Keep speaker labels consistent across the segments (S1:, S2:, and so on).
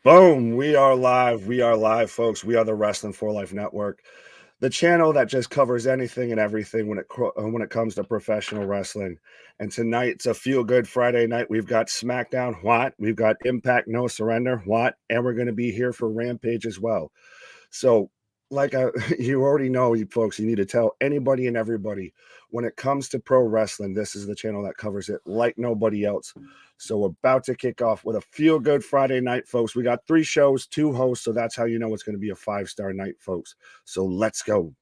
S1: Boom! We are live. We are live, folks. We are the Wrasslin for Life Network, the channel that just covers anything and everything when it comes to professional wrestling. And tonight it's a feel good Friday night. We've got SmackDown, what? We've got Impact, No Surrender, what? And we're going to be here for Rampage as well. So, you already know, you folks, you need to tell anybody and everybody when it comes to pro wrestling, this is the channel that covers it like nobody else. So, we're about to kick off with a feel good Friday night, folks. We got 3 shows, 2 hosts. So, that's how you know it's going to be a 5-star night, folks. So, let's go.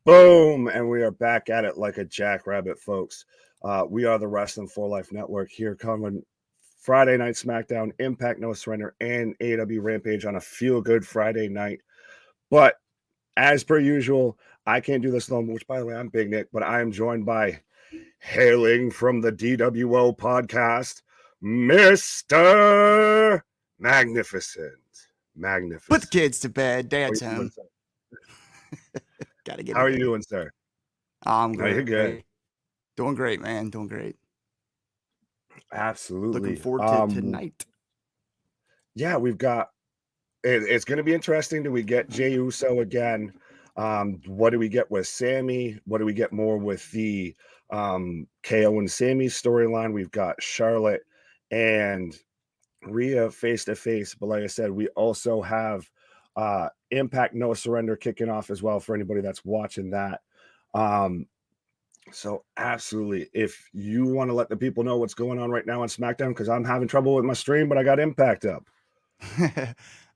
S1: Boom! And we are back at it like a jackrabbit, folks. We are the Wrasslin for Life Network here coming Friday Night SmackDown, Impact No Surrender, and Aew Rampage on a feel-good Friday night. But as per usual, I can't do this alone, which, by the way, I'm Big Nick, but I am joined by, hailing from the DWO podcast, Mr. Magnificent.
S2: Put the kids to bed. Dad's
S1: How are you
S2: home.
S1: doing,
S2: Gotta get
S1: How are you doing, sir?
S2: I'm
S1: No, you're
S2: great.
S1: good.
S2: Doing great, man. Doing great.
S1: Absolutely.
S2: Looking forward to tonight.
S1: Yeah, we've got it's going to be interesting. Do we get Jey Uso again? What do we get with Sammy? What do we get more with the KO and Sammy storyline? We've got Charlotte and Rhea face to face. But like I said, we also have Impact No Surrender kicking off as well for anybody that's watching that. So absolutely, if you want to let the people know what's going on right now on SmackDown, because I'm having trouble with my stream, but I got Impact up.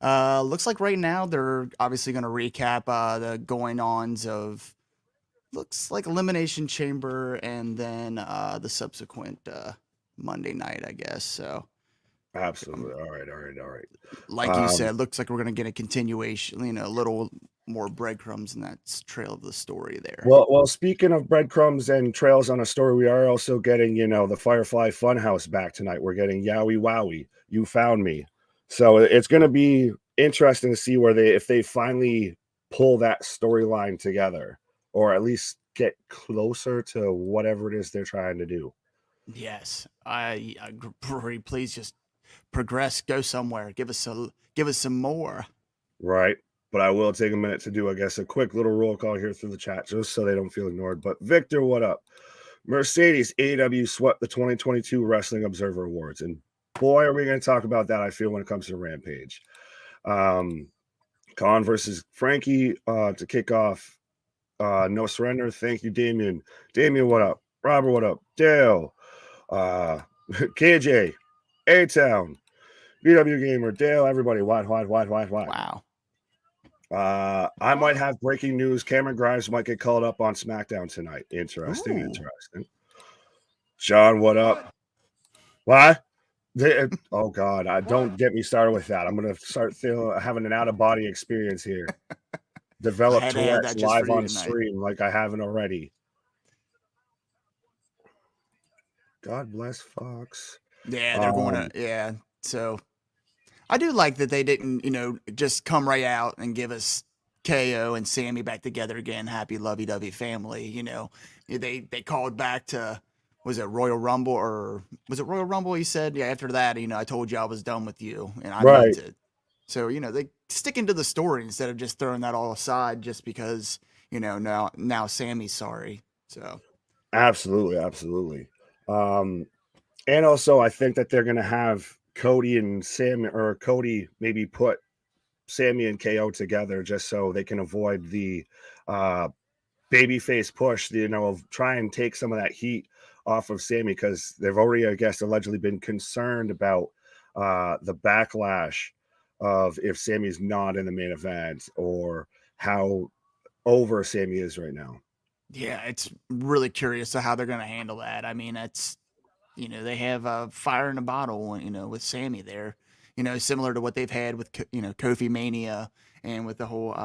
S2: Looks like right now they're obviously going to recap the going-ons of looks like Elimination Chamber and then the subsequent Monday night, I guess. So
S1: Absolutely. All right.
S2: like you said, looks like we're going to get a continuation, a little more breadcrumbs in that trail of the story there.
S1: Well, speaking of breadcrumbs and trails on a story, we are also getting, the Firefly Funhouse back tonight. We're getting Yowie Wowie, You Found Me. So it's going to be interesting to see if they finally pull that storyline together, or at least get closer to whatever it is they're trying to do.
S2: Yes, I agree. Please just progress, go somewhere, give us some more.
S1: Right. But I will take a minute to do, I guess, a quick little roll call here through the chat just so they don't feel ignored. But Victor, what up? Mercedes AEW swept the 2022 Wrestling Observer Awards. And boy, are we going to talk about that, I feel, when it comes to Rampage. Khan versus Frankie to kick off No Surrender. Thank you, Damien. Damien, what up? Robert, what up? Dale. KJ. A-Town. BW Gamer. Dale, everybody. What?
S2: Wow.
S1: I might have breaking news. Cameron Grimes might get called up on SmackDown tonight. Interesting. John, what up? What? Oh God! Don't get me started with that. I'm gonna start having an out-of-body experience here. Develop Tourette's live on stream like I haven't already. God bless Fox.
S2: Yeah, they're going to. Yeah, so I do like that they didn't, just come right out and give us KO and Sammy back together again. Happy lovey-dovey family. They called back to, was it Royal Rumble or was it Royal Rumble? He said, yeah. After that, I told you I was done with you, and I meant it. So they sticking to the story instead of just throwing that all aside just because now Sammy's sorry. So
S1: absolutely. And also I think that they're gonna have Cody and Sammy, or Cody maybe put Sammy and KO together just so they can avoid the babyface push, of try and take some of that heat off of Sammy, because they've already, I guess, allegedly been concerned about the backlash of if Sammy's not in the main event or how over Sammy is right now.
S2: Yeah, it's really curious to how they're going to handle that. I mean, it's they have a fire in a bottle, with Sammy there, similar to what they've had with, Kofi Mania and with the whole,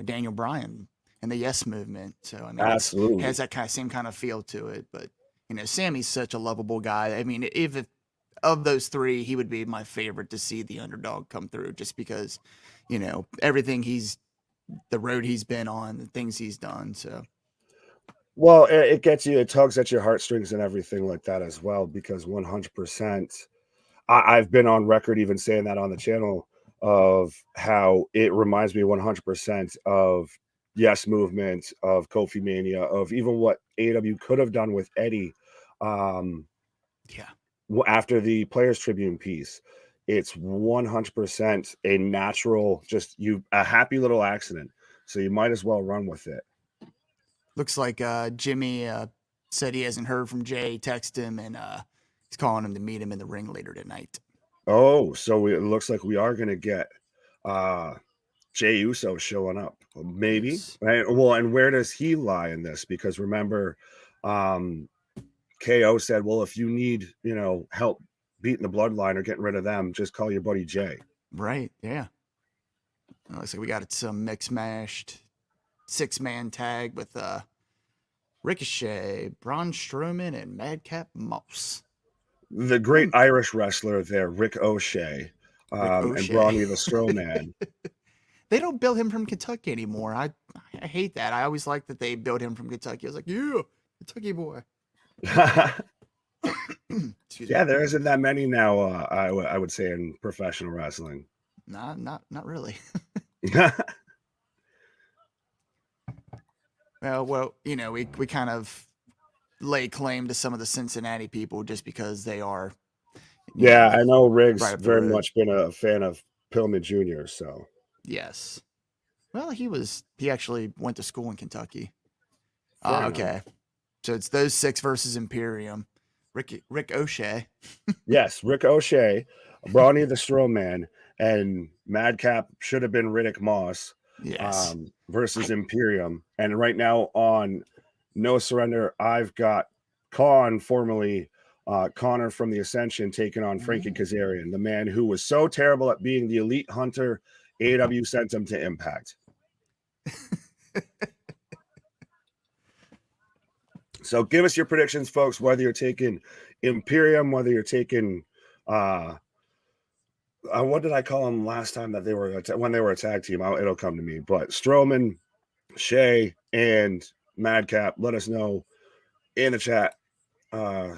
S2: Daniel Bryan, and the Yes Movement. So I mean, it
S1: Absolutely.
S2: has that same kind of feel to it. But Sammy's such a lovable guy. I mean, if of those three, he would be my favorite to see the underdog come through, just because everything the road he's been on, the things he's done. So.
S1: Well, it gets you, it tugs at your heartstrings and everything like that as well, because 100%, I've been on record even saying that on the channel of how it reminds me 100% of Yes Movement, of Kofi Mania, of even what AEW could have done with Eddie
S2: Yeah.
S1: after the Players Tribune piece. It's 100% a natural, just a happy little accident. So you might as well run with it.
S2: Looks like Jimmy said he hasn't heard from Jay. Text him, and he's calling him to meet him in the ring later tonight.
S1: Oh, so it looks like we are going to get Jey Uso showing up. Maybe.
S2: Yes.
S1: Right? Well, and where does he lie in this? Because remember, KO said, well, if you need, help beating the bloodline or getting rid of them, just call your buddy Jay.
S2: Right. Yeah. Looks like we got some mix-mashed 6-man tag with Ricochet, Braun Strowman, and Madcap Moss.
S1: The great Irish wrestler there, Rick O'Shea, and Brawny the Strowman.
S2: They don't build him from Kentucky anymore. I hate that. I always liked that they built him from Kentucky. I was like, yeah, Kentucky boy.
S1: Yeah, there isn't that many now. I would say in professional wrestling.
S2: Not really. Well, we kind of lay claim to some of the Cincinnati people just because they are.
S1: Yeah, I know Riggs
S2: right
S1: very much been a fan of Pillman Jr. So
S2: yes, well, he actually went to school in Kentucky. Okay, so it's those 6 versus Imperium. Rick O'Shea.
S1: Yes, Rick O'Shea, Brawny the Strowman, and Madcap should have been Riddick Moss.
S2: Yes.
S1: Versus Imperium. And right now on No Surrender, I've got Khan, formerly Connor from the Ascension, taking on Frankie Kazarian, the man who was so terrible at being the elite hunter. AEW sent him to Impact. So give us your predictions, folks, whether you're taking Imperium, whether you're taking what did I call them last time that they were when they were a tag team? It'll come to me. But Strowman, Shea, and Madcap, let us know in the chat.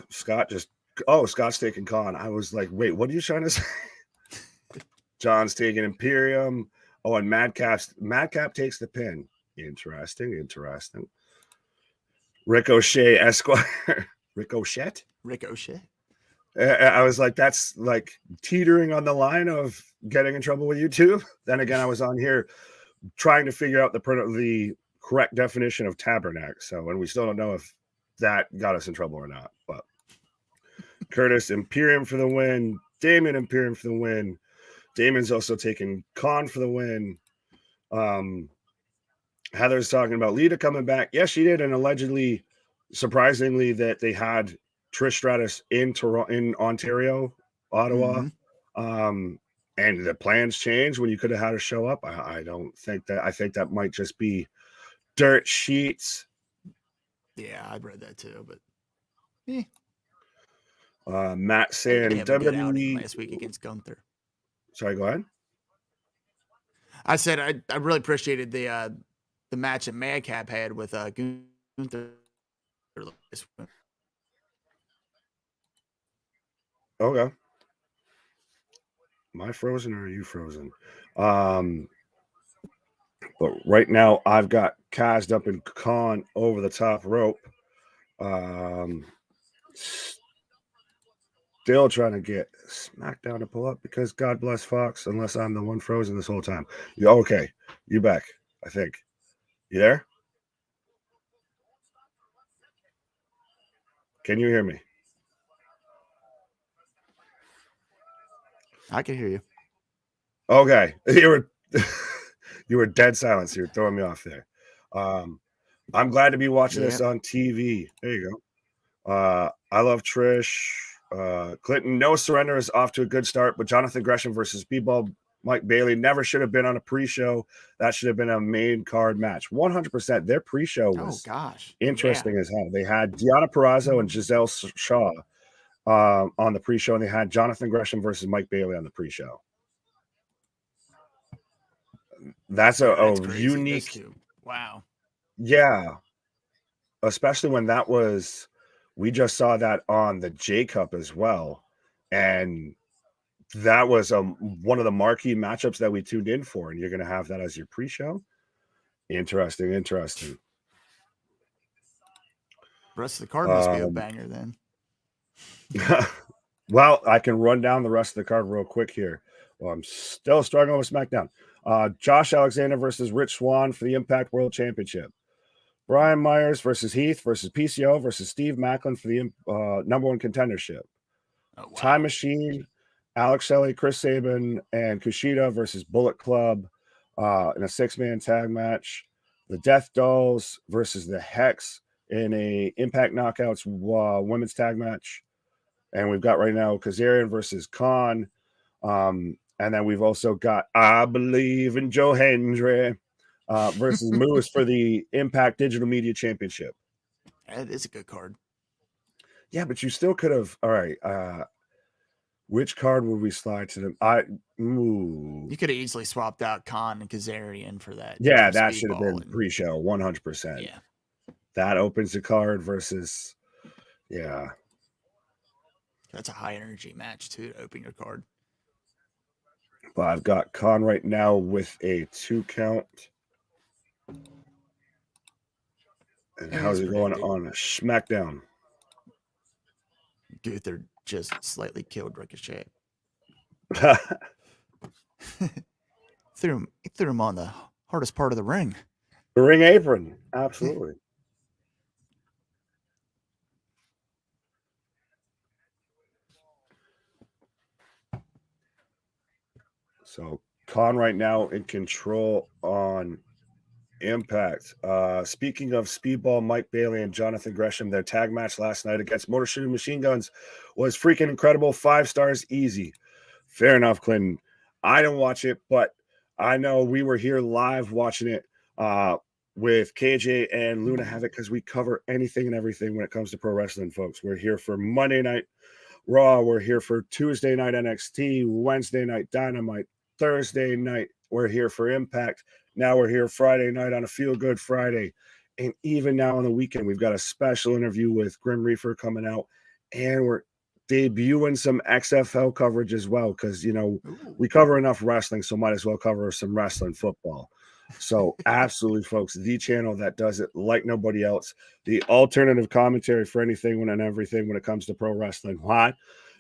S1: Scott's taking Khan. I was like, wait, what are you trying to say? John's taking Imperium. Oh, and Madcap takes the pin. Interesting. Ricochet Esquire. Ricochet. I was like, that's like teetering on the line of getting in trouble with YouTube. Then again, I was on here trying to figure out the correct definition of tabernacle. So, and we still don't know if that got us in trouble or not. But Curtis Imperium for the win. Damon Imperium for the win. Damon's also taking Khan for the win. Heather's talking about Lita coming back. Yes, she did, and allegedly, surprisingly, that they had Trish Stratus in Ontario, Ottawa. And the plans changed when you could have had her show up. I don't think that. I think that might just be dirt sheets.
S2: Yeah, I read that too, but
S1: Matt saying WWE
S2: last week against Gunther.
S1: Sorry, go ahead.
S2: I said I really appreciated the match that Madcap had with Gunther.
S1: Okay. Am I frozen or are you frozen? But right now I've got Kaz dumping Khan over the top rope. Still trying to get SmackDown to pull up because God bless Fox, unless I'm the one frozen this whole time. Okay. You back, I think. You there? Can you hear me?
S2: I can hear you.
S1: Okay. You were dead silence. You were throwing me off there. I'm glad to be watching this on TV. There you go. I love Trish. Clinton, No Surrender is off to a good start, but Jonathan Gresham versus B-Ball Mike Bailey never should have been on a pre-show. That should have been a main card match. 100%. Their pre-show was interesting as hell. They had Deonna Purrazzo and Giselle Shaw on the pre-show, and they had Jonathan Gresham versus Mike Bailey on the pre-show. That's a unique.
S2: Wow.
S1: Yeah. Especially when we just saw that on the J Cup as well. And that was one of the marquee matchups that we tuned in for. And you're going to have that as your pre-show. Interesting.
S2: The rest of the card must be a banger then.
S1: Well, I can run down the rest of the card real quick here. Well, I'm still struggling with SmackDown. Josh Alexander versus Rich Swann for the Impact World Championship. Brian Myers versus Heath versus PCO versus Steve Macklin for the number one contendership.
S2: Oh, wow.
S1: Time Machine, Alex Shelley, Chris Sabin, and Kushida versus Bullet Club in a 6-man tag match. The Death Dolls versus the Hex in a Impact Knockouts women's tag match. And we've got right now Kazarian versus Khan. And then we've also got I Believe in Joe Hendry versus Moose for the Impact Digital Media Championship.
S2: That is a good card.
S1: Yeah, but you still could have. All right. Which card would we slide to them?
S2: You could have easily swapped out Khan and Kazarian for that.
S1: Yeah, that should have been pre-show, 100%.
S2: Yeah.
S1: That opens the card versus. Yeah.
S2: That's a high energy match too to open your card.
S1: But I've got Khan right now with a 2 count. And how's it going on SmackDown?
S2: Gunther just slightly killed Ricochet. threw him on the hardest part of the ring.
S1: The ring apron. Absolutely. So Khan right now in control on Impact. Speaking of Speedball, Mike Bailey and Jonathan Gresham, their tag match last night against Motor City Machine Guns was freaking incredible. 5 stars easy. Fair enough, Clinton. I didn't watch it, but I know we were here live watching it with KJ and Luna Havoc because we cover anything and everything when it comes to pro wrestling, folks. We're here for Monday Night Raw. We're here for Tuesday Night NXT, Wednesday Night Dynamite, Thursday night. We're here for Impact. Now we're here Friday night on a Feel Good Friday. And even now on the weekend, we've got a special interview with Grim Reaper coming out. And we're debuting some XFL coverage as well because, we cover enough wrestling, so might as well cover some wrestling football. So absolutely, folks, the channel that does it like nobody else. The alternative commentary for anything and everything when it comes to pro wrestling. What?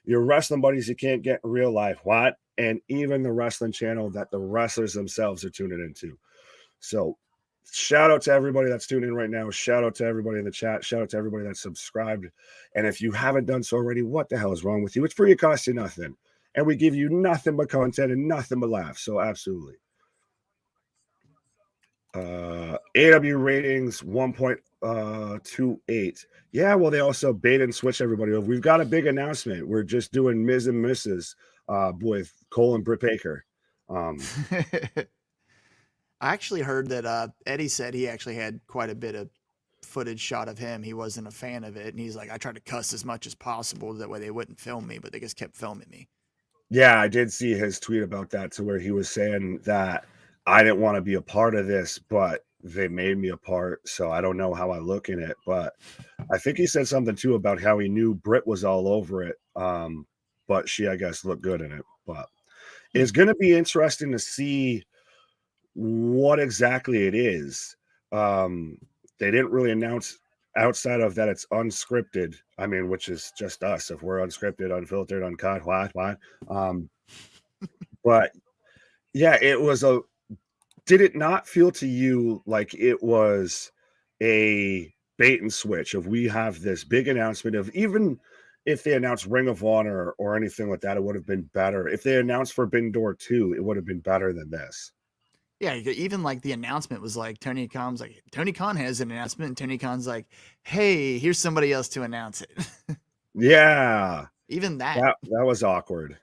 S1: Your wrestling buddies you can't get in real life. What? And even the wrestling channel that the wrestlers themselves are tuning into. So shout out to everybody that's tuning in right now. Shout out to everybody in the chat. Shout out to everybody that's subscribed. And if you haven't done so already, what the hell is wrong with you? It's free. It costs you nothing. And we give you nothing but content and nothing but laughs. So absolutely. AW ratings 1.28. Yeah, well, they also bait and switch everybody over. We've got a big announcement. We're just doing Ms. and Mrs. With Cole and Britt Baker.
S2: I actually heard that Eddie said he actually had quite a bit of footage shot of him. He wasn't a fan of it. And he's like, I tried to cuss as much as possible. That way they wouldn't film me, but they just kept filming me.
S1: Yeah, I did see his tweet about that to where he was saying that I didn't want to be a part of this, but they made me a part. So I don't know how I look in it, but I think he said something too about how he knew Britt was all over it. But she, I guess, looked good in it. But it's going to be interesting to see what exactly it is. They didn't really announce outside of that it's unscripted. I mean, which is just us. If we're unscripted, unfiltered, uncut, what? But yeah, it was did it not feel to you like it was a bait and switch of we have this big announcement of even if they announced Ring of Honor or anything like that, it would have been better. If they announced Forbidden Door 2, it would have been better than this.
S2: Yeah, even like the announcement was like Tony Khan's like, Tony Khan has an announcement, and Tony Khan's like, hey, here's somebody else to announce it.
S1: Yeah.
S2: Even that
S1: was awkward.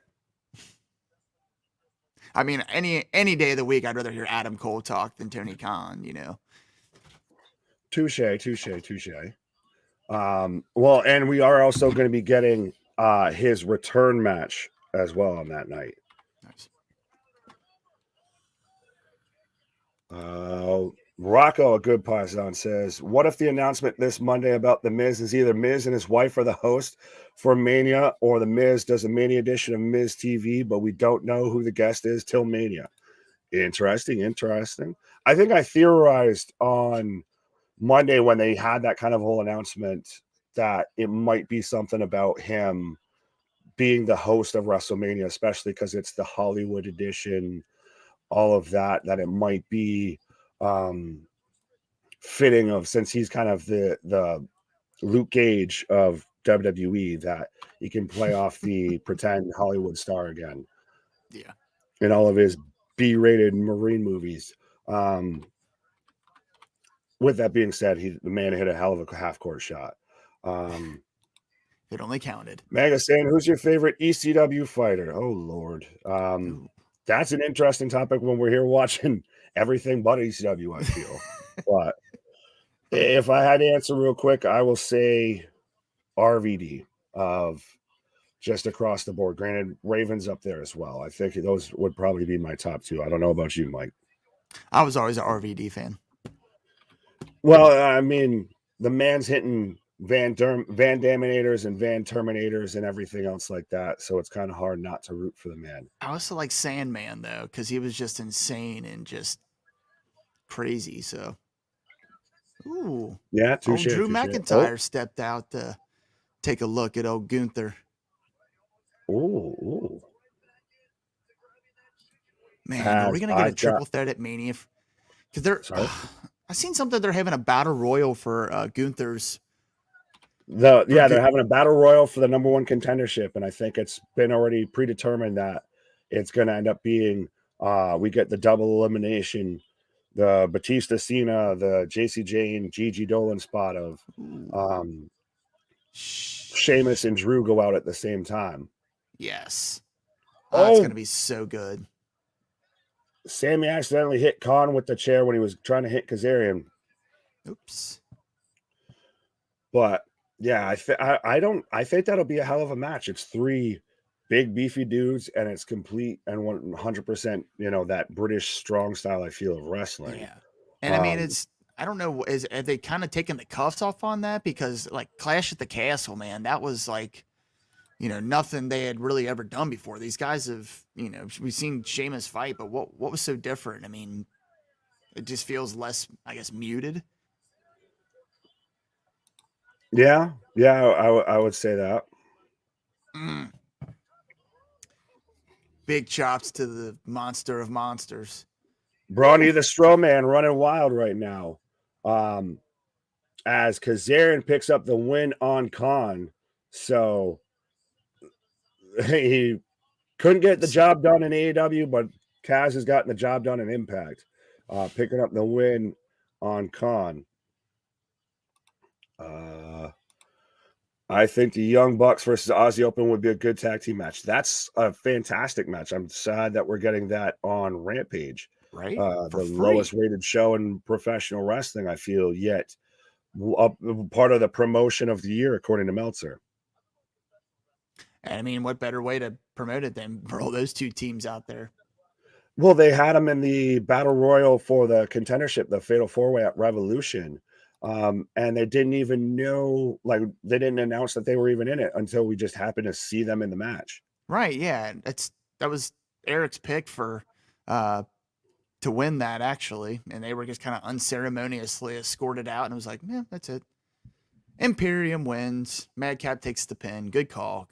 S2: I mean, any day of the week, I'd rather hear Adam Cole talk than Tony Khan. You know.
S1: Touche. Well, and we are also going to be getting his return match as well on that night.
S2: Nice.
S1: Rocco, a good Paisan, says, what if the announcement this Monday about The Miz is either Miz and his wife are the host for Mania, or The Miz does a Mania edition of Miz TV, but we don't know who the guest is till Mania? Interesting. I think I theorized on Monday when they had that kind of whole announcement that it might be something about him being the host of WrestleMania, especially because it's the Hollywood edition, all of that it might be fitting of, since he's kind of the Luke Cage of WWE, that he can play off the pretend Hollywood star again.
S2: Yeah.
S1: In all of his B-rated Marine movies. With that being said, the man hit a hell of a half-court shot.
S2: It only counted.
S1: Mega saying, who's your favorite ECW fighter? Oh, Lord. That's an interesting topic when we're here watching everything but ECW, I feel. But if I had to answer real quick, I will say RVD of just across the board. Granted, Raven's up there as well. I think those would probably be my top two. I don't know about you, Mike.
S2: I was always an RVD fan.
S1: Well, I mean, the man's hitting Van Daminators and Van Terminators and everything else like that. So it's kind of hard not to root for the man.
S2: I also like Sandman, though, because he was just insane and just crazy. So, ooh.
S1: Yeah, touche.
S2: Drew McIntyre stepped out to take a look at old Gunther.
S1: Ooh.
S2: Man, are we going to get a triple threat at Mania? Because they're... I've seen something, they're having a battle royal for Gunther's.
S1: They're having a battle royal for the number one contendership, and I think it's been already predetermined that it's going to end up being we get the double elimination, the Batista Cena, the JC Jane, Gigi Dolan spot of Sheamus and Drew go out at the same time.
S2: Yes. It's going to be so good.
S1: Sammy accidentally hit Khan with the chair when he was trying to hit Kazarian.
S2: Oops.
S1: But yeah, I think that'll be a hell of a match. It's three big beefy dudes, and it's complete and 100%, that British strong style I feel of wrestling.
S2: Yeah. And I mean, I don't know, have they kind of taken the cuffs off on that? Because like Clash at the Castle, man, that was like, nothing they had really ever done before. These guys have, we've seen Sheamus fight, but what was so different? I mean, it just feels less, I guess, muted.
S1: Yeah, I would say that.
S2: Big chops to the monster of monsters.
S1: Brawny the Strowman running wild right now. As Kazarian picks up the win on Khan. So he couldn't get the job done in AEW, but Kaz has gotten the job done in Impact. Picking up the win on Khan. I think the Young Bucks versus Aussie Open would be a good tag team match. That's a fantastic match. I'm sad that we're getting that on Rampage.
S2: Right.
S1: The lowest rated show in professional wrestling, I feel, yet part of the promotion of the year, according to Meltzer.
S2: And I mean, what better way to promote it than roll those two teams out there?
S1: Well, they had them in the Battle Royal for the contendership, the Fatal 4-Way at Revolution. And they didn't even know, they didn't announce that they were even in it until we just happened to see them in the match.
S2: Right. Yeah. That was Eric's pick for, to win that, actually. And they were just kind of unceremoniously escorted out. And it was like, yeah, that's it. Imperium wins. Madcap takes the pin. Good call.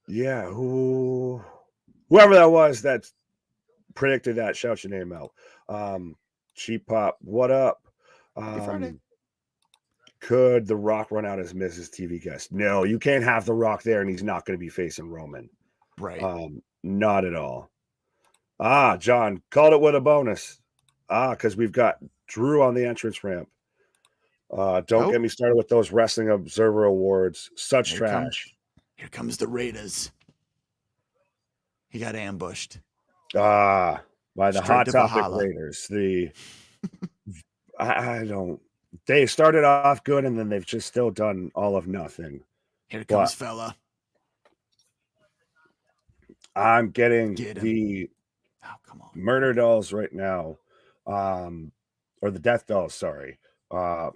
S1: Yeah. Whoever that was that predicted that, shout your name out. Cheap Pop, what up? Could The Rock run out as Mrs. TV guest? No, you can't have The Rock there, and he's not going to be facing Roman.
S2: Right.
S1: Not at all. John, called it with a bonus. Because we've got Drew on the entrance ramp. Don't get me started with those Wrestling Observer Awards. Such trash.
S2: Here comes the Raiders. He got ambushed.
S1: By the
S2: Straight
S1: Hot
S2: to
S1: Topic
S2: Valhalla.
S1: Raiders. I don't. They started off good, and then they've just still done all of nothing.
S2: Here
S1: But
S2: comes fella.
S1: I'm getting
S2: Get him.
S1: the
S2: Oh, come on.
S1: Murder Dolls right now, or the Death Dolls, sorry,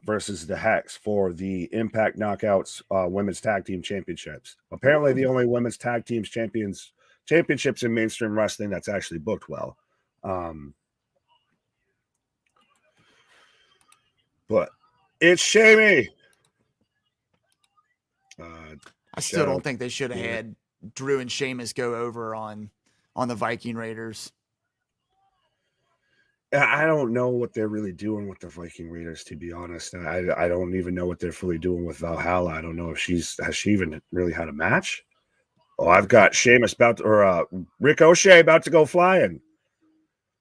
S1: versus the Hex for the Impact Knockouts Women's Tag Team Championships. Apparently, the only women's tag teams championships in mainstream wrestling that's actually booked well. But it's shamey.
S2: I still don't think they should have had Drew and Sheamus go over on the Viking Raiders.
S1: I don't know what they're really doing with the Viking Raiders, to be honest. I don't even know what they're fully doing with Valhalla. I don't know if has she even really had a match. Oh, I've got Sheamus Ricochet about to go flying.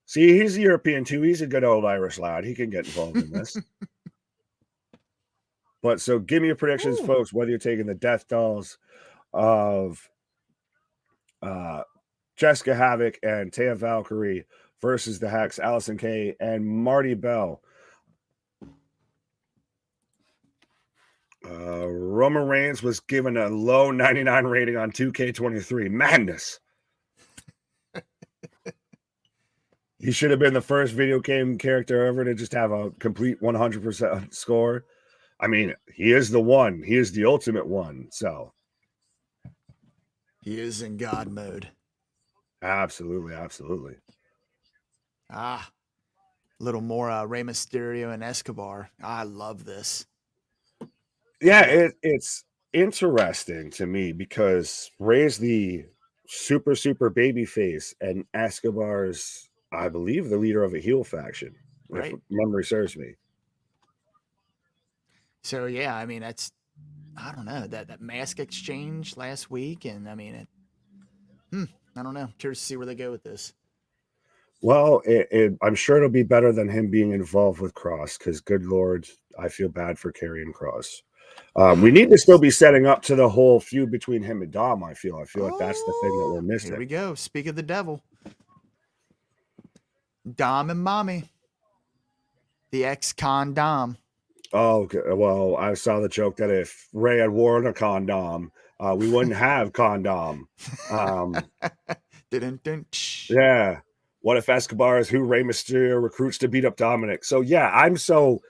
S1: See, he's European too. He's a good old Irish lad. He can get involved in this. But so give me your predictions, folks, whether you're taking the Death Dolls of Jessica Havoc and Taya Valkyrie versus the Hex, Allison Kay and Marty Bell. Roman Reigns was given a low 99 rating on 2K23. Madness. He should have been the first video game character ever to just have a complete 100% score. I mean, he is the one. He is the ultimate one. So
S2: he is in God mode.
S1: Absolutely, absolutely.
S2: A little more Rey Mysterio and Escobar. I love this.
S1: Yeah, it's interesting to me because Rey's the super baby face and Escobar's, I believe, the leader of a heel faction,
S2: right?
S1: If memory serves me.
S2: So yeah, I mean I don't know, that mask exchange last week, and I mean I don't know. Curious to see where they go with this.
S1: Well, I'm sure it'll be better than him being involved with Cross because, good Lord, I feel bad for Karrion Cross. We need to still be setting up to the whole feud between him and Dom. I feel like that's the thing that we're missing.
S2: Here we go. Speak of the devil. Dom and Mommy. The ex-con Dom.
S1: Oh, okay. Well, I saw the joke that if Ray had worn a condom, we wouldn't have condom. Yeah. What if Escobar is who Rey Mysterio recruits to beat up Dominic? So yeah, I'm so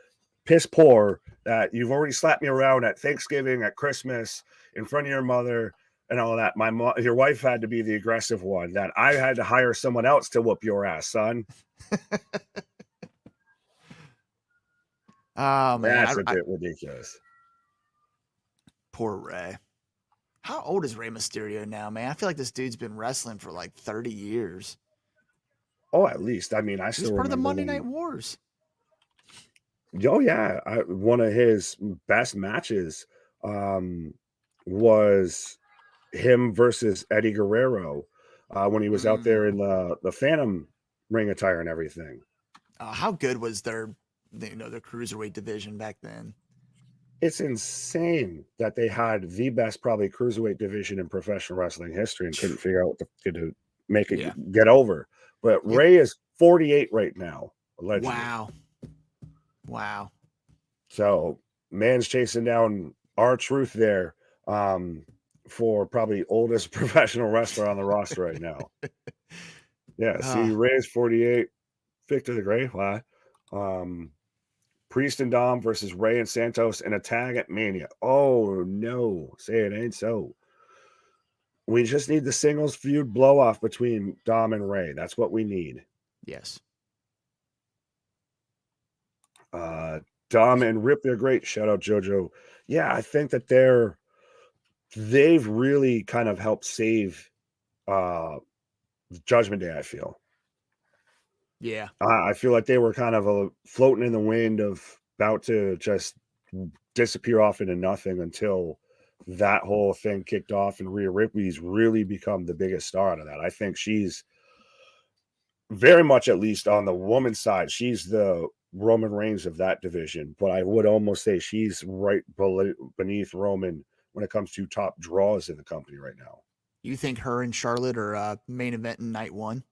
S1: piss poor that you've already slapped me around at Thanksgiving, at Christmas, in front of your mother, and all that. Your wife had to be the aggressive one. That I had to hire someone else to whoop your ass, son.
S2: Oh man,
S1: that's a bit ridiculous.
S2: Poor Ray. How old is Rey Mysterio now, man? I feel like this dude's been wrestling for like 30 years.
S1: Oh, at least. I mean, I still
S2: He's part
S1: remember
S2: of the Monday Night Wars.
S1: Oh yeah, one of his best matches was him versus Eddie Guerrero when he was out there in the Phantom ring attire and everything.
S2: How good was their cruiserweight division back then?
S1: It's insane that they had the best probably cruiserweight division in professional wrestling history and couldn't figure out what to make it get over. But Ray is 48 right now, allegedly.
S2: Wow.
S1: So man's chasing down R-Truth there for probably oldest professional wrestler on the roster right now. Yeah, see, Ray's 48, Victor the Great. Why? Priest and Dom versus Ray and Santos in a tag at Mania. Oh no, say it ain't so. We just need the singles feud blow off between Dom and Ray. That's what we need.
S2: Yes.
S1: Dom and Rip, they're great. Shout out JoJo. Yeah, I think that they've really kind of helped save Judgment Day, I feel.
S2: Yeah.
S1: I feel like they were kind of floating in the wind of about to just disappear off into nothing until that whole thing kicked off and Rhea Ripley's really become the biggest star out of that. I think she's very much, at least on the woman's side, she's the Roman Reigns of that division, but I would almost say she's right beneath Roman when it comes to top draws in the company right now.
S2: You think her and Charlotte are main event in night one?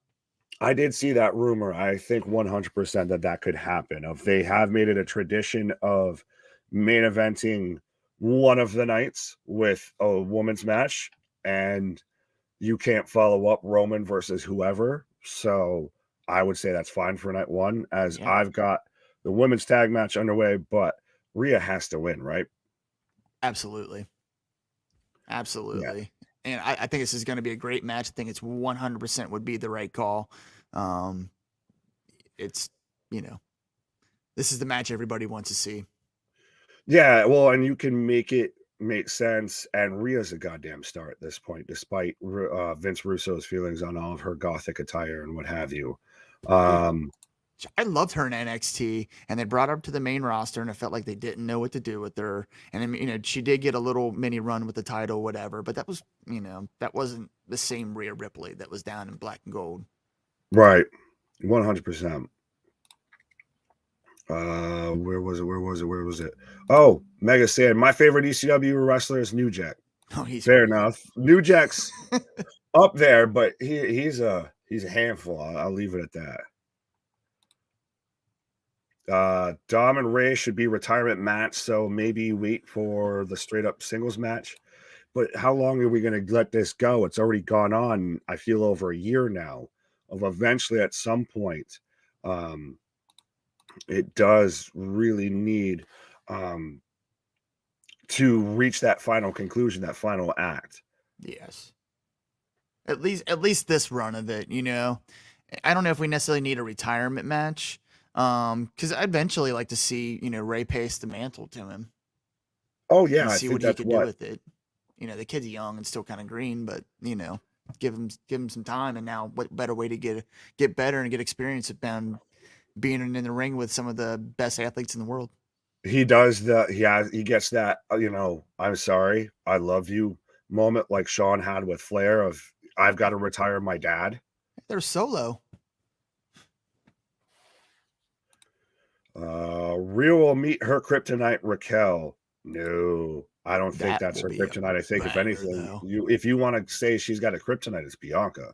S1: I did see that rumor. I think 100% that that could happen. If they have made it a tradition of main eventing one of the nights with a women's match, and you can't follow up Roman versus whoever. So I would say that's fine for night one, as
S2: Yeah,
S1: I've got the women's tag match underway, but Rhea has to win, right?
S2: absolutely.
S1: Yeah.
S2: Absolutely. And I think this is going to be a great match. I think it's 100% would be the right call. Um, it's, you know, this is the match everybody wants to see.
S1: Yeah, well, and you can make it make sense. And Rhea's a goddamn star at this point, despite Vince Russo's feelings on all of her gothic attire and what have you.
S2: Dude,
S1: Um,
S2: I loved her in NXT, and they brought her up to the main roster, and it felt like they didn't know what to do with her. And I mean, she did get a little mini run with the title, whatever, but that was, that wasn't the same Rhea Ripley that was down in black and gold.
S1: right, 100%. Where was it? Where was it? Where was it? Oh, Mega Stan. My favorite ECW wrestler is New Jack.
S2: Oh, he's
S1: Fair
S2: great.
S1: enough. New Jack's up there, but he's a handful. I'll leave it at that. Dom and Ray should be retirement match, so maybe wait for the straight up singles match. But how long are we going to let this go? It's already gone on, I feel, over a year now. Of eventually, at some point, um, it does really need um, to reach that final conclusion, that final act.
S2: Yes. At least this run of it, I don't know if we necessarily need a retirement match. Because I'd eventually like to see, Ray pace the mantle to him
S1: Oh yeah,
S2: and
S1: I
S2: see
S1: think
S2: what he
S1: that's
S2: could do
S1: what
S2: with it. The kid's young and still kind of green, but give him some time. And now, what better way to get better and get experience about being in the ring with some of the best athletes in the world?
S1: he does. He gets that. I'm sorry, I love you moment like Sean had with Flair of I've got to retire my dad.
S2: They're solo.
S1: Rhea will meet her kryptonite Raquel. No, I don't think
S2: That
S1: that's
S2: will
S1: her
S2: be a
S1: kryptonite. I think if
S2: banger,
S1: anything,
S2: though.
S1: if you want to say she's got a kryptonite, it's Bianca.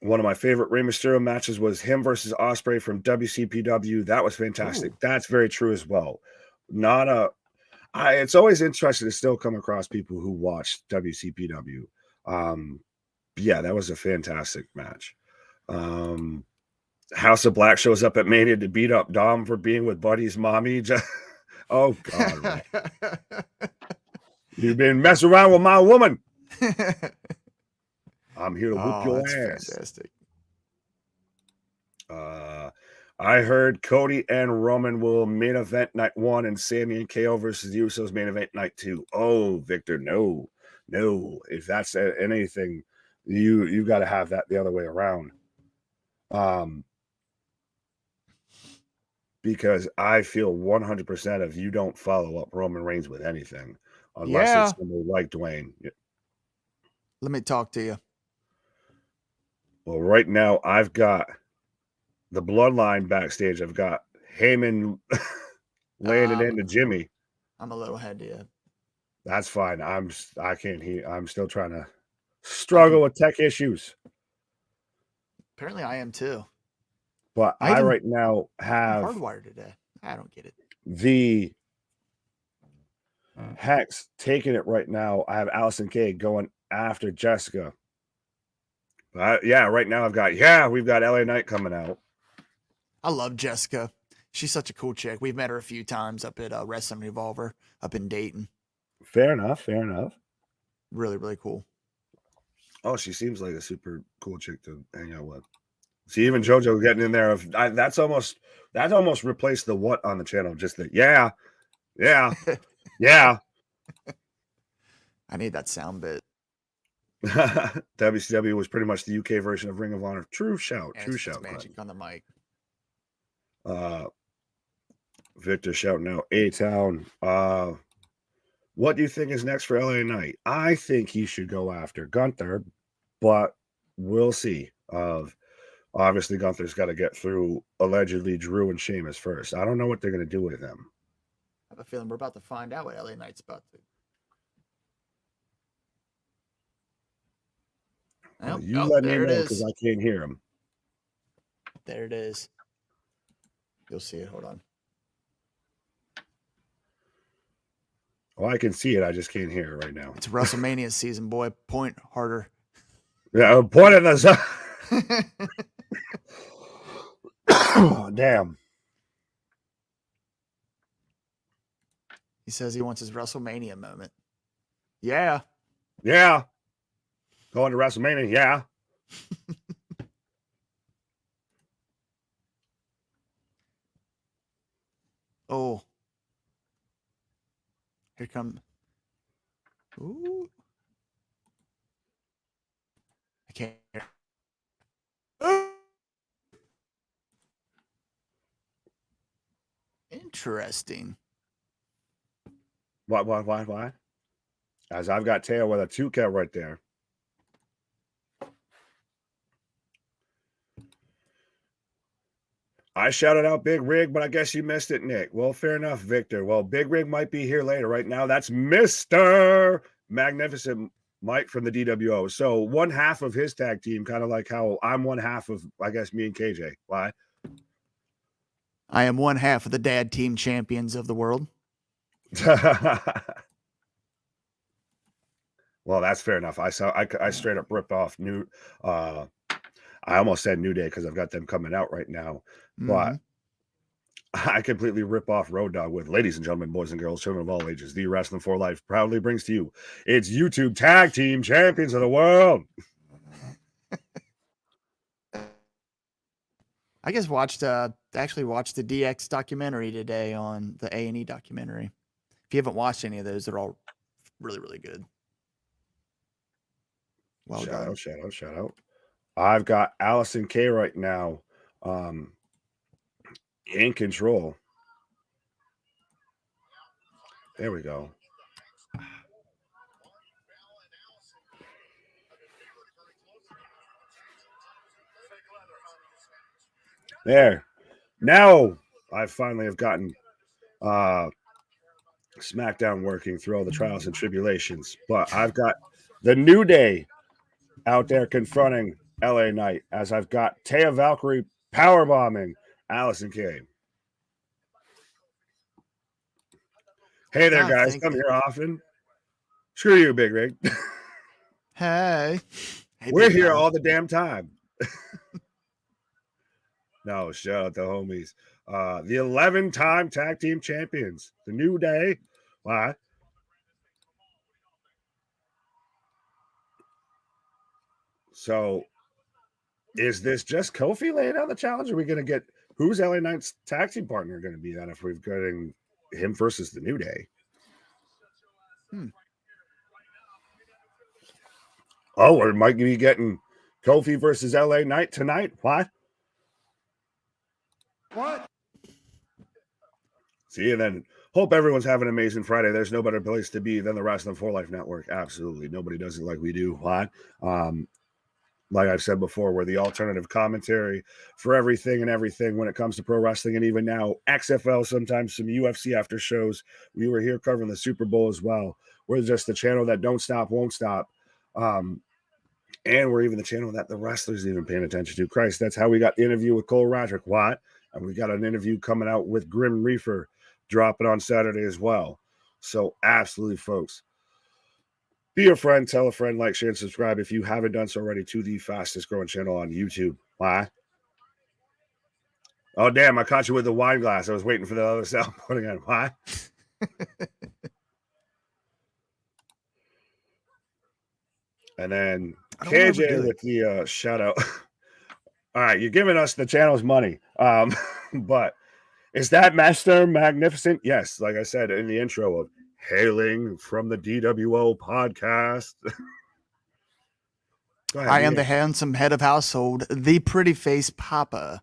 S1: One of my favorite Rey Mysterio matches was him versus Osprey from WCPW. That was fantastic.
S2: Ooh,
S1: That's very true as well. Not a. It's always interesting to still come across people who watch WCPW. Um, yeah, that was a fantastic match. Um, House of Black shows up at Mania to beat up Dom for being with Buddy's mommy. Oh God, Ray. You've been messing around with my woman. I'm here to whoop
S2: oh,
S1: your
S2: that's
S1: ass.
S2: fantastic.
S1: Uh, I heard Cody and Roman will main event night one, and Sammy and KO versus the Usos main event night two. Oh, Victor, no, no. If that's anything, you got to have that the other way around. Because I feel 100% of you don't follow up Roman Reigns with anything unless
S2: Yeah,
S1: it's somebody like Dwayne.
S2: let me talk to you.
S1: Well, right now I've got the bloodline backstage. I've got Heyman landing
S2: Um,
S1: into Jimmy.
S2: I'm a little ahead of you.
S1: That's fine. I can't hear. I'm still trying to
S2: I
S1: struggle
S2: can.
S1: with tech issues.
S2: Apparently, I am too.
S1: But
S2: I
S1: I
S2: even
S1: right now
S2: I'm
S1: have
S2: hardwired today. I don't get it.
S1: the Hex taking it right now. I have Allison Kay going after Jessica. Yeah, right now we've got LA Knight coming out.
S2: I love Jessica. She's such a cool chick. We've met her a few times up at Wrestling Revolver up in Dayton.
S1: Fair enough. Fair enough.
S2: Really, really cool.
S1: Oh, she seems like a super cool chick to hang out with. See,
S2: Oh
S1: even
S2: yeah.
S1: JoJo getting in there. That almost replaced the what on the channel. Just the yeah, yeah, yeah.
S2: I need that sound bit.
S1: WCW was pretty much the UK version of Ring of Honor. True shout.
S2: Yeah,
S1: True
S2: it's
S1: shout.
S2: magic on the mic.
S1: Victor shouting out A Town. What do you think is next for LA Knight? I think he should go after Gunther, but we'll see. Obviously Gunther's got to get through allegedly Drew and Sheamus first. I don't know what they're going to do with him.
S2: I have a feeling we're about to find out what LA Knight's about to.
S1: You let me
S2: there it
S1: know because
S2: is.
S1: I can't hear him.
S2: There it is. You'll see it. Hold on.
S1: Oh, I can see it. I just can't hear it right now.
S2: It's WrestleMania season, boy. Point harder.
S1: Yeah, point at the side. Damn.
S2: He says he wants his WrestleMania moment. Yeah.
S1: Yeah. Going to WrestleMania. Yeah.
S2: Oh. Here come. Ooh. I can't hear. Interesting.
S1: Why? As I've got Tail with a 2 count right there. I shouted out Big Rig, but I guess you missed it, Nick. Well, fair enough, Victor. Well, Big Rig might be here later. Right now, that's Mr. Magnificent Mike from the DWO. So one half of his tag team, kind of like how I'm one half of, I guess, me and KJ. Why?
S2: I am one half of the dad team champions of the world.
S1: Well, that's fair enough. I straight up ripped off I almost said New Day because I've got them coming out right now, but I completely rip off Road Dogg with, ladies and gentlemen, boys and girls, children of all ages, the Wrestling for Life proudly brings to you its YouTube Tag Team Champions of the World.
S2: I just actually watched the DX documentary today on the A&E documentary. If you haven't watched any of those, they're all really, really good. Well done.
S1: Shout out. I've got Allison K right now in control. There we go. There. Now I finally have gotten SmackDown working through all the trials and tribulations. But I've got the New Day out there confronting LA Knight as I've got Taya Valkyrie powerbombing Allison K. Hey there, guys. Come here often. Screw you, Big Rig.
S2: Hey.
S1: We're here all the damn time. No, shout out the homies. The 11-time tag team champions. The New Day. Why? So, is this just Kofi laying out the challenge? Or are we going to get who's LA Knight's tag team partner going to be then if we've got him versus the New Day? Oh, or might be getting Kofi versus LA Knight tonight? What? See, and then hope everyone's having an amazing Friday. There's no better place to be than the Wrestling for Life Network. Absolutely. Nobody does it like we do. What? Like I've said before, we're the alternative commentary for everything and everything when it comes to pro wrestling. And even now, XFL, sometimes some UFC after shows. We were here covering the Super Bowl as well. We're just the channel that don't stop, won't stop. And we're even the channel that the wrestlers even paying attention to. Christ, that's how we got the interview with Cole Roderick. What? And we got an interview coming out with Grim Reaper dropping on Saturday as well. So absolutely, folks. Be a friend, tell a friend, like, share, and subscribe if you haven't done so already to the fastest growing channel on YouTube. Why? Oh, damn, I caught you with the wine glass. I was waiting for the other sound putting on. Why? And then KJ with the shout out. All right, you're giving us the channel's money. But is that Master Magnificent? Yes, like I said in the intro of hailing from the DWO podcast.
S2: Ahead, I am the handsome head of household, the pretty face papa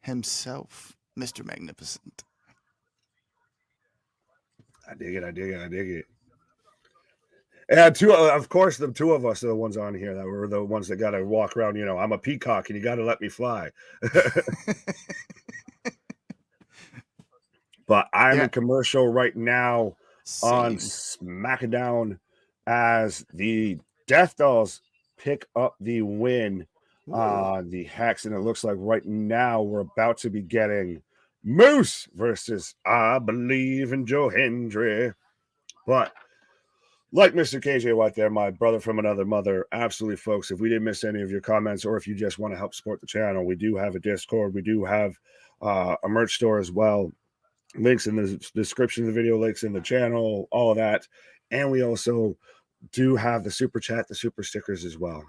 S2: himself, Mr. Magnificent.
S1: I dig it. And of course, the two of us are the ones on here that were the ones that got to walk around. You know, I'm a peacock and you got to let me fly. But I'm in commercial right now on SmackDown as the Death Dolls pick up the win on the Hex. And it looks like right now we're about to be getting Moose versus I Believe in Joe Hendry. But like Mr. KJ White there, my brother from another mother, absolutely, folks, if we didn't miss any of your comments or if you just want to help support the channel, we do have a Discord. We do have a merch store as well. Links in the description of the video, links in the channel, all of that. And we also do have the super chat, the super stickers as well.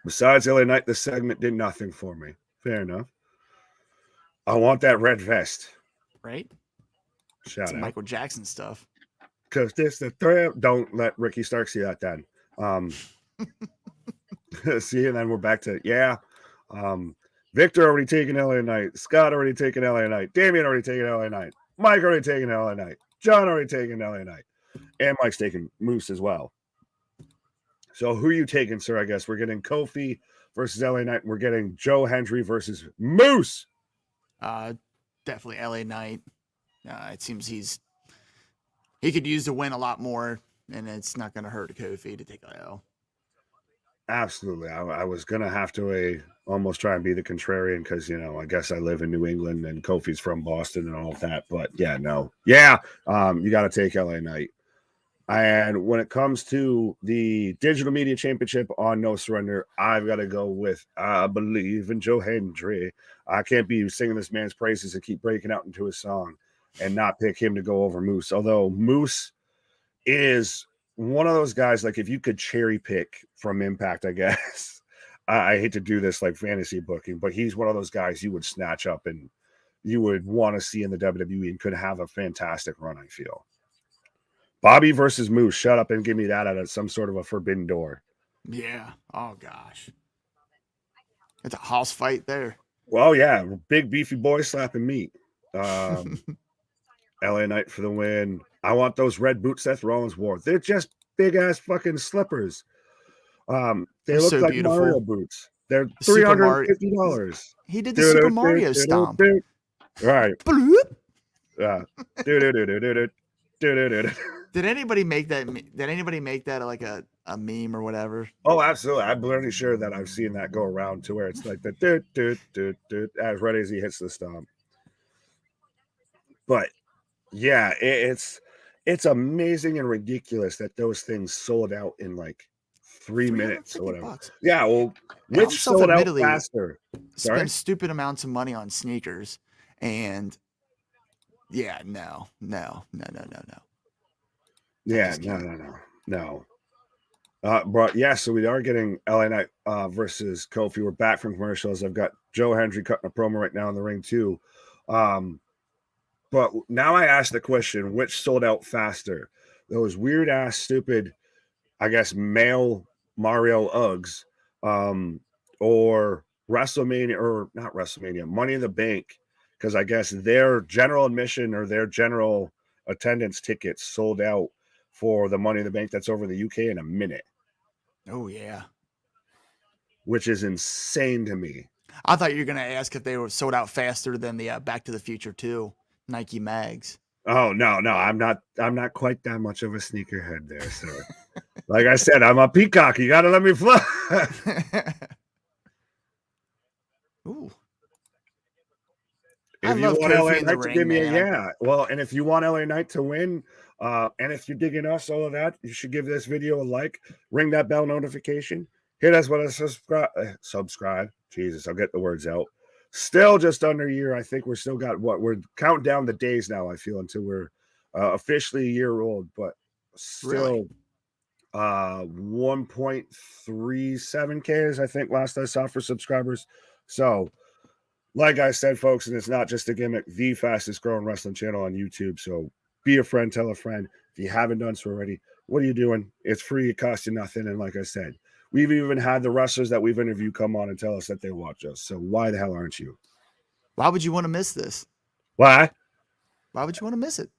S1: Besides LA Knight, this segment did nothing for me. Fair enough. I want that red vest.
S2: Right?
S1: Shout
S2: Some
S1: out.
S2: Michael Jackson stuff.
S1: Because this the thrill. Don't let Ricky Stark see that then. See, and then we're back to, yeah. Victor already taken LA Knight. Scott already taken LA Knight. Damien already taken LA Knight. Mike already taken LA Knight. John already taken LA Knight. And Mike's taking Moose as well. So who are you taking, sir? I guess we're getting Kofi versus LA Knight. We're getting Joe Hendry versus Moose.
S2: Definitely LA Knight. It seems he could use the win a lot more, and it's not going to hurt Kofi to take a L.
S1: Absolutely. I was going to have to almost try and be the contrarian because, you know, I guess I live in New England and Kofi's from Boston and all of that. But, yeah, no. Yeah, you got to take LA Knight. And when it comes to the Digital Media Championship on No Surrender, I've got to go with I Believe in Joe Hendry. I can't be singing this man's praises and keep breaking out into his song and not pick him to go over Moose. Although Moose is one of those guys, like if you could cherry pick from Impact, I guess. I hate to do this like fantasy booking, but he's one of those guys you would snatch up and you would want to see in the WWE and could have a fantastic run, I feel. Bobby versus Moose. Shut up and give me that out of some sort of a forbidden door.
S2: Yeah. Oh, gosh. It's a house fight there.
S1: Well, yeah. Big beefy boy slapping meat. LA Knight for the win. I want those red boots Seth Rollins wore. They're just big ass fucking slippers. They look
S2: so
S1: like
S2: beautiful.
S1: Mario boots. They're $350.
S2: He did the Super Mario stomp.
S1: Right. Yeah.
S2: Did anybody make that? Did anybody make that like a meme or whatever?
S1: Oh, absolutely. I'm pretty sure that I've seen that go around to where it's like the doot as ready as he hits the stomp. But yeah, it's amazing and ridiculous that those things sold out in like 3 minutes or whatever.
S2: Bucks.
S1: Yeah, well, which sold out faster?
S2: Spend stupid amounts of money on sneakers, and yeah, no.
S1: Yeah, no. But yeah, so we are getting LA Knight versus Kofi. We're back from commercials. I've got Joe Hendry cutting a promo right now in the ring too. But now I ask the question, which sold out faster? Those weird ass, stupid, I guess, male Mario Uggs, or WrestleMania, or not WrestleMania, Money in the Bank, because I guess their general admission or their general attendance tickets sold out for the Money in the Bank that's over the UK in a minute.
S2: Oh, yeah.
S1: Which is insane to me.
S2: I thought you were going to ask if they were sold out faster than the Back to the Future 2 Nike mags.
S1: Oh, no. I'm not quite that much of a sneakerhead there, sir. Like I said, I'm a peacock. You got to let me fly.
S2: Ooh.
S1: If you want LA Knight to give me a yeah. Well, and if you want LA Knight to win, and if you're digging us, all of that, you should give this video a like, ring that bell notification, hit us with a subscribe. Jesus, I'll get the words out. Still just under a year. I think we're still got we're counting down the days now, I feel, until we're officially a year old, but still 1.37K is I think last I saw for subscribers. So like I said, folks, and it's not just a gimmick, the fastest growing wrestling channel on YouTube. So be a friend, tell a friend. If you haven't done so already, what are you doing? It's free, it costs you nothing. And like I said, we've even had the wrestlers that we've interviewed come on and tell us that they watch us. So why the hell aren't you?
S2: Why would you want to miss this?
S1: Why?
S2: Why would you want to miss it?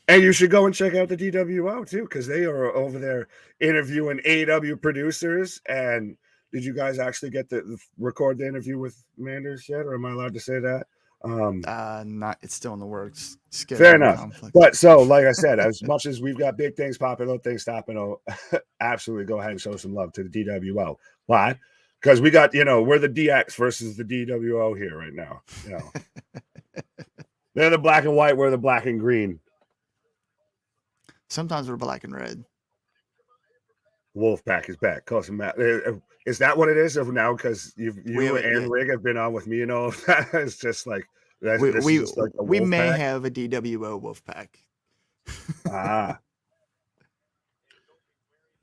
S1: And you should go and check out the DWO too, because they are over there interviewing AEW producers. And did you guys actually get to record the interview with Manders yet? Or am I allowed to say that?
S2: It's still in the works.
S1: Fair
S2: Scheduling
S1: enough.
S2: conflict.
S1: But so, like I said, as much as we've got big things popping, little things stopping, absolutely go ahead and show some love to the DWO. Why? Because we got, we're the DX versus the DWO here right now. They're the black and white, we're the black and green.
S2: Sometimes we're black and red.
S1: Wolfpack is back. Is that what it is now? Because you and Rig have been on with me, it's just like
S2: we may have a DWO Wolfpack.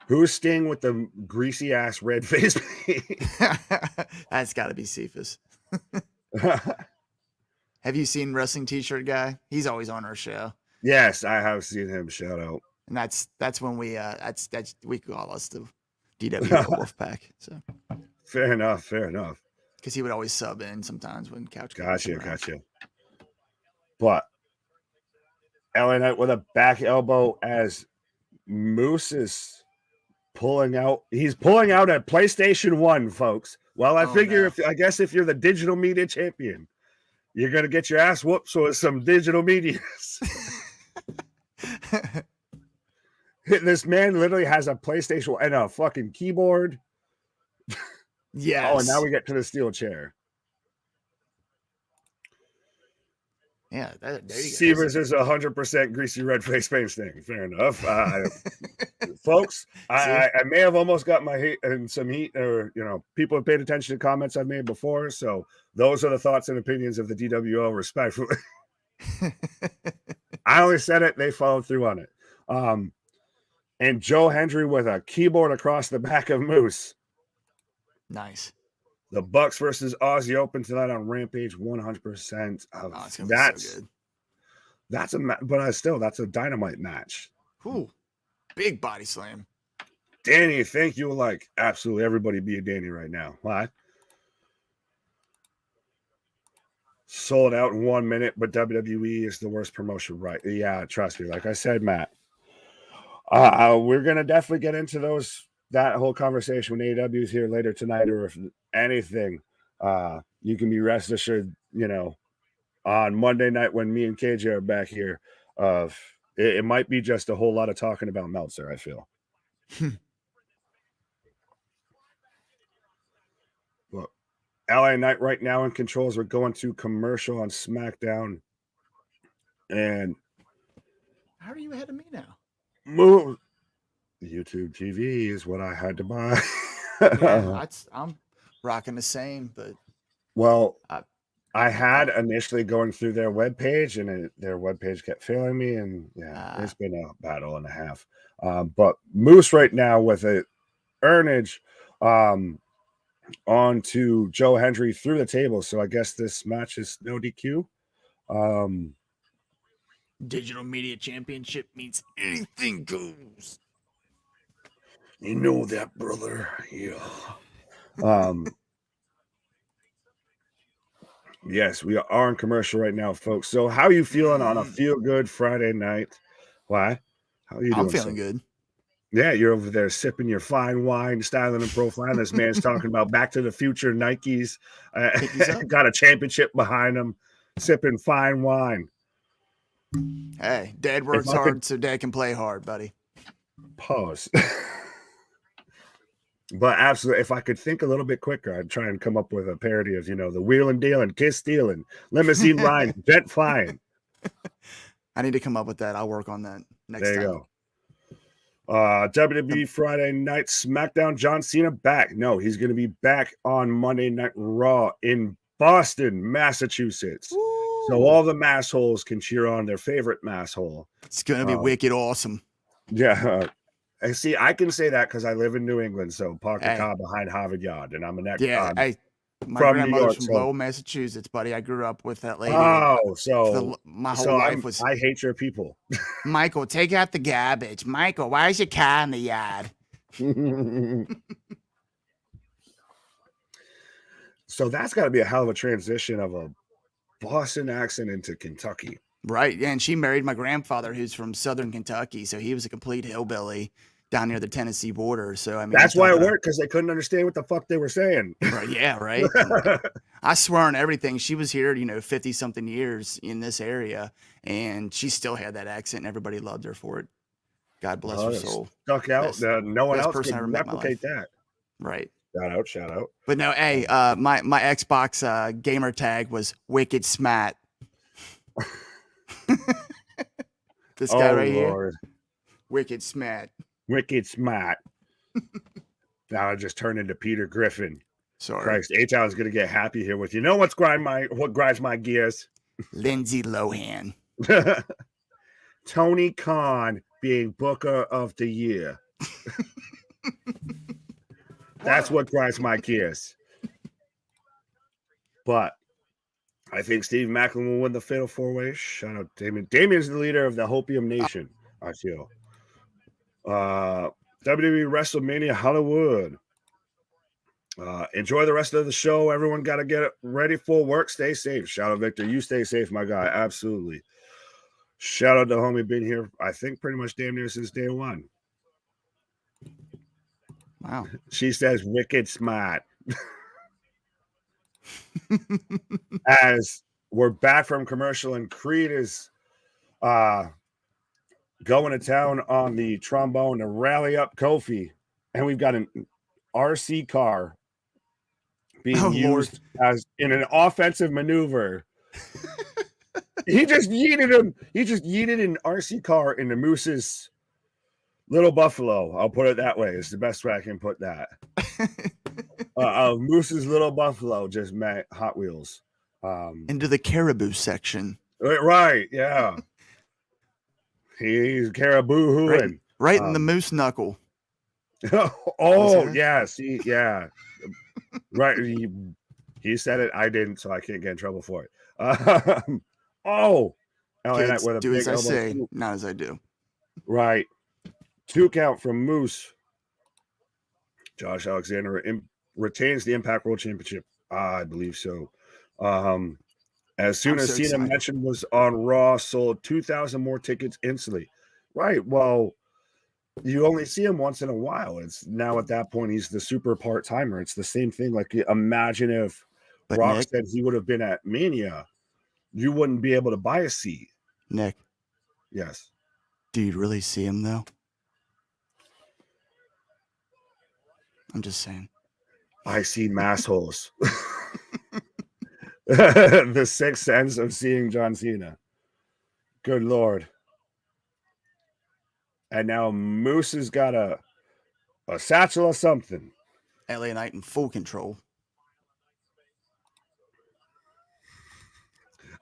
S1: Who's Sting with the greasy ass red face?
S2: That's got to be Cephas. Have you seen Wrestling T-shirt guy? He's always on our show.
S1: Yes, I have seen him. Shout out.
S2: And that's when we we call us the DWO Wolfpack. So
S1: fair enough.
S2: Because he would always sub in sometimes when Couch.
S1: Gotcha. But LA Knight with a back elbow as Moose is pulling out. He's pulling out a PlayStation 1, folks. Well, I figure I guess if you're the digital media champion, you're gonna get your ass whooped with some digital medias. This man literally has a PlayStation and a fucking keyboard.
S2: Yes.
S1: Oh, and now we get to the steel chair.
S2: Yeah, there you
S1: Severs is 100% greasy red face paint thing. Fair enough. Folks, I may have almost got my hate and some heat, or people have paid attention to comments I've made before. So those are the thoughts and opinions of the DWO, respectfully. I only said it, they followed through on it. And Joe Hendry with a keyboard across the back of Moose.
S2: Nice.
S1: The Bucks versus Aussie Open tonight on Rampage 100%.
S2: It's gonna be so good.
S1: That's a dynamite match.
S2: Ooh, big body slam.
S1: Danny, thank you. Like absolutely everybody be a Danny right now. Why? Sold out in 1 minute, but WWE is the worst promotion, right? Yeah, trust me. Like I said, Matt. We're gonna definitely get into that whole conversation when AEW is here later tonight, or if anything, you can be rest assured, on Monday night when me and KJ are back here, it might be just a whole lot of talking about Meltzer, I feel. Well, LA Knight right now in control as we're going to commercial on SmackDown. And
S2: how are you ahead of me now?
S1: Move YouTube TV is what I had to buy.
S2: I'm rocking the same, but
S1: I had initially going through their webpage, and their webpage kept failing me, and it's been a battle and a half. But Moose right now with a earnage on to Joe Hendry through the table. So I guess this match is no DQ.
S2: Digital Media Championship means anything goes.
S1: You know that, brother. Yeah. Yes, we are in commercial right now, folks. So how are you feeling on a feel-good Friday night? Why? How are you doing?
S2: I'm feeling good.
S1: Yeah, you're over there sipping your fine wine, styling and profiling. This man's talking about Back to the Future Nikes. Got a championship behind him, sipping fine wine.
S2: Hey, Dad works hard so Dad can play hard, buddy.
S1: Pause. But absolutely, if I could think a little bit quicker, I'd try and come up with a parody of, the wheeling, dealing, kiss stealing, limousine riding, jet flying.
S2: I need to come up with that. I'll work on that next time.
S1: There you go. WWE Friday Night SmackDown. John Cena back. No, he's going to be back on Monday Night Raw in Boston, Massachusetts. Woo! So all the massholes can cheer on their favorite masshole.
S2: It's going to be wicked awesome.
S1: Yeah. I see. I can say that because I live in New England. So park the car behind Harvard Yard, and I'm an ex.
S2: Yeah. My grandmother's from Lowell, Massachusetts, buddy. I grew up with that lady.
S1: Oh, so
S2: my whole life was.
S1: I hate your people.
S2: Michael, take out the garbage. Michael, why is your car in the yard?
S1: So that's got to be a hell of a transition of a Boston accent into Kentucky.
S2: Right. Yeah, and she married my grandfather, who's from Southern Kentucky. So he was a complete hillbilly. down near the Tennessee border. So, I mean,
S1: That's why it worked, because they couldn't understand what the fuck they were saying.
S2: Right, yeah, right. I swear on everything. She was here, 50 something years in this area, and she still had that accent, and everybody loved her for it. God bless her soul.
S1: Stuck out.
S2: Best,
S1: No one
S2: best
S1: else
S2: person I
S1: could
S2: ever met in my
S1: replicate
S2: life.
S1: that.
S2: Right.
S1: Shout out.
S2: But no, hey, my Xbox gamer tag was Wicked Smat. This guy right here. Wicked Smat.
S1: Wicked Smat. Now I just turned into Peter Griffin.
S2: Sorry.
S1: Christ, A-Town's gonna get happy here with you. Know what grinds my gears?
S2: Lindsay Lohan.
S1: Tony Khan being Booker of the Year. That's what grinds my gears. But I think Steve Macklin will win the Fatal 4-Way. Shout out Damien. Damien's the leader of the Hopium Nation, I feel. WWE WrestleMania Hollywood. Enjoy the rest of the show. Everyone got to get ready for work. Stay safe. Shout out Victor. You stay safe, my guy. Absolutely. Shout out to homie. Been here, I think, pretty much damn near since day one.
S2: Wow.
S1: She says wicked smart. As we're back from commercial and Creed is going to town on the trombone to rally up Kofi. And we've got an RC car being used as in an offensive maneuver. He just yeeted him. He just yeeted an RC car into Moose's little buffalo. I'll put it that way. It's the best way I can put that. Moose's little buffalo just met Hot Wheels.
S2: Into the caribou section.
S1: Right, yeah. He's caribou hooing.
S2: Right in the moose knuckle.
S1: Oh, yeah. See, yeah. Right. He said it. I didn't, so I can't get in trouble for it.
S2: Kids, do as I say, not as I do.
S1: Right. 2 count from Moose. Josh Alexander retains the Impact World Championship. I believe so. As soon as Cena mentioned was on Raw, sold 2,000 more tickets instantly. Right. Well, you only see him once in a while. It's now at that point, he's the super part-timer. It's the same thing. Like, imagine if Rock said he would have been at Mania, you wouldn't be able to buy a seat.
S2: Nick.
S1: Yes.
S2: Do you really see him, though? I'm just saying.
S1: I see massholes. The sixth sense of seeing John Cena. Good Lord. And now Moose has got a satchel or something.
S2: LA Knight in full control.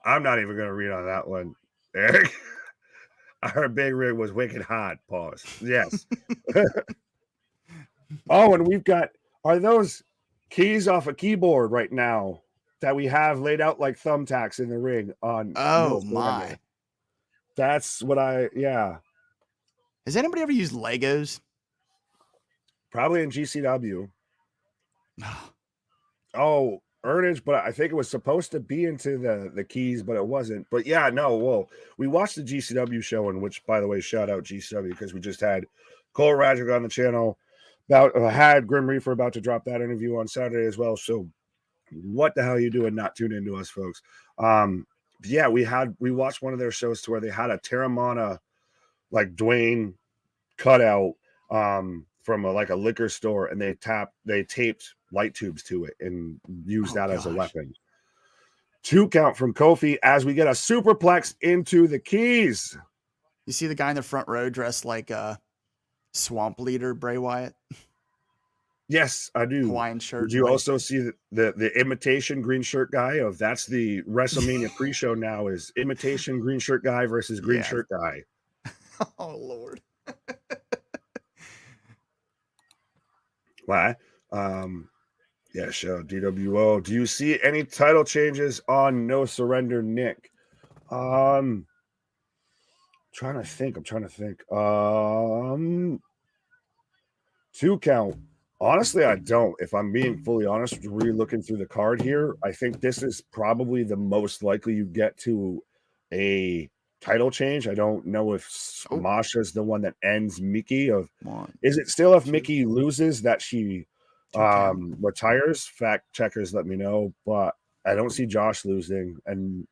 S1: I'm not even going to read on that one, Eric. I heard Big Rig was wicked hot. Pause. Yes. Oh, and we've got, are those keys off a keyboard right now that we have laid out like thumbtacks in the ring on?
S2: Oh, my.
S1: That's what yeah.
S2: Has anybody ever used Legos?
S1: Probably in GCW. Oh, Earnage, but I think it was supposed to be into the keys, but it wasn't. But yeah, no, well, we watched the GCW show, in which, by the way, shout out GCW, because we just had Cole Radrick on the channel. Had Grim Reaper about to drop that interview on Saturday as well. So what the hell are you doing not tune into us, folks? Yeah, we watched one of their shows to where they had a Terramana like Dwayne cutout from a liquor store, and they taped light tubes to it and used that as a weapon. 2 count from Kofi as we get a superplex into the keys.
S2: You see the guy in the front row dressed like Swamp Leader Bray Wyatt?
S1: Yes, I do.
S2: Hawaiian shirt.
S1: Did you also see the imitation green shirt guy of that's the WrestleMania pre-show now is imitation green shirt guy versus green shirt guy.
S2: Oh, Lord.
S1: Why? Yeah, show DWO. Do you see any title changes on No Surrender, Nick? I'm trying to think. 2 count. Honestly, I don't. If I'm being fully honest, really looking through the card here, I think this is probably the most likely you get to a title change. I don't know if Masha's the one that ends Mickey. Is it still if Mickey loses that she retires? Fact checkers, let me know. But I don't see Josh losing, and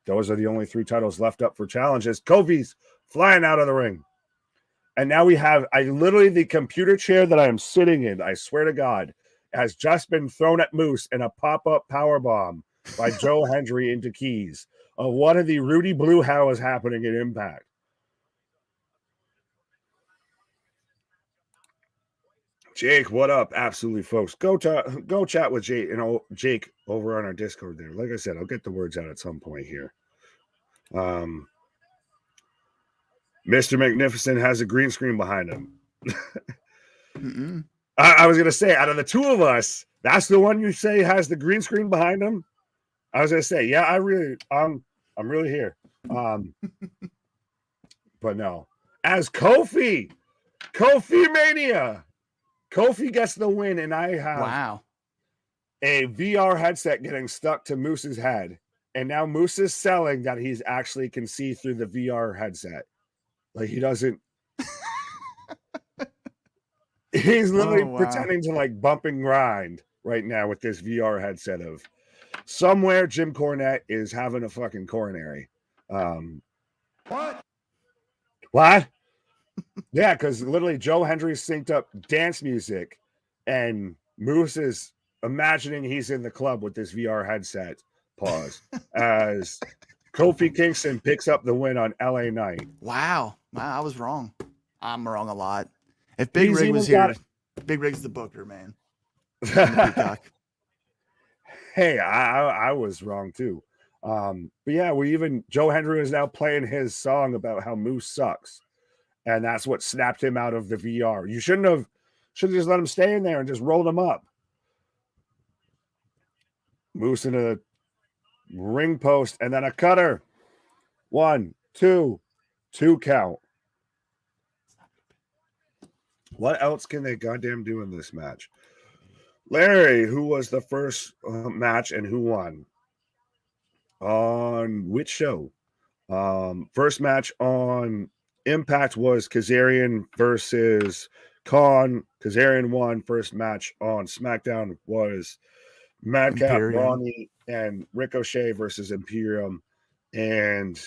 S1: those are the only 3 titles left up for challenges. Kofi's flying out of the ring. And now we have, literally the computer chair that I am sitting in, I swear to God, has just been thrown at Moose in a pop-up power bomb by Joe Hendry into Keys of one of the Rudy Blue How is happening in Impact. Jake, what up? Absolutely, folks. Go chat with Jake, Jake over on our Discord there. Like I said, I'll get the words out at some point here. Mr. Magnificent has a green screen behind him. I was gonna say, out of the 2 of us, that's the one you say has the green screen behind him. I was gonna say, yeah, I'm really here. But no. As Kofi Mania. Kofi gets the win, and I have a VR headset getting stuck to Moose's head. And now Moose is selling that he's actually can see through the VR headset. Like he doesn't. He's literally pretending to like bump and grind right now with this VR headset of somewhere Jim Cornette is having a fucking coronary. What? Yeah, because literally Joe Hendry synced up dance music and Moose is imagining he's in the club with this VR headset. Pause. As Kofi Kingston picks up the win on LA Knight.
S2: Wow, I was wrong. I'm wrong a lot. If Big Rig was here, Big Rig's the booker, man.
S1: Hey, I was wrong too. But yeah, Joe Hendry is now playing his song about how Moose sucks. And that's what snapped him out of the VR. You should have just let him stay in there and just rolled him up. Moose in a ring post and then a cutter. 1, 2 count. What else can they goddamn do in this match? Larry, who was the first match and who won? On which show? First match on Impact was Kazarian versus Khan. Kazarian won. First match on SmackDown was Madcap, Ronnie, and Ricochet versus Imperium. And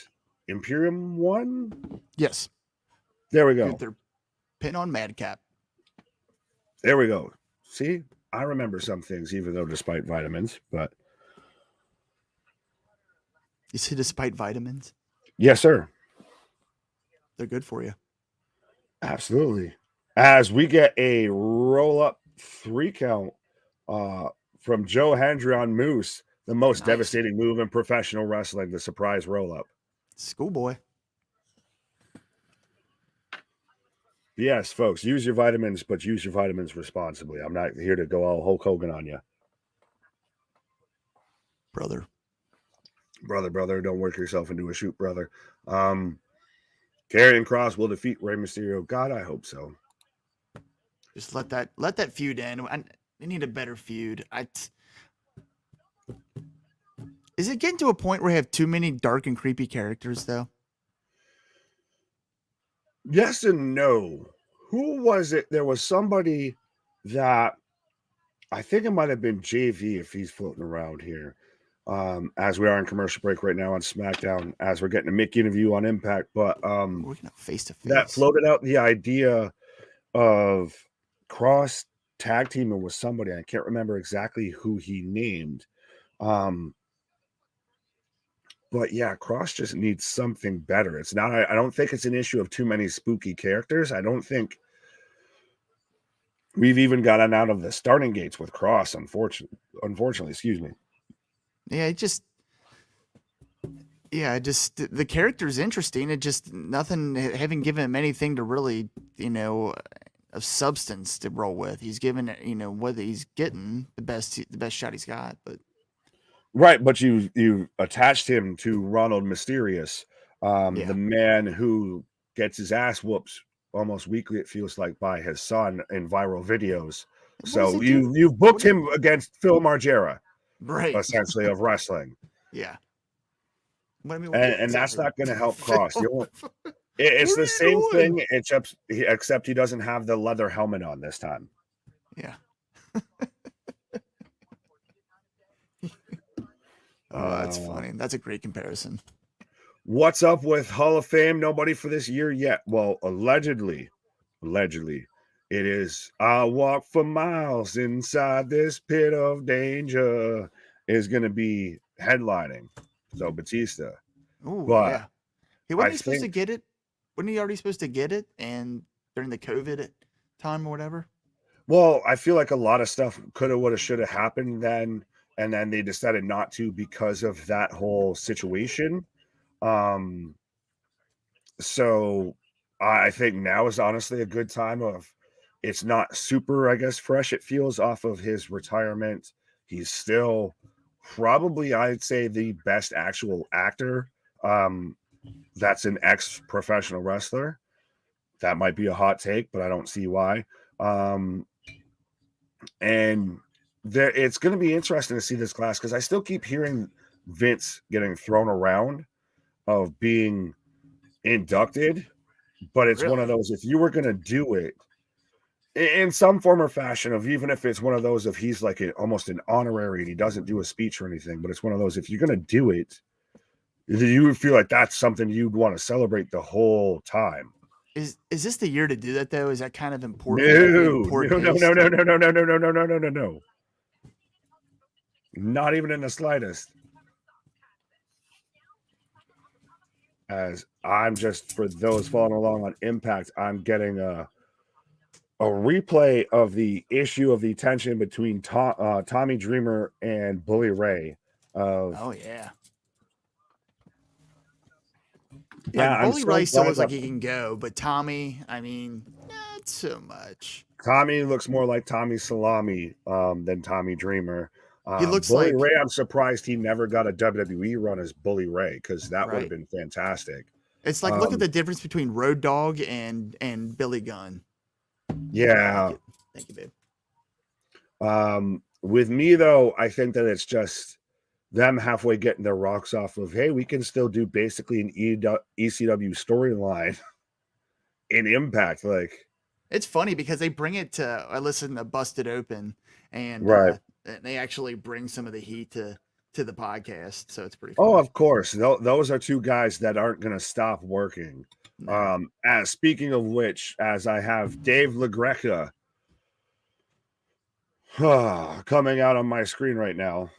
S1: Imperium won?
S2: Yes.
S1: There we go.
S2: They're pin on Madcap.
S1: There we go. See? I remember some things, even though despite vitamins, but...
S2: You say despite vitamins?
S1: Yes, sir.
S2: They're good for you.
S1: Absolutely. As we get a roll-up 3 count from Joe Hendry on Moose, the most devastating move in professional wrestling, the surprise roll-up.
S2: Schoolboy.
S1: Yes, folks, use your vitamins, but use your vitamins responsibly. I'm not here to go all Hulk Hogan on you.
S2: Brother,
S1: don't work yourself into a shoot, brother. Karrion Kross will defeat Rey Mysterio. God, I hope so.
S2: Just let that feud end. They need a better feud. Is it getting to a point where you have too many dark and creepy characters, though?
S1: Yes and no. Who was it? There was somebody that I think it might have been JV if he's floating around here. As we are in commercial break right now on SmackDown, as we're getting a Mickey interview on Impact, but
S2: we're gonna face to face.
S1: That floated out the idea of Kross tag teaming with somebody. I can't remember exactly who he named. But yeah, Kross just needs something better. It's not, I don't think it's an issue of too many spooky characters. I don't think we've even gotten out of the starting gates with Kross, unfortunately, excuse me.
S2: Yeah, the character's interesting. It just nothing, haven't given him anything to really, of substance to roll with. He's given, whether he's getting the best shot he's got, but.
S1: Right, but you attached him to Ronald Mysterious, the man who gets his ass whooped almost weekly, it feels like, by his son in viral videos. So you've booked him against Phil Margera,
S2: right?
S1: Essentially, of wrestling.
S2: Yeah. What I mean,
S1: and that's not going to help Cross. It's the
S2: What are
S1: same
S2: you doing?
S1: thing, except he doesn't have the leather helmet on this time.
S2: Yeah. Oh, that's funny. That's a great comparison.
S1: What's up with Hall of Fame? Nobody for this year yet. Well, allegedly, it is. I'll walk for miles inside this pit of danger is going to be headlining. So Batista.
S2: Oh,
S1: But
S2: yeah. He
S1: I
S2: wasn't he supposed to
S1: think,
S2: get it? Wasn't he already supposed to get it? And during the COVID time or whatever?
S1: well, I feel like a lot of stuff could have, would have, should have happened then. And then they decided not to because of that whole situation. Um, so I think now is honestly a good time of it's not super, I guess, fresh. It feels off of his retirement. He's still probably, I'd say, the best actual actor. That's an ex-professional wrestler. That might be a hot take, but I don't see why. And it's going to be interesting to see this class because I still keep hearing Vince getting thrown around of being inducted, but it's one of
S2: Really?
S1: those, if you were going to do it in some form or fashion, of even if it's one of those, if he's like almost an honorary and he doesn't do a speech or anything, but it's one of those, if you're going to do it, you would feel like that's something you'd want to celebrate the whole time.
S2: Is this the year to do that though? Is that kind of important in
S1: No,
S2: poor
S1: no, no, no,
S2: taste?
S1: no, no, no, no, no, no, no, no, no, no, no. Not even in the slightest. As I'm just, for those following along on Impact, I'm getting a replay of the issue of the tension between Tommy Dreamer and Bully Ray.
S2: Oh yeah.
S1: Yeah,
S2: Like
S1: I'm
S2: Bully
S1: so
S2: Ray still
S1: glad
S2: looks like
S1: that
S2: he can go, but Tommy, I mean, not so much.
S1: Tommy looks more like Tommy Salami than Tommy Dreamer.
S2: He looks
S1: Bully
S2: like
S1: Ray, I'm surprised he never got a WWE run as Bully Ray because that would have
S2: right.
S1: been fantastic.
S2: It's like look at the difference between Road Dogg and Billy Gunn.
S1: Yeah.
S2: Thank you, babe.
S1: With me though, I think that it's just them halfway getting their rocks off of, hey, we can still do basically an ECW storyline in Impact. Like,
S2: It's funny because they bring it to I listen to Busted Open and
S1: right.
S2: they actually bring some of the heat to the podcast, so it's pretty
S1: Oh,
S2: funny.
S1: of course. Those are two guys that aren't going to stop working.
S2: No.
S1: As speaking of which, as I have Dave LaGreca coming out on my screen right now.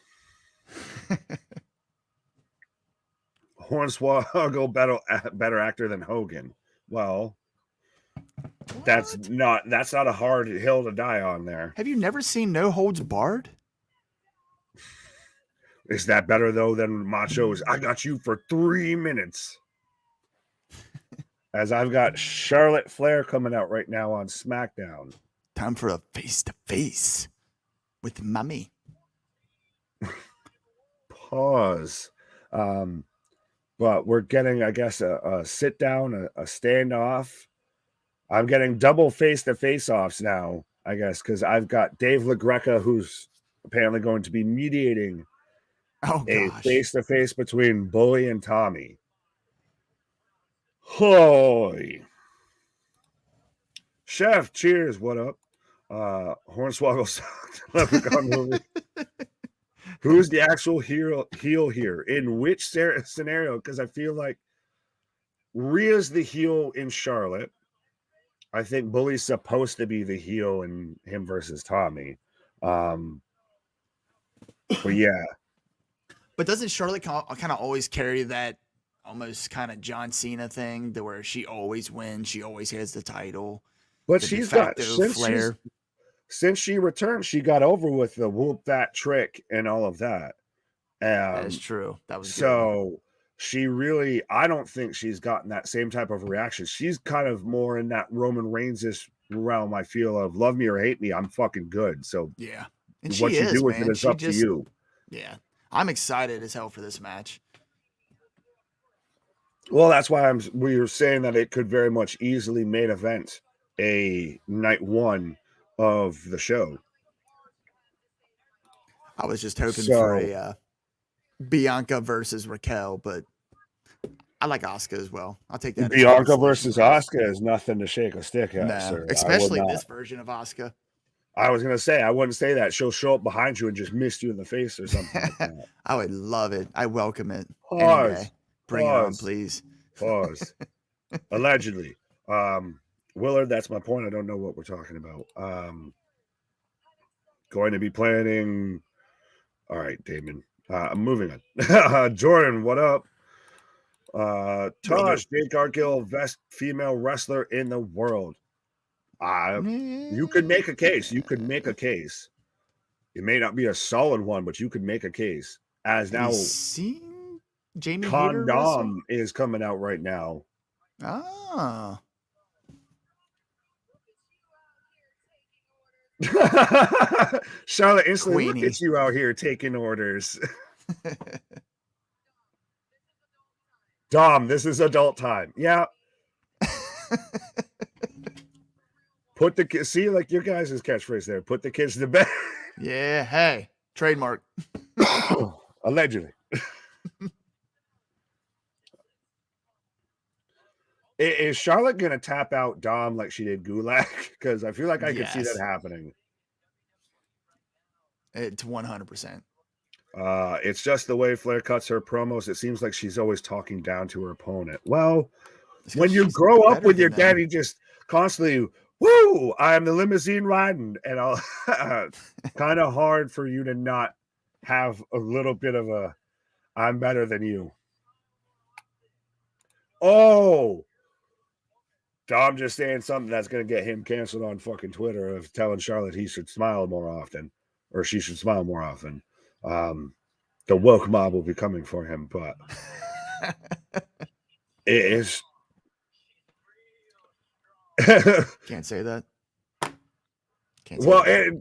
S1: Hornswoggle better actor than Hogan. Well, that's not a hard hill to die on there.
S2: Have you never seen No Holds Barred?
S1: Is that better though than Macho's I got you for 3 minutes? As I've got Charlotte Flair coming out right now on SmackDown.
S2: Time for a face-to-face with Mommy.
S1: Pause. But we're getting, I guess, a sit down, a standoff. I'm getting double face-to-face offs now, I guess, because I've got Dave LaGreca, who's apparently going to be mediating a face-to-face between Bully and Tommy. Holy. Chef, cheers. What up? Hornswoggle sucked. Leprechaun movie. Who's the actual heel here? In which scenario? Because I feel like Rhea's the heel in Charlotte. I think Bully's supposed to be the heel in him versus Tommy. But yeah.
S2: But doesn't Charlotte kind of always carry that almost kind of John Cena thing to where she always wins, she always has the title?
S1: But
S2: The
S1: she's
S2: de
S1: got
S2: facto Flair.
S1: since she returned, she got over with the whoop that trick and all of that.
S2: That is true. That was
S1: so
S2: good.
S1: She really, I don't think she's gotten that same type of reaction. She's kind of more in that Roman Reigns-ish realm, I feel, of love me or hate me, I'm fucking good. So
S2: yeah. And
S1: what
S2: she
S1: you do
S2: is,
S1: with it
S2: man.
S1: is
S2: She
S1: up to
S2: just
S1: you.
S2: yeah. I'm excited as hell for this match.
S1: Well, that's why we were saying that it could very much easily main event a night one of the show.
S2: I was just hoping for a Bianca versus Raquel, but I like Asuka as well. I'll take that.
S1: Bianca versus Asuka is nothing to shake a stick at,
S2: No,
S1: sir.
S2: especially this version of Asuka.
S1: I was gonna say I wouldn't say that. She'll show up behind you and just miss you in the face or something like that.
S2: I would love it. I welcome it.
S1: Pause.
S2: Any day. Bring it on, please.
S1: Pause. Allegedly. Willard, that's my point. I don't know what we're talking about. Going to be planning. All right, Damon. I'm moving on. Jordan, what up? Tosh, Jade Cargill, best female wrestler in the world. You could make a case. You could make a case. It may not be a solid one, but you could make a case. As now,
S2: Jamie
S1: Condom is coming out right now.
S2: Ah.
S1: Charlotte instantly, look at you out here taking orders. Dom, this is adult time. Yeah. Put the kids, see, like your guys' catchphrase there. Put the kids to bed.
S2: Yeah, hey, trademark.
S1: Allegedly. Is Charlotte gonna tap out Dom like she did Gulak? Because I feel like I could see that happening.
S2: It's 100%.
S1: It's just the way Flair cuts her promos. It seems like she's always talking down to her opponent. Well, when you grow up with your daddy just constantly, woo, I'm the limousine riding, and I'll kind of hard for you to not have a little bit of a I'm better than you. Oh, Dom just saying something that's going to get him canceled on fucking Twitter of telling Charlotte he should smile more often, or she should smile more often. The woke mob will be coming for him, but it is.
S2: Can't say that.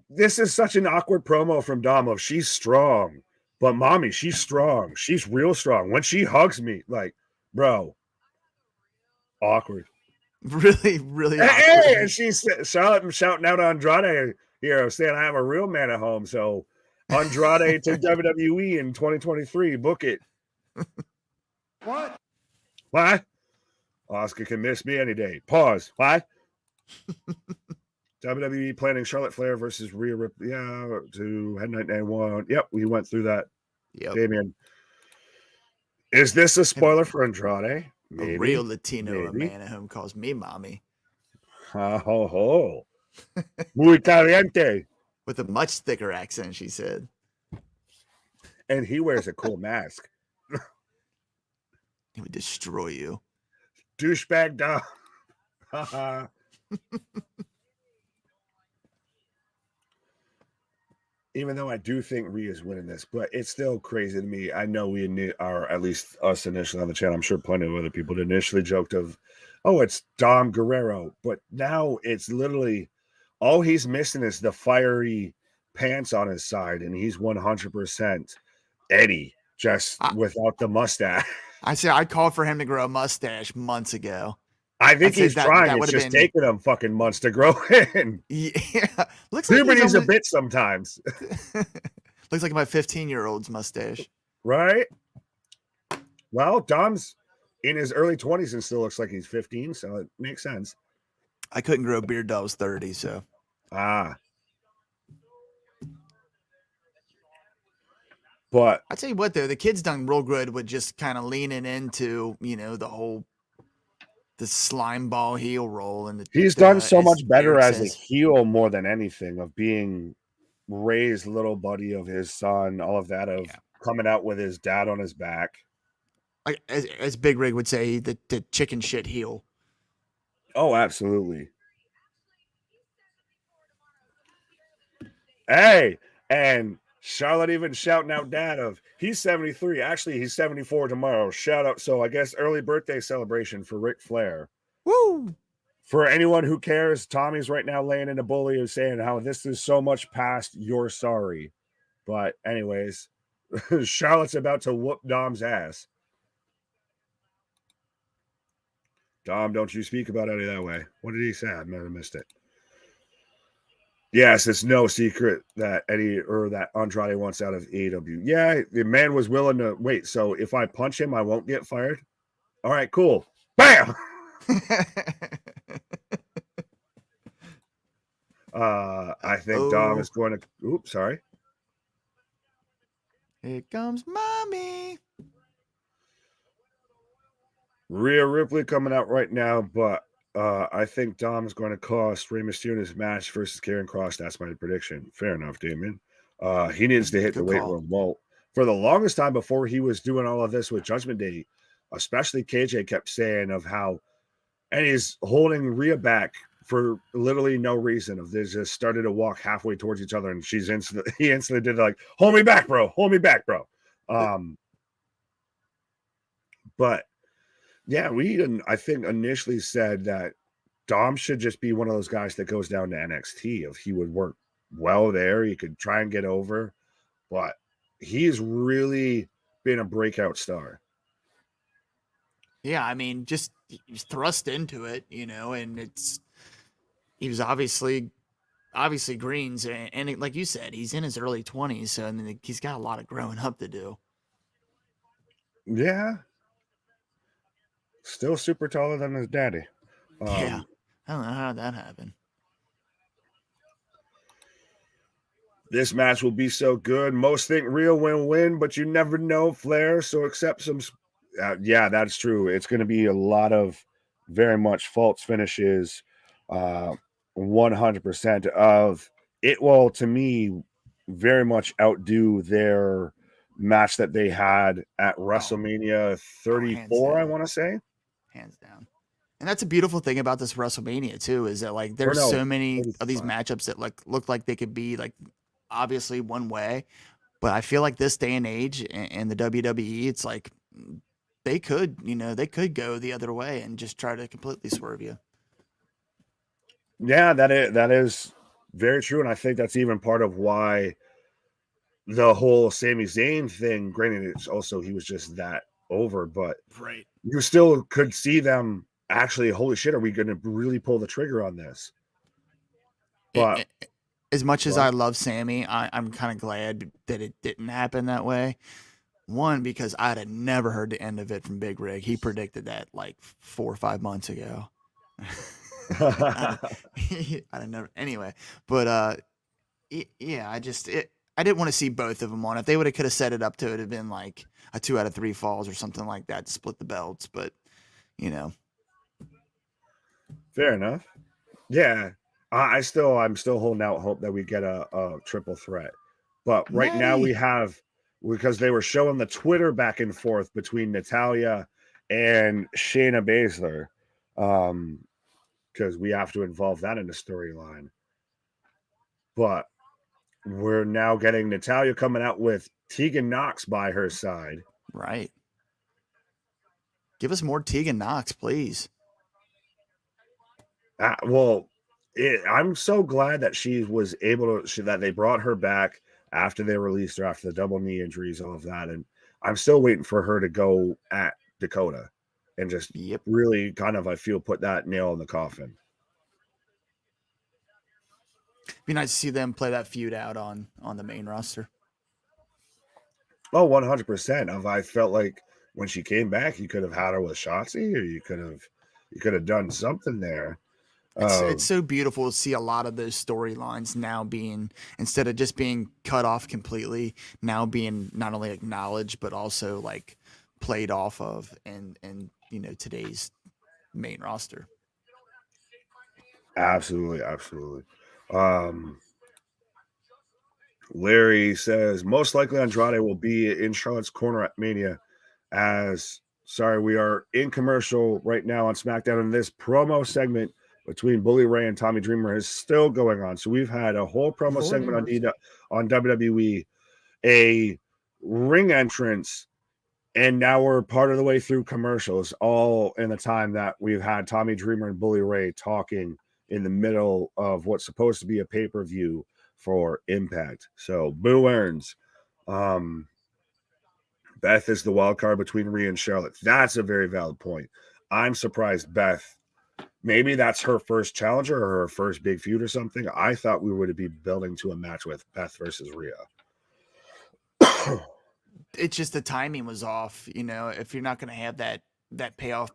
S1: This is such an awkward promo from Dom of she's strong, but mommy, she's strong. She's real strong. When she hugs me, like, bro, awkward.
S2: Really, really awkward.
S1: Hey, and she's shouting out Andrade here, saying I have a real man at home. So Andrade to WWE in 2023. Book it.
S3: What?
S1: Why? Oscar can miss me any day. Pause. Why? WWE planning Charlotte Flair versus Rhea Ripley. Yeah, to Head Night 91. Yep, we went through that.
S2: Yep.
S1: Damien. Is this a spoiler for Andrade?
S2: Maybe. A real Latino, a man at home calls me mommy.
S1: Ho. Muy caliente.
S2: With a much thicker accent, she said.
S1: And he wears a cool mask.
S2: He would destroy you.
S1: Douchebag Dom. Even though I do think Rhea's winning this, but it's still crazy to me. I know we are, at least us initially on the channel, I'm sure plenty of other people initially joked of, oh, it's Dom Guerrero. But now it's literally all he's missing is the fiery pants on his side, and he's 100% Eddie, just without the mustache.
S2: I say I called for him to grow a mustache months ago.
S1: I think he's trying. It's just taking him fucking months to grow in.
S2: Yeah.
S1: Looks like puberty's a bit sometimes.
S2: Looks like my 15-year-old's mustache.
S1: Right? Well, Dom's in his early 20s and still looks like he's 15, so it makes sense.
S2: I couldn't grow a beard till I was 30, so.
S1: But
S2: I tell you what, though, the kid's done real good with just kind of leaning into, the whole the slime ball heel roll, and
S1: he's done so much better as a heel more than anything, of being raised little buddy of his son, all of that, of coming out with his dad on his back.
S2: Like as Big Rig would say, the chicken shit heel.
S1: Oh, absolutely. Hey, and Charlotte even shouting out dad of he's 73. Actually, he's 74 tomorrow. Shout out. So I guess early birthday celebration for Ric Flair.
S2: Woo!
S1: For anyone who cares, Tommy's right now laying in a bully of saying how this is so much past you're sorry. But anyways, Charlotte's about to whoop Dom's ass. Dom, don't you speak about Eddie that way. What did he say? I might have missed it. Yes, it's no secret that Eddie or that Andrade wants out of AEW. Yeah, the man was willing to wait. So if I punch him, I won't get fired. All right, cool. Bam. I think Dom is going to. Oops, sorry.
S2: Here comes mommy.
S1: Rhea Ripley coming out right now, but I think Dom is going to cost Rey Mysterio his match versus Karrion Kross. That's my prediction. Fair enough, Damon. He needs to hit the weight room. Well, for the longest time before he was doing all of this with Judgment Day, especially KJ kept saying of how, and he's holding Rhea back for literally no reason. Of they just started to walk halfway towards each other, and he instantly did like, hold me back, bro. But yeah, I think initially said that Dom should just be one of those guys that goes down to NXT. If he would work well there, he could try and get over, but he's really been a breakout star.
S2: Yeah, I mean, just he's thrust into it, and he was obviously Greens, and like you said, he's in his early 20s, so I mean, he's got a lot of growing up to do.
S1: Yeah. Still super taller than his daddy.
S2: Yeah. I don't know how that happened.
S1: This match will be so good. Most think Rhea will win, but you never know, Flair. So accept some. Yeah, that's true. It's going to be a lot of very much false finishes. 100% of it will, to me, very much outdo their match that they had at WrestleMania 34, I want to say.
S2: Hands down. And that's a beautiful thing about this WrestleMania too, is that like there's so many of these matchups that like look like they could be like obviously one way, but I feel like this day and age in the WWE, it's like they could go the other way and just try to completely swerve you.
S1: Yeah, that is very true, and I think that's even part of why the whole Sami Zayn thing. Granted, it's also he was just that over, but
S2: right,
S1: you still could see them actually. Holy shit, are we going to really pull the trigger on this? But
S2: as much as I love Sammy, I'm kind of glad that it didn't happen that way. One, because I'd have never heard the end of it from Big Rig. He predicted that like 4 or 5 months ago. I don't know. Anyway, but yeah, I didn't want to see both of them on. If they could have set it up to it have been like a 2 out of 3 falls or something like that to split the belts, but
S1: fair enough. Yeah, I'm still holding out hope that we get a triple threat. But right now we have, because they were showing the Twitter back and forth between Natalya and Shayna Baszler, because we have to involve that in the storyline. But we're now getting Natalya coming out with Tegan Nox by her side.
S2: Right. Give us more Tegan Nox, please.
S1: I'm so glad that she was able to, that they brought her back after they released her after the double knee injuries, all of that. And I'm still waiting for her to go at Dakota and just really kind of, I feel, put that nail in the coffin.
S2: Be nice to see them play that feud out on the main roster.
S1: Oh, 100%. I felt like when she came back, you could have had her with Shotzi, or you could have done something there.
S2: It's so beautiful to see a lot of those storylines now being, instead of just being cut off completely, now being not only acknowledged but also like played off of and today's main roster.
S1: Absolutely. Larry says most likely Andrade will be in Charlotte's corner at Mania. We are in commercial right now on SmackDown, and this promo segment between Bully Ray and Tommy Dreamer is still going on. So we've had a whole promo segment on WWE, a ring entrance, and now we're part of the way through commercials, all in the time that we've had Tommy Dreamer and Bully Ray talking in the middle of what's supposed to be a pay-per-view for Impact. So Boo earns. Beth is the wild card between Rhea and Charlotte. That's a very valid point. I'm surprised Beth, maybe that's her first challenger or her first big feud or something. I thought we would be building to a match with Beth versus Rhea.
S2: It's just the timing was off. If you're not going to have that that payoff.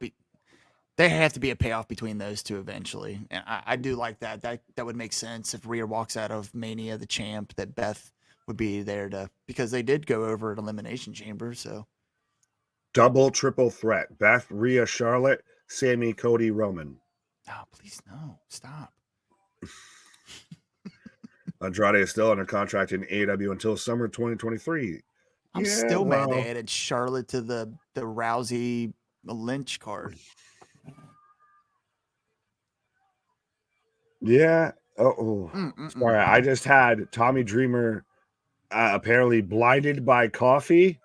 S2: There have to be a payoff between those two eventually, and I do like that. That would make sense if Rhea walks out of Mania the champ. That Beth would be there because they did go over an Elimination Chamber. So
S1: double, triple threat: Beth, Rhea, Charlotte, Sammy, Cody, Roman.
S2: Oh, please no, stop.
S1: Andrade is still under contract in AEW until summer 2023.
S2: I'm still mad they added Charlotte to the Rousey Lynch card.
S1: Yeah. Sorry. I just had Tommy Dreamer apparently blinded by coffee.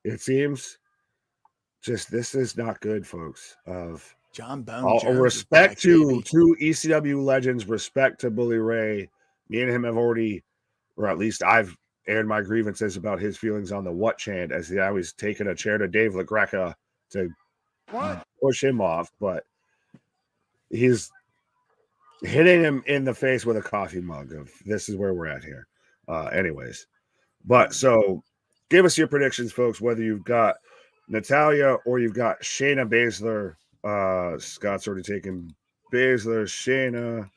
S1: It seems. Just this is not good, folks. Of
S2: John Bone.
S1: All respect to two ECW legends. Respect to Bully Ray. Me and him have already, or at least I've aired my grievances about his feelings on the what chant, as he always taken a chair to Dave LaGreca to push him off, but he's hitting him in the face with a coffee mug of this is where we're at here. Anyways, but so give us your predictions, folks, whether you've got Natalya or you've got Shayna Baszler. Scott's already taken Baszler, Shayna.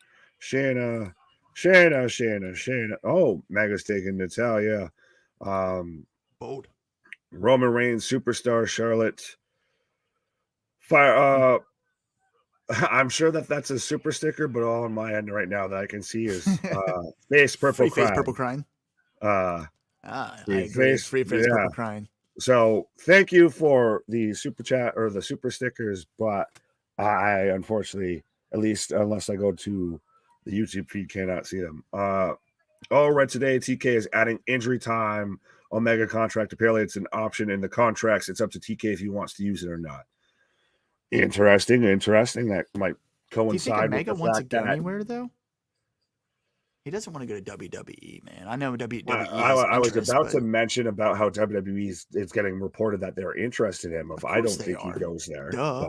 S1: Oh, Mega's taking Natalya.
S2: Bold.
S1: Roman Reigns, Superstar, Charlotte. Fire. I'm sure that's a super sticker, but all on my end right now that I can see is face purple
S2: free face purple crying.
S1: I
S2: agree. Free face purple crying.
S1: So thank you for the super chat or the super stickers, but I unfortunately, at least unless I go to the YouTube feed, cannot see them. All read today, TK is adding injury time Omega contract. Apparently it's an option in the contracts. It's up to TK if he wants to use it or not. Interesting. That might coincide
S2: with the fact that Omega wants to go
S1: that
S2: anywhere though. He doesn't want to go to WWE, man. I know WWE.
S1: I was about to mention about how WWE is getting reported that they're interested in him. I don't think he goes there.
S2: But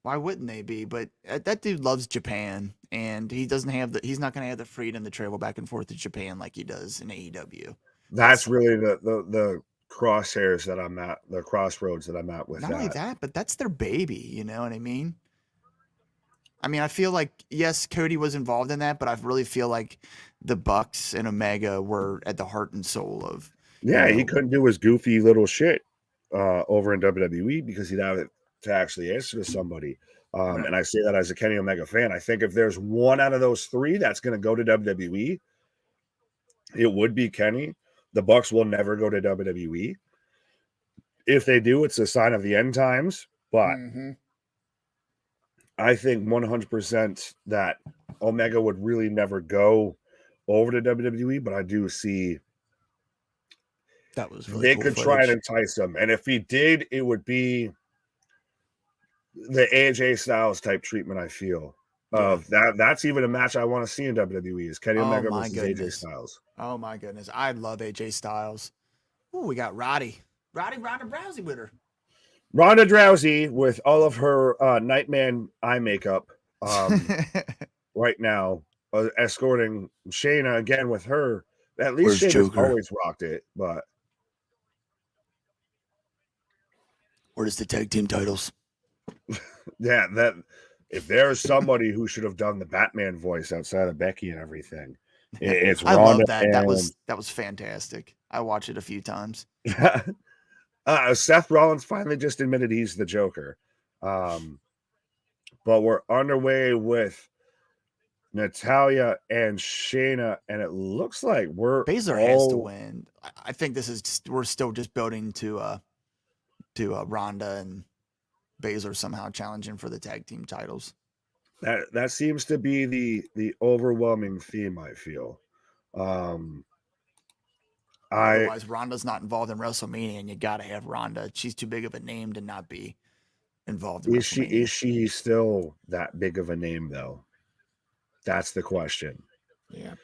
S2: why wouldn't they be? But that dude loves Japan, and he doesn't have he's not going to have the freedom to travel back and forth to Japan like he does in AEW.
S1: That's really the crosshairs that I'm at, the crossroads that I'm at with.
S2: Not only that, but that's their baby. You know what I mean? I feel like, yes, Cody was involved in that, but I really feel like the Bucks and Omega were at the heart and soul of.
S1: He couldn't do his goofy little shit over in WWE because he'd have to actually answer to somebody. Right. And I say that as a Kenny Omega fan. I think if there's one out of those three that's going to go to WWE, it would be Kenny. The Bucks will never go to WWE. If they do, it's a sign of the end times. But I think 100% that Omega would really never go over to WWE, but I do see
S2: that was really
S1: they could try and entice him. And if he did, it would be the AJ Styles type treatment, I feel. Of that's even a match I want to see in WWE is Kenny Omega versus AJ Styles.
S2: Oh my goodness. I love AJ Styles. Oh, we got Ronda Rousey with her.
S1: Ronda Rousey with all of her Nightman eye makeup right now, escorting Shayna again with her. At least Shayna's always rocked it, but
S2: where's the tag team titles?
S1: That if there's somebody who should have done the Batman voice outside of Becky and everything, it's Ronda.
S2: I love that. That was fantastic. I watched it a few times.
S1: Seth Rollins finally just admitted he's the Joker. But we're underway with Natalya and Shayna, and it looks like
S2: Baszler has to win. I think we're still just building to Ronda and Baszler somehow challenging for the tag team titles.
S1: That seems to be the overwhelming theme, I feel.
S2: Otherwise, Ronda's not involved in WrestleMania, and you got to have Ronda. She's too big of a name to not be involved in WrestleMania.
S1: Is she still that big of a name, though? That's the question.
S2: Yeah.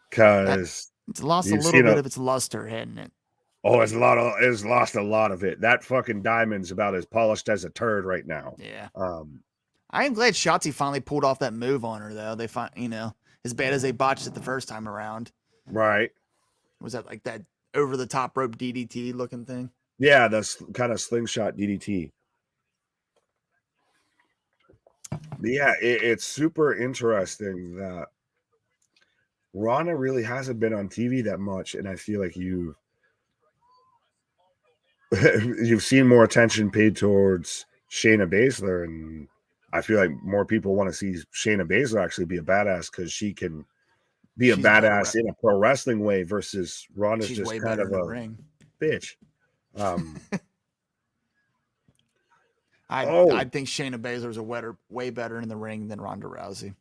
S1: Because
S2: it's lost a little bit of its luster, hadn't it?
S1: Oh, it's lost a lot of it. That fucking diamond's about as polished as a turd right now.
S2: Yeah. I am glad Shotzi finally pulled off that move on her, though. They as bad as they botched it the first time around.
S1: Right.
S2: Was that like that over the top rope DDT looking thing?
S1: Yeah, the kind of slingshot DDT. But yeah, it's super interesting that Ronda really hasn't been on TV that much, and I feel like you've seen more attention paid towards Shayna Baszler, and I feel like more people want to see Shayna Baszler actually be a badass because she can be a
S2: She's better
S1: badass in a pro wrestling way versus Ronda's
S2: She's
S1: just
S2: way
S1: kind
S2: better
S1: of
S2: in the
S1: a
S2: ring.
S1: bitch.
S2: I think Shayna Baszler's way better in the ring than Ronda Rousey.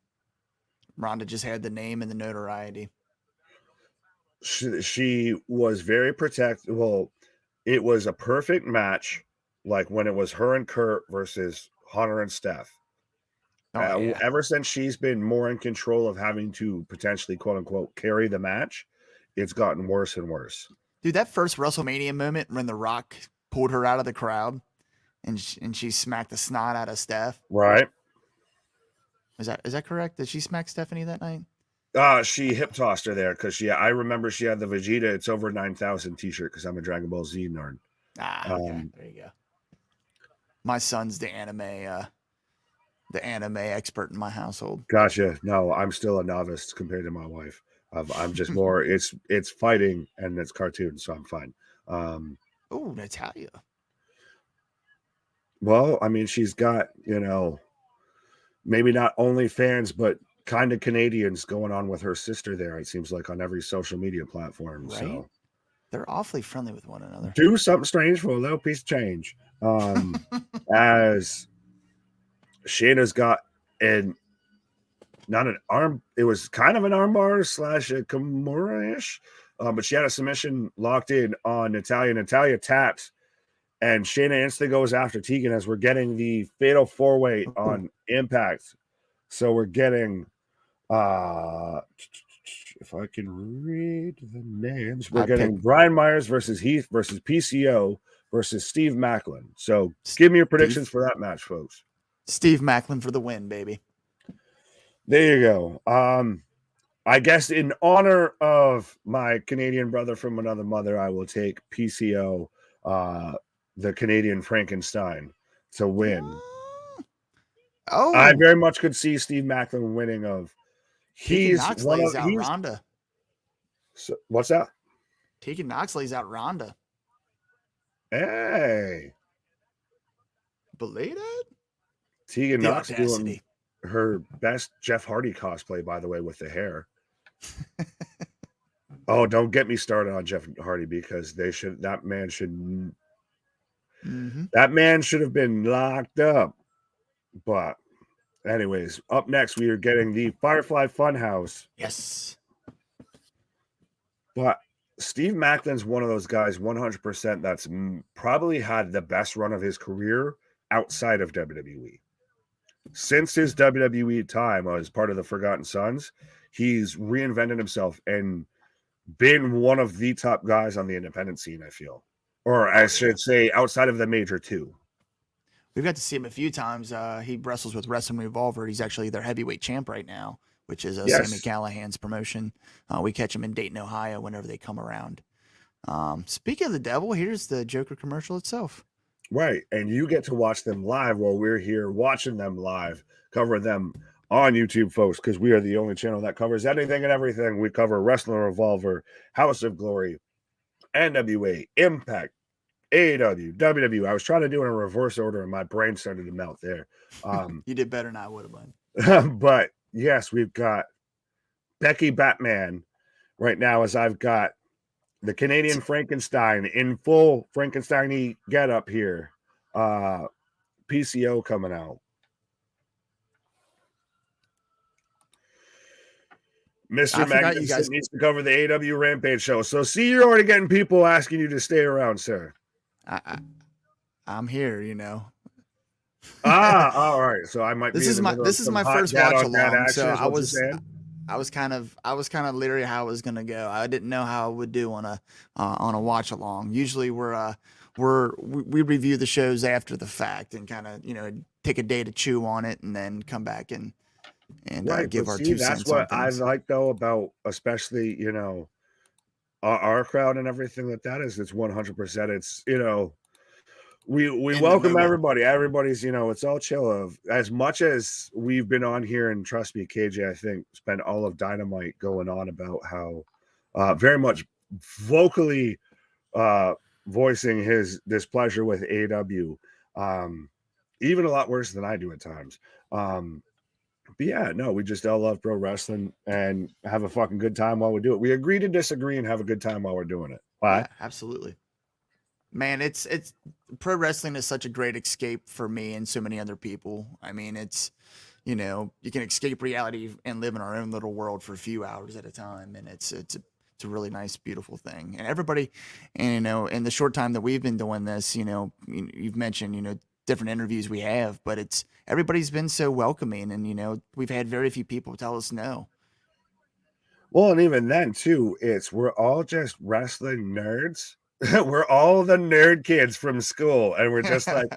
S2: Ronda just had the name and the notoriety.
S1: She was very protected. Well, it was a perfect match, like when it was her and Kurt versus Hunter and Steph.
S2: Oh, yeah.
S1: Ever since she's been more in control of having to potentially, quote unquote, carry the match, it's gotten worse and worse.
S2: Dude, that first WrestleMania moment when The Rock pulled her out of the crowd and she smacked the snot out of Steph.
S1: Right.
S2: Is that correct? Did she smack Stephanie that night?
S1: She hip tossed her there because I remember she had the Vegeta "It's Over 9,000" T-shirt because I'm a Dragon Ball Z nerd.
S2: Okay. There you go. My son's the anime expert in my household.
S1: Gotcha. No, I'm still a novice compared to my wife. I'm just more. It's fighting and it's cartoons, so I'm fine.
S2: Oh, Natalia.
S1: Well, I mean, she's got maybe not OnlyFans, but kind of Canadians going on with her sister there. It seems like on every social media platform.
S2: Right?
S1: So
S2: They're awfully friendly with one another.
S1: do something strange for a little piece of change. As Shayna's got not an arm, it was kind of an armbar / a Kimura-ish, but she had a submission locked in on Natalia. Natalia taps, and Shayna instantly goes after Tegan as we're getting the fatal 4-way on Impact. So we're getting, if I can read the names, we're getting Brian Myers versus Heath versus PCO versus Steve Macklin. So give me your predictions for that match, folks.
S2: Steve Macklin for the win, baby.
S1: There you go. I guess in honor of my Canadian brother from another mother, I will take PCO, the Canadian Frankenstein, to win. I very much could see Steve Macklin winning. He's one of
S2: out Ronda.
S1: So, what's that?
S2: Tegan Noxley's out Ronda.
S1: Hey,
S2: belated.
S1: Tegan Nox doing her best Jeff Hardy cosplay, by the way, with the hair. Oh, don't get me started on Jeff Hardy because that man should have been locked up. But anyways, up next we are getting the Firefly Funhouse.
S2: Yes.
S1: But Steve Macklin's one of those guys 100% that's probably had the best run of his career outside of WWE. Since his WWE time as part of the Forgotten Sons, he's reinvented himself and been one of the top guys on the independent scene, I feel. Or I should say outside of the major two.
S2: We've got to see him a few times. He wrestles with Wrestling Revolver. He's actually their heavyweight champ right now, which is Sami Callihan's promotion. We catch him in Dayton, Ohio whenever they come around. Speaking of the devil, here's the Joker commercial itself.
S1: Right. And you get to watch them live while we're here watching them live, cover them on YouTube, folks, because we are the only channel that covers anything and everything. We cover Wrestling Revolver, House of Glory, NWA, Impact, AEW, WWE. I was trying to do it in reverse order and my brain started to melt there.
S2: You did better than I would have been.
S1: But yes, we've got Becky Batman right now as I've got the Canadian Frankenstein in full Frankenstein-y get up here. PCO coming out. Mr. Magnificent needs to cover the Aew Rampage show. So see, you're already getting people asking you to stay around, sir.
S2: I'm here, you know.
S1: All right. So I might.
S2: This is my first watch along. So I was kind of leery how it was gonna go. I didn't know how it would do on a watch along. Usually we review the shows after the fact and kind of take a day to chew on it and then come back and give our 2 cents.
S1: That's what I like though about especially our crowd and everything that is, it's 100%. It's, you know, we
S2: In the
S1: welcome
S2: moment.
S1: everybody. Everybody's, you know, it's all chill. Of as much as we've been on here, and trust me, KJ, I think spent all of Dynamite going on about how very much vocally voicing his displeasure with AEW, even a lot worse than I do at times. But yeah, no, we just all love pro wrestling and have a fucking good time while we do it. We agree to disagree and have a good time while we're doing it. Why?
S2: Yeah, absolutely. Man, it's pro wrestling is such a great escape for me and so many other people. I mean, it's, you know, you can escape reality and live in our own little world for a few hours at a time, and it's a really nice, beautiful thing. And everybody, and you know, in the short time that we've been doing this, you know, you've mentioned, you know, different interviews we have, but it's everybody's been so welcoming, and you know, we've had very few people tell us no.
S1: Well, and even then too, it's we're all just wrestling nerds. We're all the nerd kids from school, and we're just like,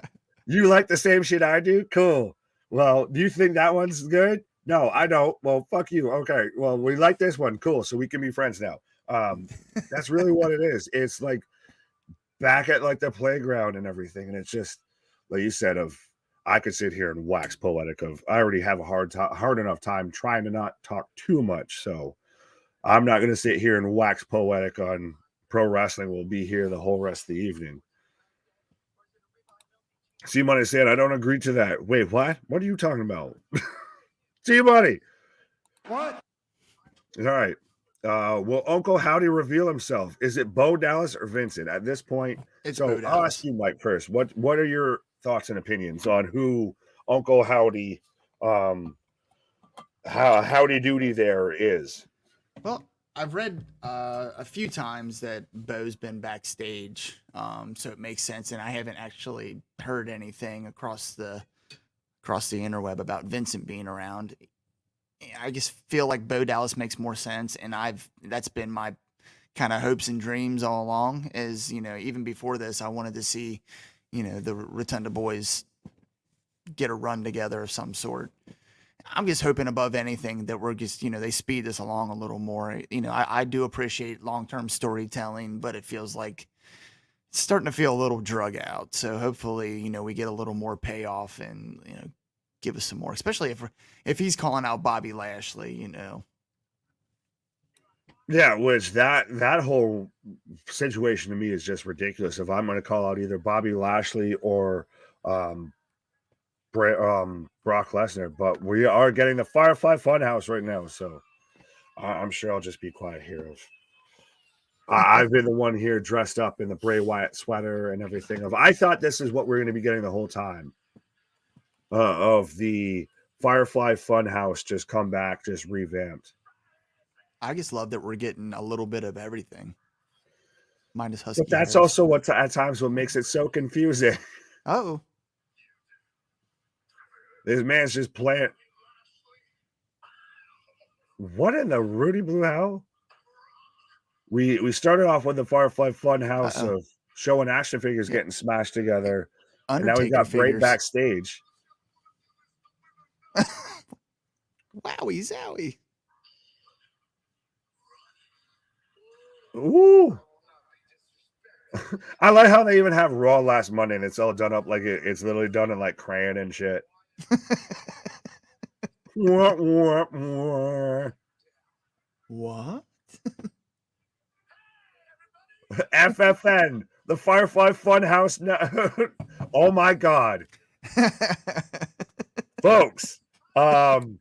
S1: you like the same shit I do? Cool. Well, do you think that one's good? No, I don't. Well, fuck you. Okay. Well, we like this one. Cool. So we can be friends now. That's really what it is. It's like back at like the playground and everything. And it's just like you said, of I could sit here and wax poetic of I already have a hard enough time trying to not talk too much. So I'm not gonna sit here and wax poetic on pro wrestling. We'll be here the whole rest of the evening. See Money said, I don't agree to that. Wait, what? What are you talking about? See Money.
S3: What?
S1: All right. Will Uncle Howdy reveal himself? Is it Bo Dallas or Vincent at this point?
S2: It's
S1: So
S2: Bo
S1: I'll
S2: Dallas.
S1: ask you, Mike, first. What are your thoughts and opinions on who Uncle Howdy, how Howdy Doody there is?
S2: Well, I've read a few times that Bo's been backstage, so it makes sense. And I haven't actually heard anything across the interweb about Vincent being around. I just feel like Bo Dallas makes more sense, and that's been my kind of hopes and dreams all along. Is, you know, even before this, I wanted to see, you know, the Rotunda boys get a run together of some sort. I'm just hoping above anything that we're just, you know, they speed this along a little more. You know, I do appreciate long-term storytelling, but it feels like it's starting to feel a little drug out. So hopefully, you know, we get a little more payoff and, you know, give us some more, especially if he's calling out Bobby Lashley, you know.
S1: Yeah, which that whole situation to me is just ridiculous. If I'm going to call out either Bobby Lashley or um, Brock Lesnar, but we are getting the Firefly Funhouse right now, so I'm sure I'll just be quiet here. I've been the one here dressed up in the Bray Wyatt sweater and everything. I thought this is what we're going to be getting the whole time. Of the Firefly Funhouse just come back, just revamped.
S2: I just love that we're getting a little bit of everything. Minus Husky.
S1: But that's
S2: Harris.
S1: also what at times what makes it so confusing.
S2: Oh,
S1: This man's just playing. What in the Rudy Blue hell? We started off with the Firefly Funhouse of showing action figures getting smashed together. And now we got Bray backstage.
S2: Wowie zowie.
S1: Ooh. I like how they even have Raw last Monday and it's all done up like it's literally done in like crayon and shit.
S2: What?
S1: FFN, the Firefly Funhouse. Oh my God. Folks, I'm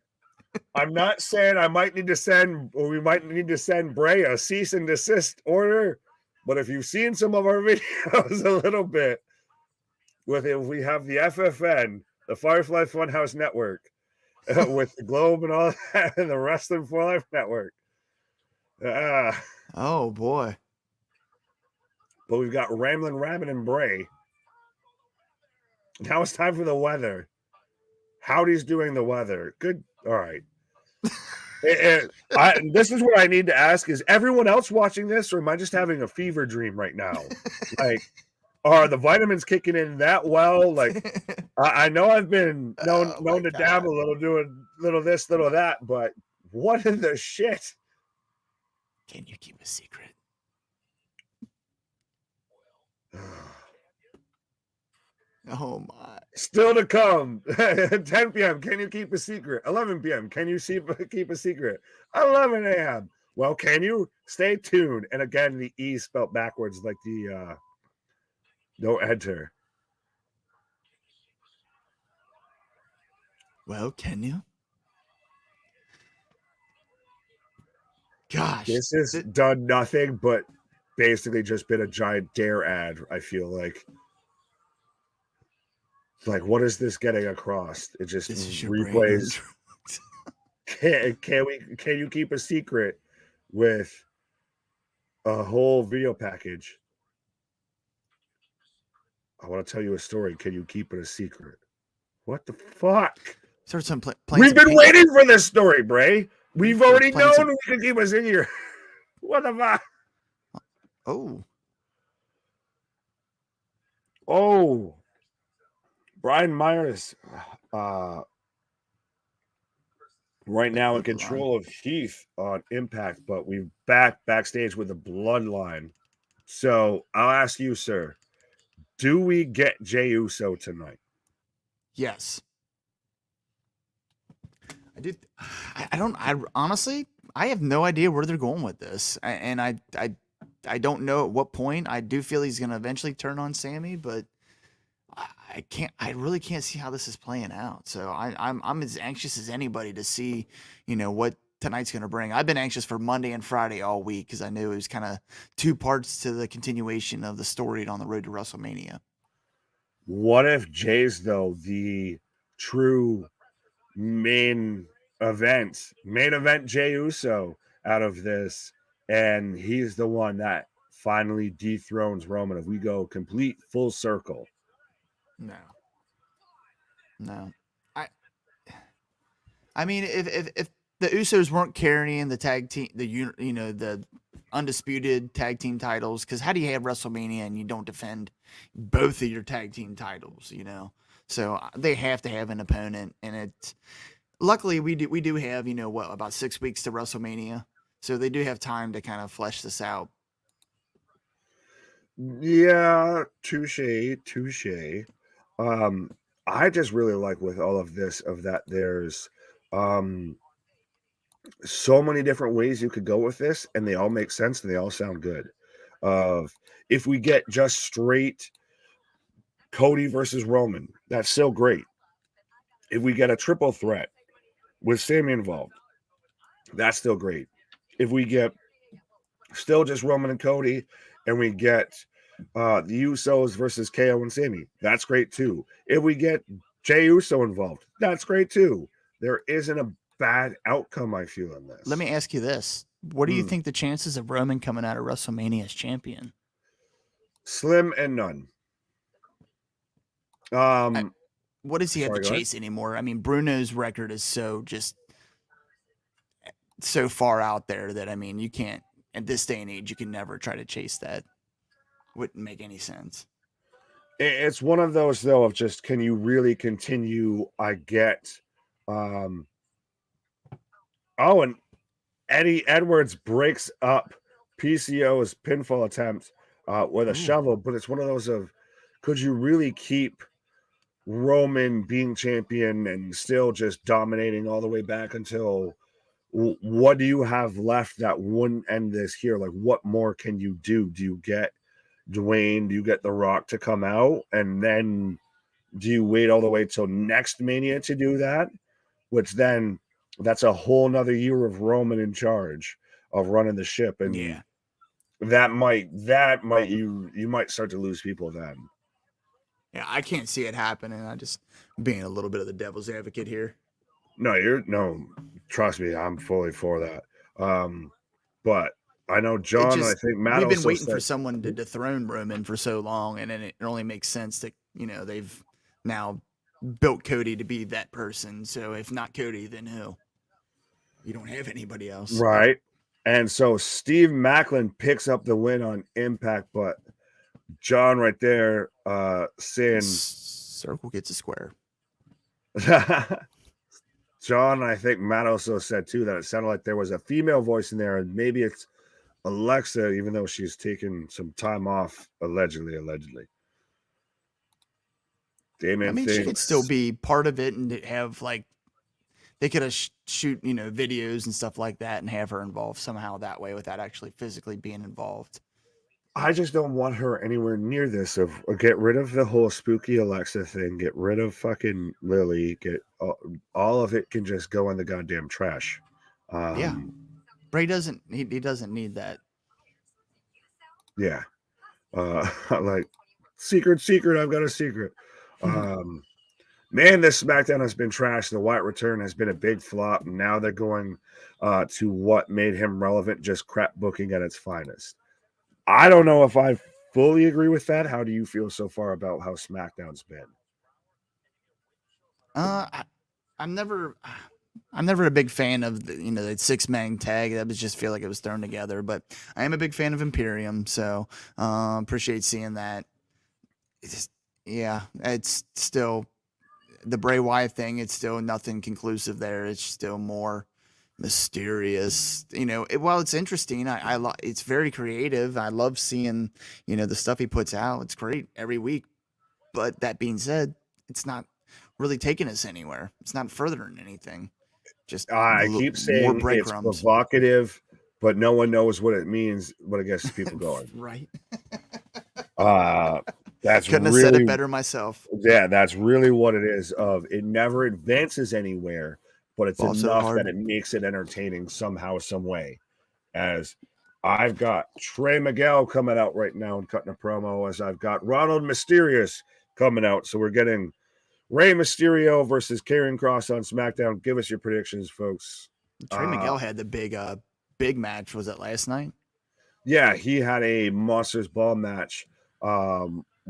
S1: not saying I might need to send, or we might need to send Bray a cease and desist order, but if you've seen some of our videos a little bit, if we have the FFN, the Firefly Funhouse Network, with the Globe and all that, and the Wrestling for Life Network.
S2: Oh boy.
S1: But we've got Ramblin' Rabbit and Bray. Now it's time for the weather. Howdy's doing the weather. Good. All right. This is what I need to ask: is everyone else watching this, or am I just having a fever dream right now? Like, are the vitamins kicking in that well? Like, I know I've been known to dab a little, doing little this, little that, but what in the shit?
S2: Can you keep a secret? Oh my.
S1: Still to come. 10 p.m. Can you keep a secret? 11 p.m. Can you keep a secret? 11 a.m. Well, can you? Stay tuned. And again, the E spelled backwards like the don't enter.
S2: Well, can you? Gosh.
S1: This has done nothing but basically just been a giant dare ad, I feel like. Like, what is this getting across? It just replays. Can you keep a secret with a whole video package? I want to tell you a story. Can you keep it a secret? What the fuck?
S2: Start some
S1: We've been waiting for this story, Bray. We've already known we can keep us in here. What the fuck? Oh. Brian Myers right now in control of Heath on Impact, but we're backstage with the Bloodline. So I'll ask you, sir, do we get Jey Uso tonight?
S2: Yes. I did. I honestly, I have no idea where they're going with this. And I don't know at what point. I do feel he's going to eventually turn on Sammy, but I really can't see how this is playing out. So I'm as anxious as anybody to see, what tonight's going to bring. I've been anxious for Monday and Friday all week because I knew it was kind of two parts to the continuation of the story on the road to WrestleMania.
S1: What if Jay's, though, the true main event Jey Uso out of this, and he's the one that finally dethrones Roman? If we go complete full circle.
S2: No. I mean, if the Usos weren't carrying the tag team, the undisputed tag team titles, because how do you have WrestleMania and you don't defend both of your tag team titles? So they have to have an opponent, and luckily we do have about 6 weeks to WrestleMania, so they do have time to kind of flesh this out.
S1: Yeah, touche. I just really like with all of this that there's so many different ways you could go with this, and they all make sense and they all sound good. If we get just straight Cody versus Roman, that's still great. If we get a triple threat with Sammy involved, that's still great. If we get still just Roman and Cody, and we get the Usos versus KO and Sammy, that's great too. If we get Jey Uso involved, that's great too. There isn't a bad outcome, I feel, in this.
S2: Let me ask you this. What do you think the chances of Roman coming out of WrestleMania as champion?
S1: Slim and none.
S2: What does he have to chase anymore? I mean, Bruno's record is so far out there that, I mean, you can't, at this day and age, you can never try to chase that. Wouldn't make any sense.
S1: It's one of those, though, of just, can you really continue? I get. And Eddie Edwards breaks up PCO's pinfall attempt with a shovel, but it's one of those of, could you really keep Roman being champion and still just dominating all the way back until what do you have left that wouldn't end this here? Like, what more can you do? Do you get Dwayne? Do you get The Rock to come out? And then do you wait all the way till next Mania to do that? Which then that's a whole nother year of Roman in charge of running the ship. And
S2: yeah,
S1: that might you might start to lose people then.
S2: Yeah, I can't see it happening. I just being a little bit of the devil's advocate here.
S1: No, trust me, I'm fully for that. But I know John, I think Matt.
S2: We've been waiting for someone to dethrone Roman for so long, and then it only makes sense that they've now built Cody to be that person. So if not Cody, then who? You don't have anybody else,
S1: right? And so Steve Maclin picks up the win on Impact, but John right there saying
S2: circle gets a square.
S1: John, I think Matt also said too that it sounded like there was a female voice in there, and maybe it's Alexa, even though she's taken some time off, allegedly. Damon
S2: I mean, she could still be part of it and have like they could have shoot videos and stuff like that and have her involved somehow that way without actually physically being involved.
S1: I just don't want her anywhere near this. Get rid of the whole spooky Alexa thing. Get rid of fucking Lily. Get all of it can just go in the goddamn trash.
S2: Yeah, Bray doesn't. He doesn't need that.
S1: Yeah, like secret. I've got a secret. Man, this SmackDown has been trash. The Wyatt return has been a big flop. Now they're going to what made him relevant, just crap booking at its finest. I don't know if I fully agree with that. How do you feel so far about how SmackDown's been?
S2: I'm never a big fan of the the 6-man tag. That was just feel like it was thrown together. But I am a big fan of Imperium, so appreciate seeing that. It's still the Bray Wyatt thing. It's still nothing conclusive there. It's still more mysterious. While it's interesting, it's very creative. I love seeing the stuff he puts out. It's great every week. But that being said, it's not really taking us anywhere. It's not furthering anything. Just
S1: I keep saying
S2: more
S1: it's
S2: breadcrumbs.
S1: provocative, but no one knows what it means. What it gets people going.
S2: Right.
S1: That's
S2: couldn't have said it better myself.
S1: Yeah, that's really what it is. It never advances anywhere, but it's enough that it makes it entertaining somehow, some way. As I've got Trey Miguel coming out right now and cutting a promo, as I've got Ronald Mysterious coming out. So we're getting Rey Mysterio versus Karrion Kross on SmackDown. Give us your predictions, folks.
S2: Trey Miguel had the big match. Was it last night?
S1: Yeah, he had a Monsters Ball match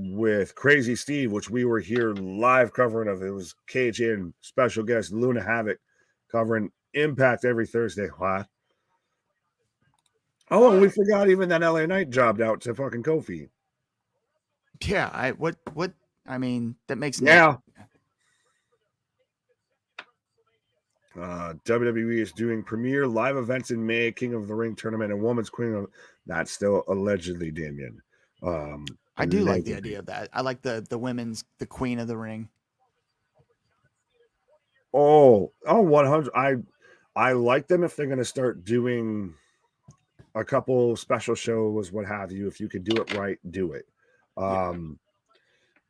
S1: with Crazy Steve, which we were here live covering of. It was KJ and special guest Luna Havoc covering Impact every Thursday. What? Oh, and we forgot even that LA Knight jobbed out to fucking Kofi.
S2: Yeah, I mean, that makes
S1: WWE is doing premier live events in May, King of the Ring tournament and Women's Queen of that's still allegedly, Damien.
S2: I do like the idea of that. I like the women's the Queen of the Ring.
S1: 100. I like them if they're going to start doing a couple special shows, what have you. If you could do it right, do it.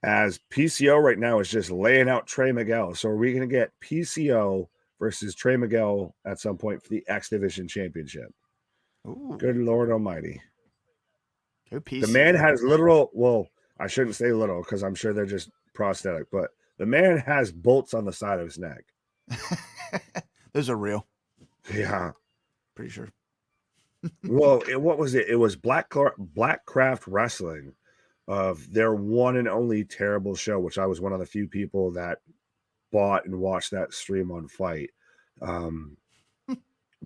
S1: As PCO right now is just laying out Trey Miguel. So are we going to get PCO versus Trey Miguel at some point for the X Division Championship?
S2: Ooh.
S1: Good Lord Almighty.
S2: Go PCO.
S1: The man has literal, well, I shouldn't say little because I'm sure they're just prosthetic, but the man has bolts on the side of his neck.
S2: Those are real.
S1: Yeah.
S2: Pretty sure.
S1: Well, what was it? It was Blackcraft Wrestling of their one and only terrible show, which I was one of the few people that bought and watched that stream on Fight.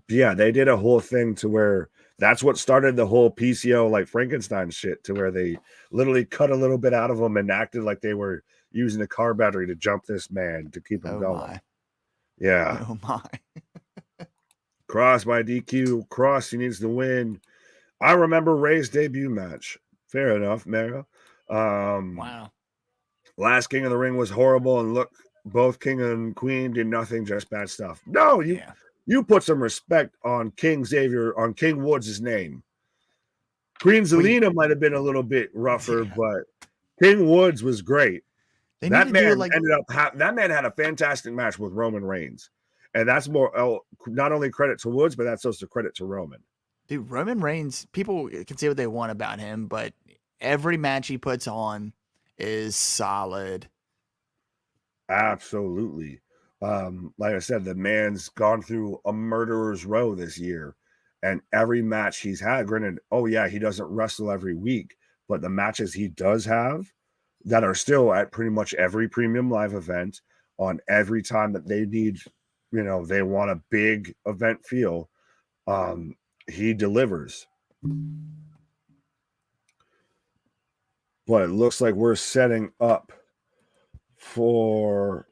S1: Yeah, they did a whole thing to where that's what started the whole PCO like Frankenstein shit, to where they literally cut a little bit out of them and acted like they were using a car battery to jump this man to keep him going.
S2: My.
S1: Yeah.
S2: Oh my.
S1: Cross by DQ. Cross, he needs to win. I remember Ray's debut match. Fair enough, Mara.
S2: Wow.
S1: Last King of the Ring was horrible, and look, both King and Queen did nothing, just bad stuff. No, you put some respect on King Woods' name. Queen Zelina might have been a little bit rougher, but King Woods was great. That man had a fantastic match with Roman Reigns. And that's more not only credit to Woods, but that's also credit to Roman.
S2: Dude, Roman Reigns, people can say what they want about him, but every match he puts on is solid.
S1: Absolutely. Like I said, the man's gone through a murderer's row this year. And every match he's had, granted, he doesn't wrestle every week, but the matches he does have that are still at pretty much every premium live event on every time that they need, they want a big event feel, he delivers. But it looks like we're setting up for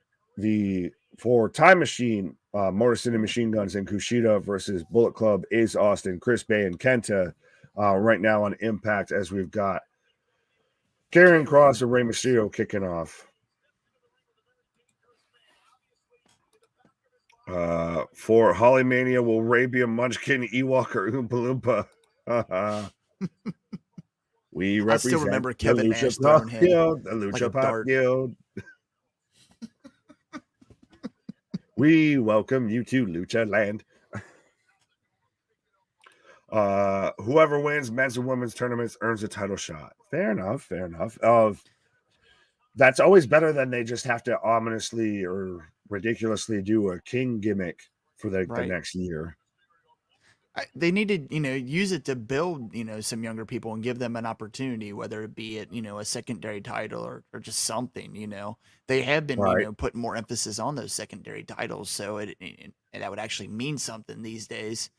S1: Time Machine, Motor City Machine Guns and Kushida versus Bullet Club, Ace Austin, Chris Bay, and Kenta right now on Impact, as we've got Karrion Kross and Rey Mysterio kicking off. For Holly Mania, will Rey be a Munchkin, Ewok, or Oompa Loompa? We represent
S2: I still remember
S1: the
S2: Kevin
S1: Lucha
S2: Nash
S1: Pop
S2: throwing him
S1: Guild, the Lucha
S2: like a
S1: Pop
S2: dart.
S1: Guild. We welcome you to Lucha Land. Whoever wins men's and women's tournaments earns a title shot. Fair enough. Fair enough. That's always better than they just have to ominously or ridiculously do a king gimmick for the next year.
S2: They need to, use it to build, some younger people and give them an opportunity, whether it be at, a secondary title or just something, They have been, putting more emphasis on those secondary titles, so that would actually mean something these days.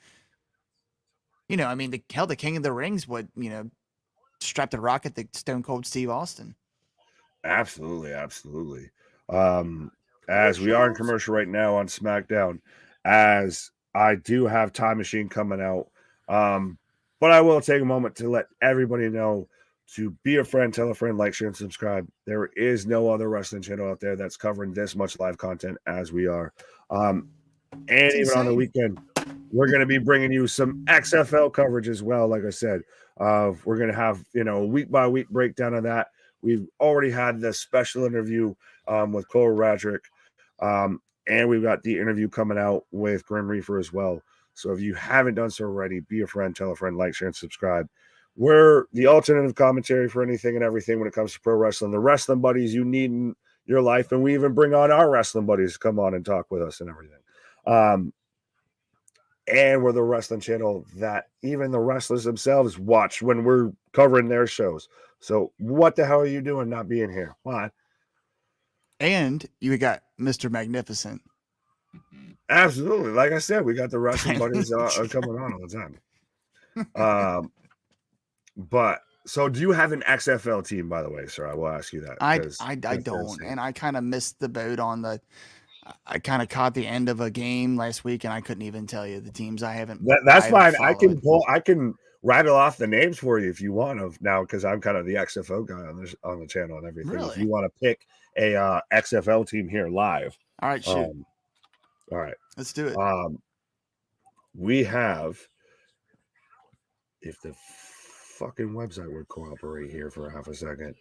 S2: I mean, the King of the Rings would, strap the rocket to Stone Cold Steve Austin.
S1: Absolutely, absolutely. As we are in commercial right now on SmackDown, as I do have Time Machine coming out, but I will take a moment to let everybody know to be a friend, tell a friend, like, share, and subscribe. There is no other wrestling channel out there that's covering this much live content as we are. And it's even insane. On the weekend, we're going to be bringing you some XFL coverage as well. Like I said, we're going to have, a week by week breakdown of that. We've already had the special interview with Cole Radrick, and we've got the interview coming out with Grim Reaper as well. So if you haven't done so already, be a friend, tell a friend, like, share, and subscribe. We're the alternative commentary for anything and everything when it comes to pro wrestling. The wrestling buddies you need in your life, and we even bring on our wrestling buddies to come on and talk with us and everything. And we're the wrestling channel that even the wrestlers themselves watch when we're covering their shows. So what the hell are you doing not being here? Why?
S2: And you got Mr. Magnificent.
S1: Absolutely. Like I said, we got the wrestling buddies coming on all the time. But so do you have an XFL team, by the way, sir? I will ask you that.
S2: I don't. And I kind of missed the boat on I kind of caught the end of a game last week, and I couldn't even tell you the teams. I haven't.
S1: That's fine. I can rattle off the names for you if you want to now, because I'm kind of the XFL guy on the channel and everything.
S2: Really?
S1: If you want to pick a XFL team here live,
S2: all right, shoot.
S1: All right,
S2: let's do it.
S1: We have, if the fucking website would cooperate here for half a second,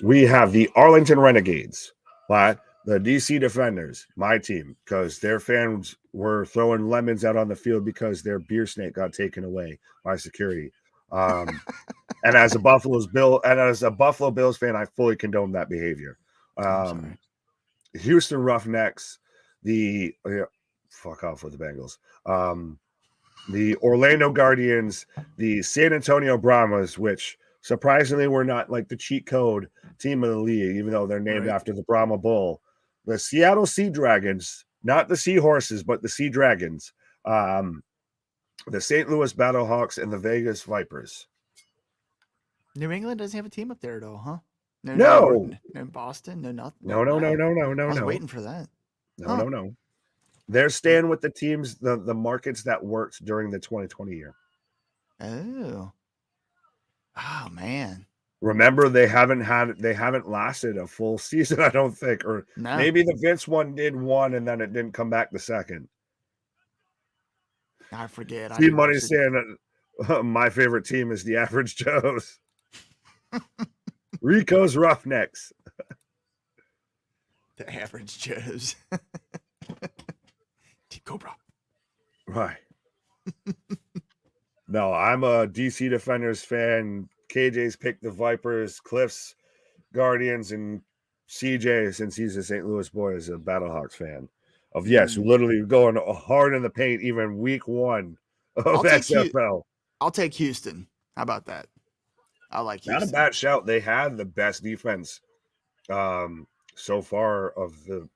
S1: we have the Arlington Renegades, right? The DC Defenders, my team, because their fans were throwing lemons out on the field because their beer snake got taken away by security. And as a Buffalo Bills fan, I fully condone that behavior. Houston Roughnecks, fuck off with the Bengals. The Orlando Guardians, the San Antonio Brahmas, which surprisingly were not like the cheat code team of the league, even though they're named after the Brahma Bull. The Seattle Sea Dragons, not the Seahorses, but the Sea Dragons. The St. Louis Battlehawks and the Vegas Vipers.
S2: New England doesn't have a team up there at all, huh?
S1: No
S2: Boston, no nothing.
S1: No. I
S2: was waiting for that.
S1: No. They're staying with the teams, the markets that worked during the 2020 year.
S2: Oh man.
S1: Remember, they haven't lasted a full season, I don't think, or maybe the Vince one did one and then it didn't come back the second.
S2: I forget.
S1: Steve Money's saying my favorite team is the Average Joes. Rico's Roughnecks.
S2: The Average Joes. Cobra.
S1: Right. No, I'm a DC Defenders fan. KJ's picked the Vipers, Cliff's Guardians, and CJ, since he's a St. Louis boy, is a Battlehawks fan. Literally going hard in the paint, even week one of XFL.
S2: I'll take Houston. How about that? I like Houston.
S1: Not a bad shout. They had the best defense so far of the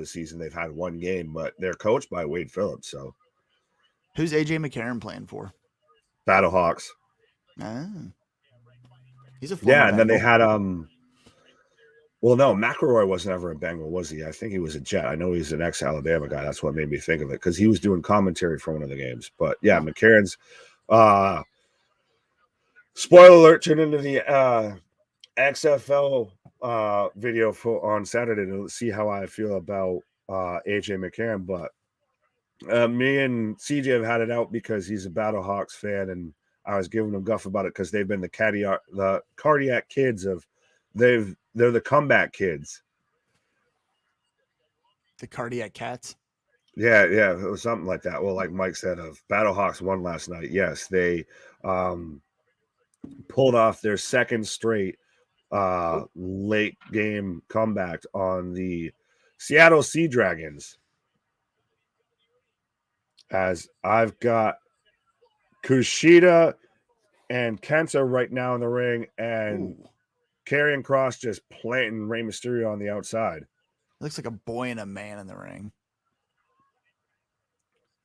S1: season. They've had one game, but they're coached by Wade Phillips. So
S2: who's AJ McCarron playing for?
S1: Battlehawks.
S2: He's a
S1: and then they had Well, no, McElroy wasn't ever a Bengal, was he? I think he was a Jet. I know he's an ex-Alabama guy. That's what made me think of it, because he was doing commentary for one of the games. But yeah, McCarron's spoiler alert, turned into the XFL video on Saturday to see how I feel about AJ McCarron. But me and CJ have had it out because he's a Battlehawks fan, and I was giving him guff about it because they've been the cardiac kids of they're the comeback kids.
S2: The cardiac cats.
S1: Yeah, it was something like that. Well, like Mike said, of Battlehawks won last night. Yes, they pulled off their second straight late game comeback on the Seattle Sea Dragons. As I've got Kushida and Kenta right now in the ring, and Karrion Kross just planting Rey Mysterio on the outside.
S2: Looks like a boy and a man in the ring.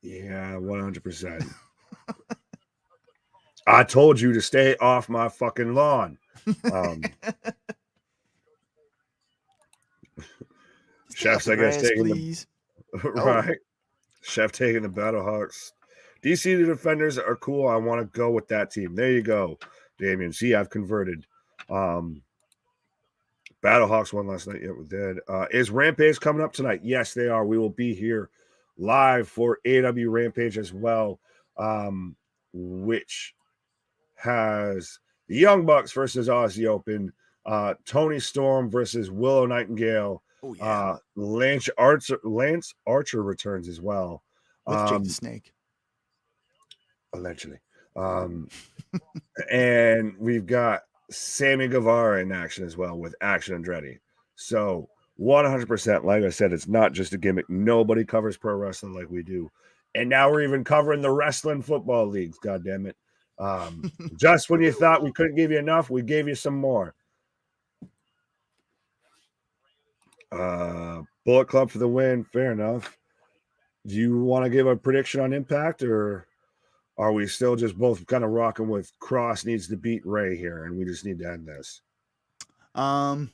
S1: Yeah, 100%. I told you to stay off my fucking lawn. Chef's, I guess, taking
S2: please.
S1: Right. Chef taking the Battlehawks. DC the Defenders are cool. I want to go with that team. There you go, Damien. See, I've converted. Battlehawks won last night. Yeah, we did. Is Rampage coming up tonight? Yes, they are. We will be here live for Aew Rampage as well, which has the Young Bucks versus Aussie Open, Tony Storm versus Willow Nightingale.
S2: Oh, yeah.
S1: Lance Archer returns as well.
S2: With Jake the Snake.
S1: Allegedly. And we've got Sammy Guevara in action as well with Action Andretti. So 100%, like I said, it's not just a gimmick. Nobody covers pro wrestling like we do. And now we're even covering the wrestling football leagues, God damn it. Just when you thought we couldn't give you enough, we gave you some more. Bullet Club for the win. Fair enough. Do you want to give a prediction on Impact, or are we still just both kind of rocking with Cross needs to beat Ray here and we just need to end this?
S2: I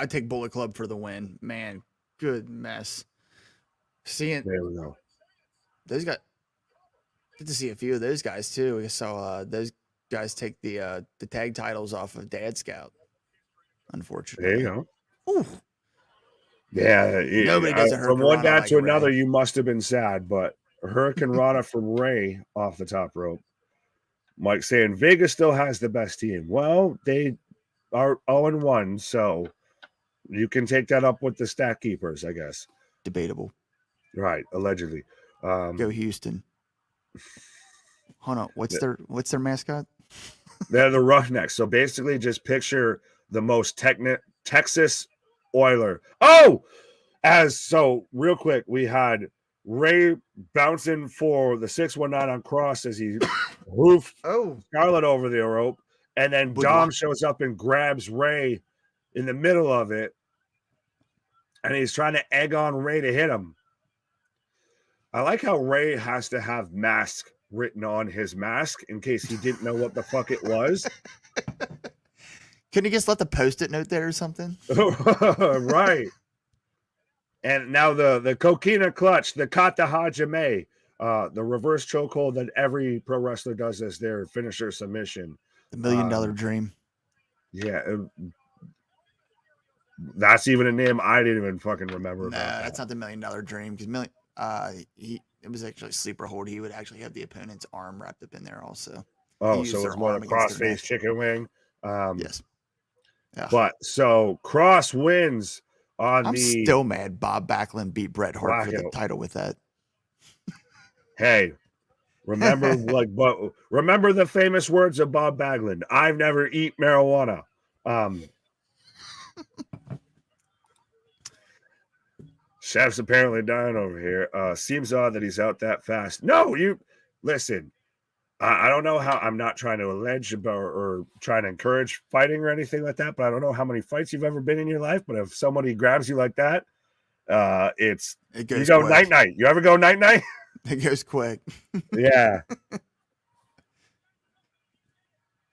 S2: take Bullet Club for the win. Man, good mess. There
S1: we go.
S2: Those guys. Good to see a few of those guys too. We saw those guys take the tag titles off of Dad Scout. Unfortunately.
S1: There you go.
S2: Ooh.
S1: Yeah.
S2: Nobody does a
S1: from one dad
S2: like
S1: to another,
S2: Ray.
S1: you must have been sad, but Hurricane Rana from Ray off the top rope. Mike saying Vegas still has the best team. Well, they are 0-1, so you can take that up with the stat keepers, I guess.
S2: Debatable.
S1: Right, allegedly.
S2: Go Houston. Hold on, what's their mascot?
S1: They're the Roughnecks. So basically, just picture the most Texas Oiler. Oh, real quick, we had Ray bouncing for the 619 on Cross as he hoofed Scarlett over the rope, and then Dom shows up and grabs Ray in the middle of it, and he's trying to egg on Ray to hit him. I like how Ray has to have mask written on his mask in case he didn't know what the fuck it was.
S2: Couldn't you just let the Post-it note there or something?
S1: Right. And now the Coquina Clutch, the Kata Hajime, the reverse chokehold that every pro wrestler does as their finisher submission.
S2: The $1 Million Dream.
S1: Yeah. That's even a name I didn't even fucking remember.
S2: No, that's not the $1 Million Dream, because it was actually sleeper hold. He would actually have the opponent's arm wrapped up in there also.
S1: Oh, so it's more the cross-face chicken wing.
S2: Yes.
S1: Yeah. But so Cross wins on
S2: I'm still mad Bob Backlund beat Bret Hart for the title with that.
S1: Hey, remember remember the famous words of Bob Backlund. I've never eat marijuana. Chef's apparently dying over here. Seems odd that he's out that fast. No, you listen. I don't know how. I'm not trying to allege or trying to encourage fighting or anything like that, but I don't know how many fights you've ever been in your life. But if somebody grabs you like that, you go night. You ever go night?
S2: It goes quick.
S1: Yeah.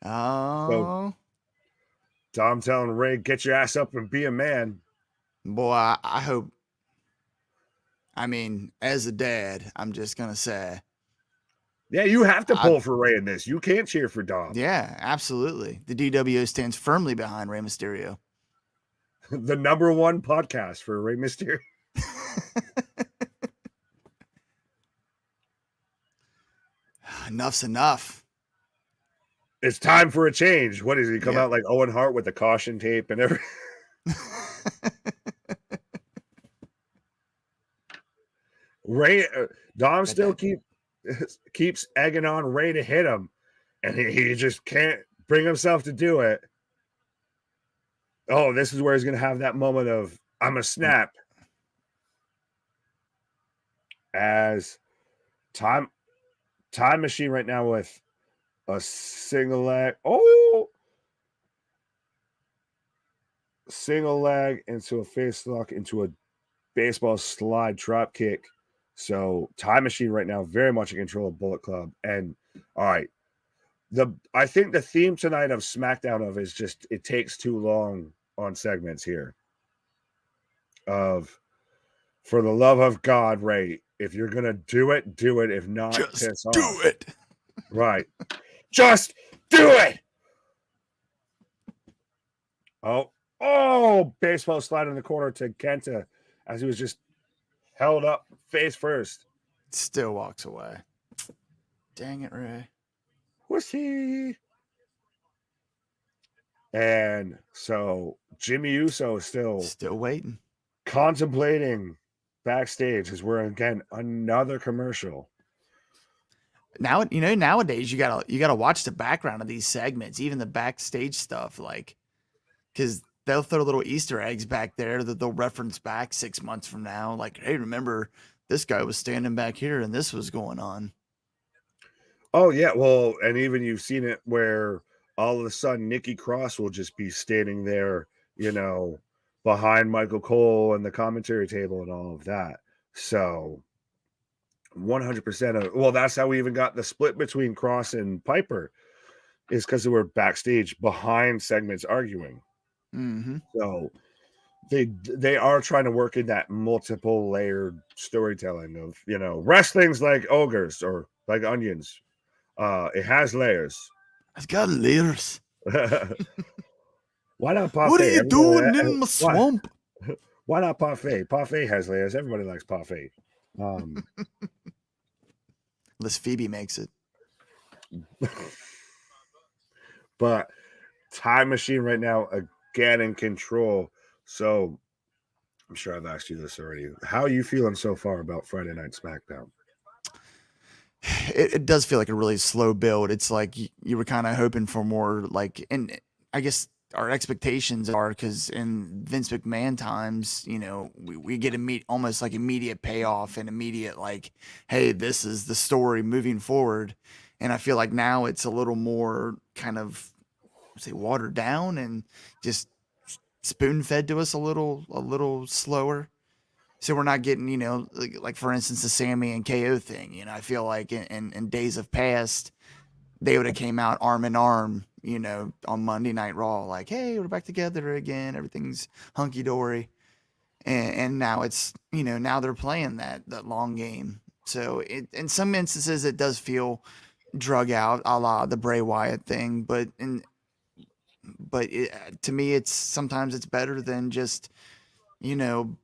S2: Oh.
S1: Dom telling Ray, get your ass up and be a man.
S2: Boy, I hope. I mean, as a dad, I'm just gonna say,
S1: Yeah, you have to pull for Ray in this. You can't cheer for Dom.
S2: yeah, absolutely. The DWO stands firmly behind Rey Mysterio.
S1: The #1 podcast for Rey Mysterio.
S2: Enough's enough.
S1: It's time for a change. What is he come
S2: Yeah.
S1: out like Owen Hart with the caution tape and everything? Ray Dom still keeps egging on Ray to hit him, and he just can't bring himself to do it. Oh, this is where he's gonna have that moment of I'm a snap. As time machine right now with a single leg. Oh, single leg into a face lock into a baseball slide drop kick. So time machine right now very much in control of Bullet Club. And all right, I think the theme tonight of SmackDown is just it takes too long on segments here. Of for the love of God, Ray, if you're gonna do it, do it. If not,
S2: just
S1: piss
S2: do
S1: off.
S2: it.
S1: Right. Just do it. Oh, baseball slide in the corner to Kenta as he was just held up face first.
S2: Still walks away. Dang it, Ray.
S1: Wussy. And so Jimmy Uso is
S2: still waiting,
S1: contemplating backstage as we're again another commercial.
S2: Now, you know, nowadays you gotta watch the background of these segments, even the backstage stuff, like, because they'll throw little Easter eggs back there that they'll reference back 6 months from now. Like, hey, remember this guy was standing back here and this was going on.
S1: Oh yeah, well, and even you've seen it where all of a sudden Nikki Cross will just be standing there, you know, behind Michael Cole and the commentary table and all of that. So 100% of well, that's how we even got the split between Cross and Piper, is because they were backstage behind segments arguing.
S2: Mm-hmm.
S1: So they are trying to work in that multiple layered storytelling of, you know, wrestling's like ogres or like onions. It has layers.
S2: It's got layers.
S1: Why not parfait?
S2: What are you
S1: Everybody,
S2: doing in my swamp?
S1: Why not parfait? Parfait has layers. Everybody likes parfait.
S2: Unless Phoebe makes it.
S1: But Time Machine right now again in control. So I'm sure I've asked you this already. How are you feeling so far about Friday Night SmackDown?
S2: It does feel like a really slow build. It's like you were kind of hoping for more, like, and I guess our expectations are, because in Vince McMahon times, you know, we get almost like immediate payoff and immediate, like, hey, this is the story moving forward. And I feel like now it's a little more kind of, say, watered down and just spoon fed to us a little slower. So we're not getting, you know, like for instance, the Sammy and KO thing. You know, I feel like in days of past, they would have came out arm in arm, you know, on Monday Night Raw, like, hey, we're back together again. Everything's hunky dory. And now it's, you know, now they're playing that long game. So in some instances, it does feel drug out, a la the Bray Wyatt thing. But to me, it's sometimes it's better than just, you know,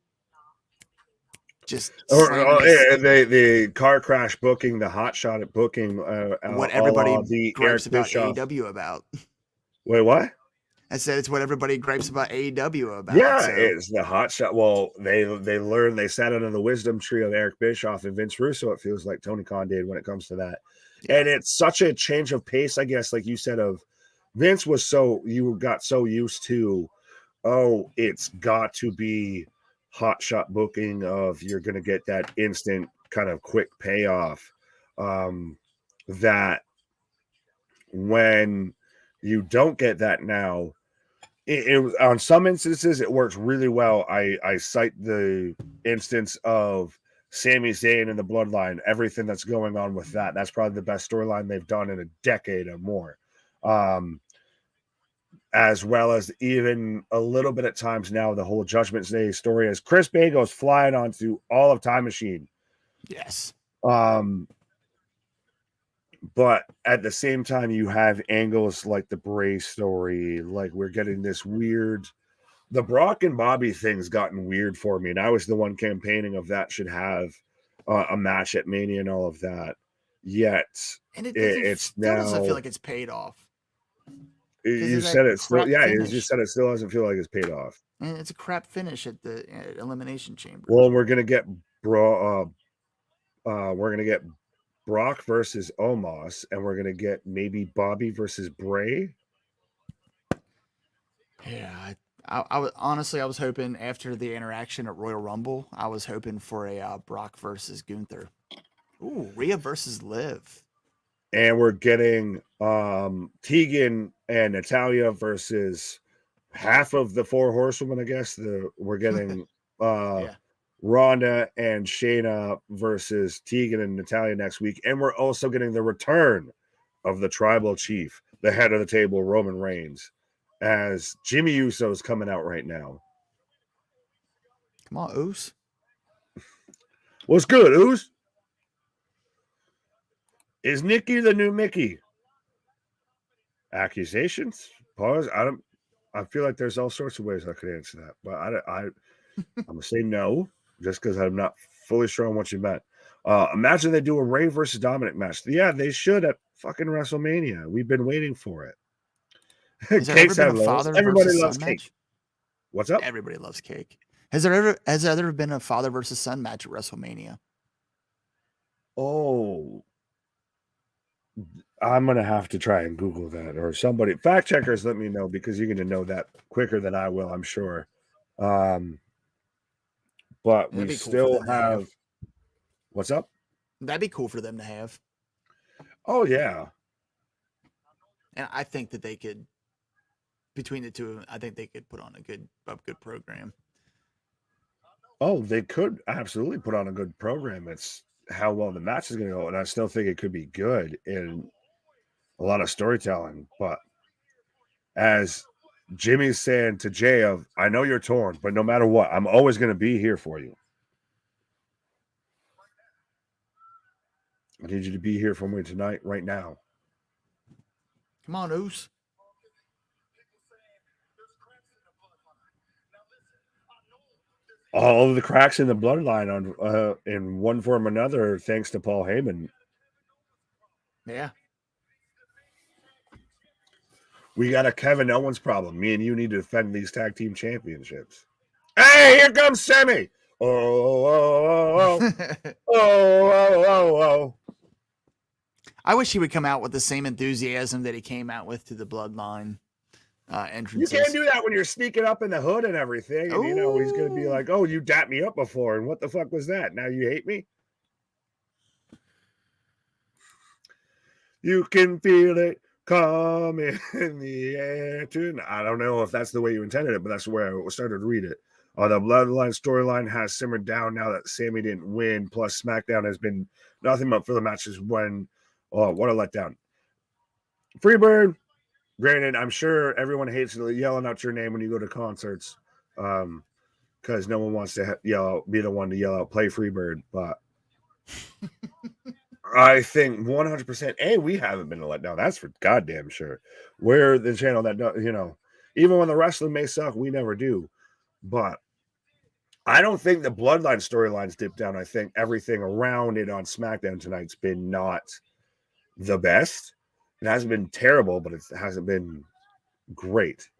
S2: just
S1: the car crash booking, the hot shot at booking,
S2: what everybody
S1: the
S2: gripes
S1: Eric
S2: about
S1: Bischoff.
S2: AEW about.
S1: Wait, what?
S2: I said it's what everybody gripes about AEW about.
S1: Yeah,
S2: so.
S1: it's the hot shot. Well, they learned, they sat under the wisdom tree of Eric Bischoff and Vince Russo. It feels like Tony Khan did when it comes to that. Yeah. And it's such a change of pace, I guess, like you said, of Vince was you got so used to, oh, it's got to be hot shot booking of you're going to get that instant kind of quick payoff, that when you don't get that now, it on some instances it works really well. I cite the instance of Sami Zayn and the Bloodline, everything that's going on with that's probably the best storyline they've done in a decade or more. as well as even a little bit at times now the whole Judgment Day story as Chris Bay goes flying onto all of Time Machine.
S2: Yes.
S1: But at the same time, you have angles like the Bray story, like we're getting this weird. The Brock and Bobby thing's gotten weird for me, and I was the one campaigning of that should have a match at Mania and all of that. Yet,
S2: And
S1: it's
S2: still doesn't feel
S1: now.
S2: like it's paid off.
S1: You said it still, yeah. You
S2: finish.
S1: said it still doesn't feel like it's paid off.
S2: And it's a crap finish at the Elimination Chamber.
S1: Well, we're gonna get we're gonna get Brock versus Omos, and we're gonna get maybe Bobby versus Bray.
S2: Yeah, I was honestly I was hoping after the interaction at Royal Rumble, I was hoping for a Brock versus Gunther. Ooh, Rhea versus Liv.
S1: And we're getting Tegan and Natalia versus half of the four horsewomen, I guess. We're getting
S2: Yeah.
S1: Ronda and Shayna versus Tegan and Natalia next week. And we're also getting the return of the tribal chief, the head of the table, Roman Reigns, as Jimmy Uso is coming out right now.
S2: Come on, Oos.
S1: What's good, Oos? Is Nikki the new Mickey? Accusations? Pause. I feel like there's all sorts of ways I could answer that, but I'm gonna say no, just because I'm not fully sure on what you meant. Imagine they do a Ray versus Dominic match. Yeah, they should at fucking WrestleMania. We've been waiting for it.
S2: Has there ever been a father
S1: Everybody
S2: versus
S1: loves
S2: son
S1: cake.
S2: match?
S1: What's up?
S2: Everybody loves cake. Has there ever been a father versus son match at WrestleMania?
S1: Oh, I'm gonna have to try and Google that, or somebody fact checkers let me know, because you're gonna know that quicker than I will, I'm sure. But
S2: That'd
S1: we
S2: be cool for
S1: still
S2: them to have.
S1: have. What's up?
S2: That'd be cool for them to have.
S1: Oh yeah.
S2: And I think that they could, between the two of them, I think they could put on a good program.
S1: Oh, they could absolutely put on a good program. It's how well the match is going to go, and I still think it could be good in a lot of storytelling. But as Jimmy's saying to Jay, of I know you're torn, but no matter what, I'm always going to be here for you. I need you to be here for me tonight, right now.
S2: Come on, Oos.
S1: All of the cracks in the bloodline on in one form or another, thanks to Paul Heyman.
S2: Yeah.
S1: We got a Kevin Owens problem. Me and you need to defend these tag team championships. Hey, here comes Sammy. Oh, oh, oh, oh, oh, oh, oh.
S2: I wish he would come out with the same enthusiasm that he came out with to the Bloodline entrances.
S1: You can't do that when you're sneaking up in the hood and everything. And, you know, he's going to be like, oh, you dapped me up before. And what the fuck was that? Now you hate me? You can feel it coming in the air tonight. I don't know if that's the way you intended it, but that's where I started to read it. The Bloodline storyline has simmered down now that Sammy didn't win. Plus, SmackDown has been nothing but filler matches when, oh, what a letdown. Freebird, granted, I'm sure everyone hates yelling out your name when you go to concerts, because no one wants to be the one to yell out "Play Freebird." But I think 100%. We haven't been let down. That's for goddamn sure. We're the channel that even when the wrestling may suck, we never do. But I don't think the Bloodline storylines dip down. I think everything around it on SmackDown tonight's been not the best. It hasn't been terrible, but it hasn't been great.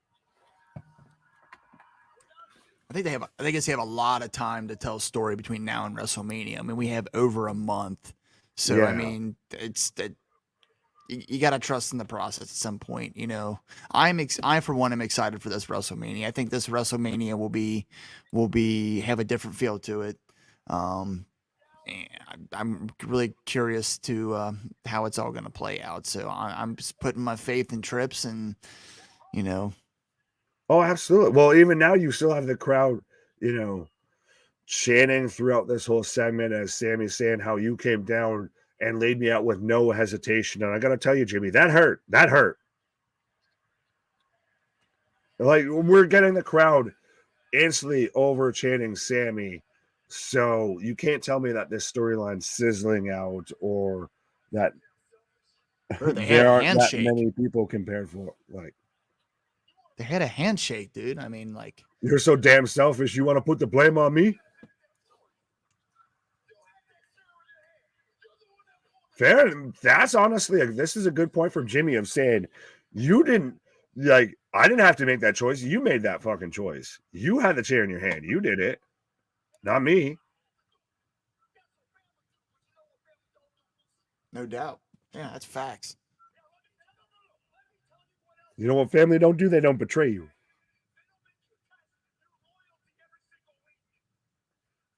S2: I think they have a lot of time to tell a story between now and WrestleMania. I mean, we have over a month, so
S1: Yeah.
S2: I mean, it's that you got to trust in the process at some point. You know, I for one am excited for this WrestleMania. I think this WrestleMania will have a different feel to it. And I'm really curious to how it's all going to play out. So I'm just putting my faith in Trips, and you know.
S1: Oh, absolutely. Well, even now you still have the crowd, chanting throughout this whole segment as Sammy's saying how you came down and laid me out with no hesitation. And I got to tell you, Jimmy, that hurt. That hurt. Like, we're getting the crowd instantly over chanting Sammy. So you can't tell me that this storyline's sizzling out or that
S2: Bro, they had
S1: there
S2: a
S1: aren't that
S2: handshake.
S1: many people compared for. Like,
S2: They had a handshake, dude. I mean, like,
S1: you're so damn selfish. You want to put the blame on me? Fair. That's honestly, like, this is a good point from Jimmy of saying, you didn't, like, I didn't have to make that choice. You made that fucking choice. You had the chair in your hand. You did it, not me.
S2: no doubt. Yeah, that's facts.
S1: You know what family don't do? They don't betray you.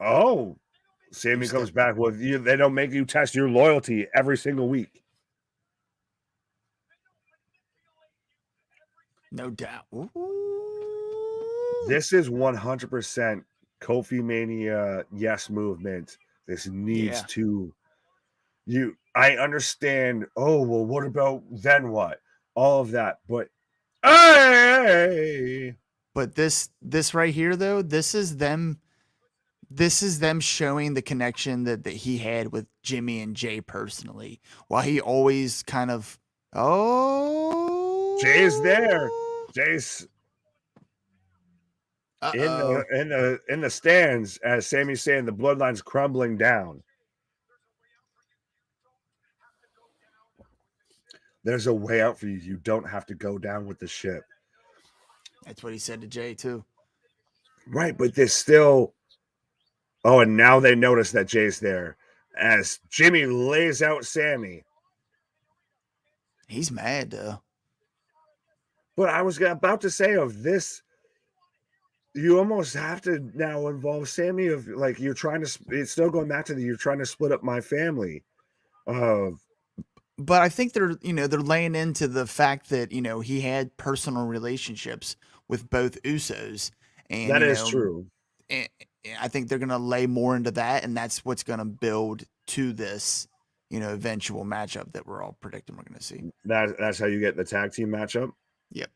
S1: Oh, Sammy comes back with you. They don't make you test your loyalty every single week.
S2: No doubt. Ooh.
S1: This is 100% Kofi Mania yes movement. This needs to you. I understand. Oh, well, what about then what? All of that, but hey,
S2: But this right here though, this is them showing the connection that he had with Jimmy and Jay personally. While he always kind of
S1: Jay's there. Jay's
S2: Uh-oh.
S1: in the stands, as Sammy's saying, the bloodline's crumbling down. There's a way out for you. You don't have to go down with the ship.
S2: That's what he said to Jay too.
S1: Right, but there's still. Oh, and now they notice that Jay's there as Jimmy lays out Sammy.
S2: He's mad though.
S1: But I was about to say of this, you almost have to now involve Sammy of like you're trying to. It's still going back to you're trying to split up my family.
S2: But I think they're laying into the fact that he had personal relationships with both Usos, and
S1: that is true.
S2: And I think they're gonna lay more into that, and that's what's gonna build to this eventual matchup that we're all predicting we're gonna see.
S1: That's how you get the tag team matchup.
S2: Yep.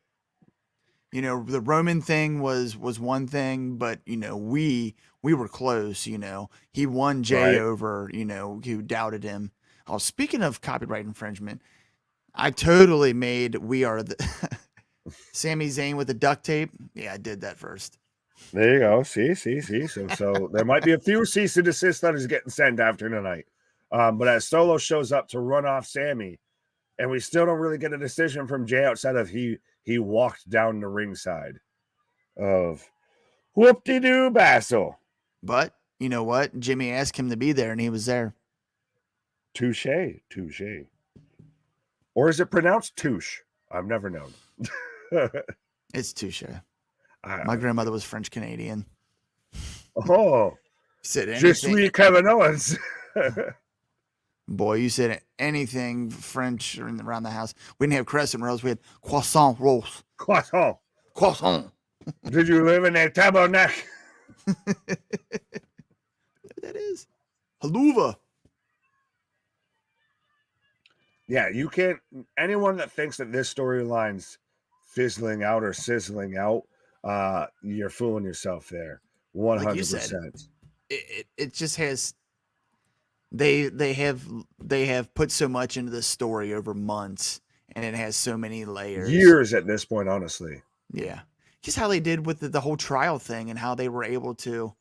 S2: The Roman thing was one thing, but we were close. He won Jay over. Who doubted him. Oh, speaking of copyright infringement, I totally made We Are the Sami Zayn with the duct tape. Yeah, I did that first.
S1: There you go. See. So there might be a few cease and desist letters getting sent after tonight. But as Solo shows up to run off Sammy, and we still don't really get a decision from Jay outside of he walked down the ringside of whoop-de-doo Bassel.
S2: But you know what? Jimmy asked him to be there, and he was there.
S1: Touche. Or is it pronounced touche? I've never known.
S2: It's touche. My grandmother was French Canadian.
S1: Oh,
S2: said anything.
S1: Je suis Kevin Owens.
S2: Boy, you said anything French around the house. We didn't have crescent rolls. We had croissant rolls.
S1: Croissant. Did you live in a tabernacle?
S2: That is haluva.
S1: Yeah, you can't. Anyone that thinks that this storyline's fizzling out or sizzling out, you're fooling yourself there. 100%.
S2: It just has. They have put so much into the story over months, and it has so many layers.
S1: Years at this point, honestly.
S2: Yeah, just how they did with the whole trial thing, and how they were able to,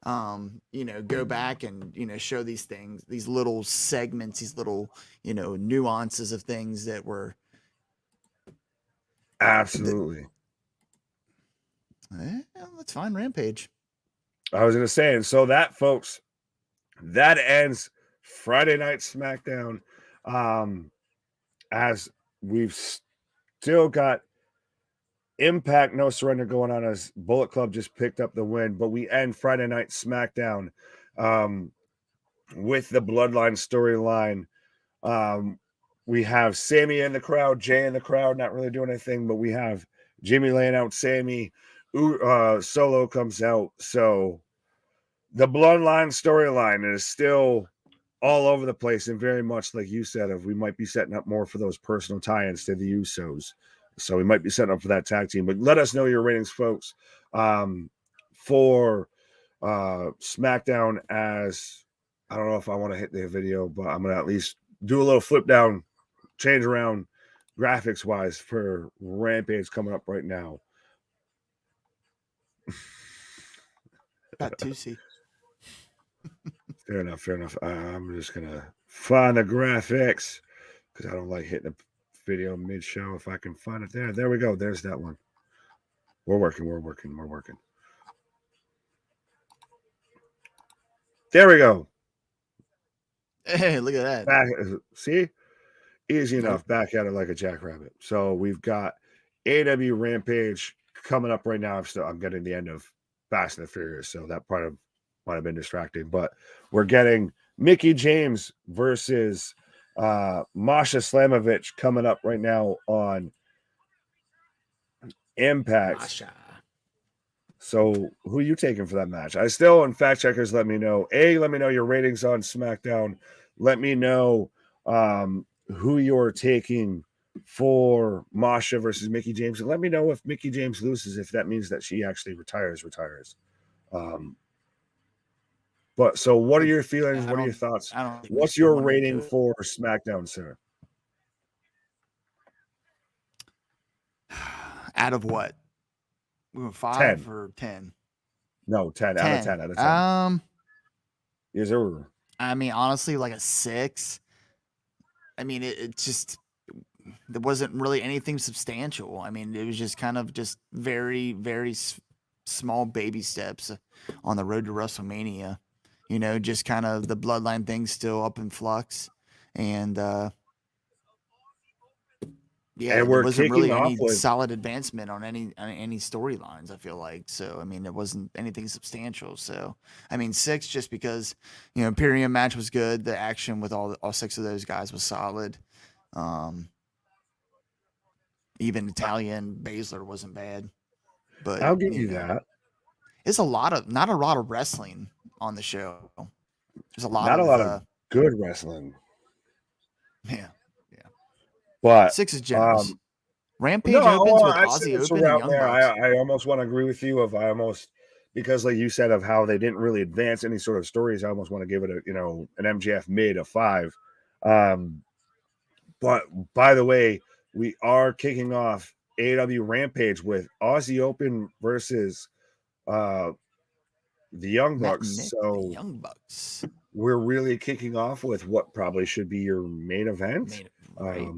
S2: go back and show these things, these little segments, these little nuances of things that were.
S1: Absolutely.
S2: That's fine. Rampage.
S1: I was gonna say, and so that, folks, that ends Friday Night SmackDown. As we've still got Impact No Surrender going on, as Bullet Club just picked up the win, but we end Friday Night SmackDown with the Bloodline storyline. We have Sammy in the crowd, Jay in the crowd, not really doing anything, but we have Jimmy laying out Sammy. Solo comes out. So the Bloodline storyline is still all over the place, and very much like you said, we might be setting up more for those personal tie-ins to the Usos So we might be setting up for that tag team. But let us know your ratings, folks, for SmackDown. As I don't know if I want to hit the video, but I'm gonna at least do a little flip down, change around graphics wise for Rampage coming up right now.
S2: Got 2C.
S1: Fair enough. Fair enough. I'm just gonna find the graphics because I don't like hitting the video mid show. If I can find it there we go. There's that one. We're working. There we go.
S2: Hey, look at that.
S1: Back, see, easy enough. Back at it like a jackrabbit. So we've got Aew Rampage coming up right now. I'm getting the end of Fast and the Furious, so that part of might have been distracting. But we're getting Mickie James versus Masha Slamovich coming up right now on Impact.
S2: Masha.
S1: So who are you taking for that match? I still, and fact checkers, let me know. Let me know your ratings on SmackDown. Let me know who you're taking for Masha versus Mickie James. And let me know if Mickie James loses, if that means that she actually retires. But so what are your feelings? What are your thoughts? What's your rating for SmackDown, sir?
S2: Out of what? We went 5 10. Or 10?
S1: No, 10.
S2: 10.
S1: Out of 10. Out of 10. Yes, sir.
S2: I mean, honestly, like a 6. I mean, it just, there wasn't really anything substantial. I mean, it was just kind of just very, very small baby steps on the road to WrestleMania. You know, just kind of the bloodline thing still up in flux. And, yeah,
S1: and
S2: there wasn't really any
S1: with
S2: solid advancement on any storylines, I feel like. So, I mean, it wasn't anything substantial. So, I mean, 6 just because, you know, Imperium match was good. The action with all 6 of those guys was solid. Even Italian Baszler wasn't bad. But
S1: I'll give you that.
S2: It's not a lot of wrestling on the show. There's a lot
S1: of good wrestling.
S2: Yeah.
S1: But
S2: 6 is generous. Rampage opens with Aussie Open and Young Bucks.
S1: I almost want to agree with you. Because like you said, of how they didn't really advance any sort of stories. I almost want to give it an MJF mid of 5. But by the way, we are kicking off Aew Rampage with Aussie Open versus the Young Bucks. So
S2: Young Bucks.
S1: We're really kicking off with what probably should be your main event.
S2: Right.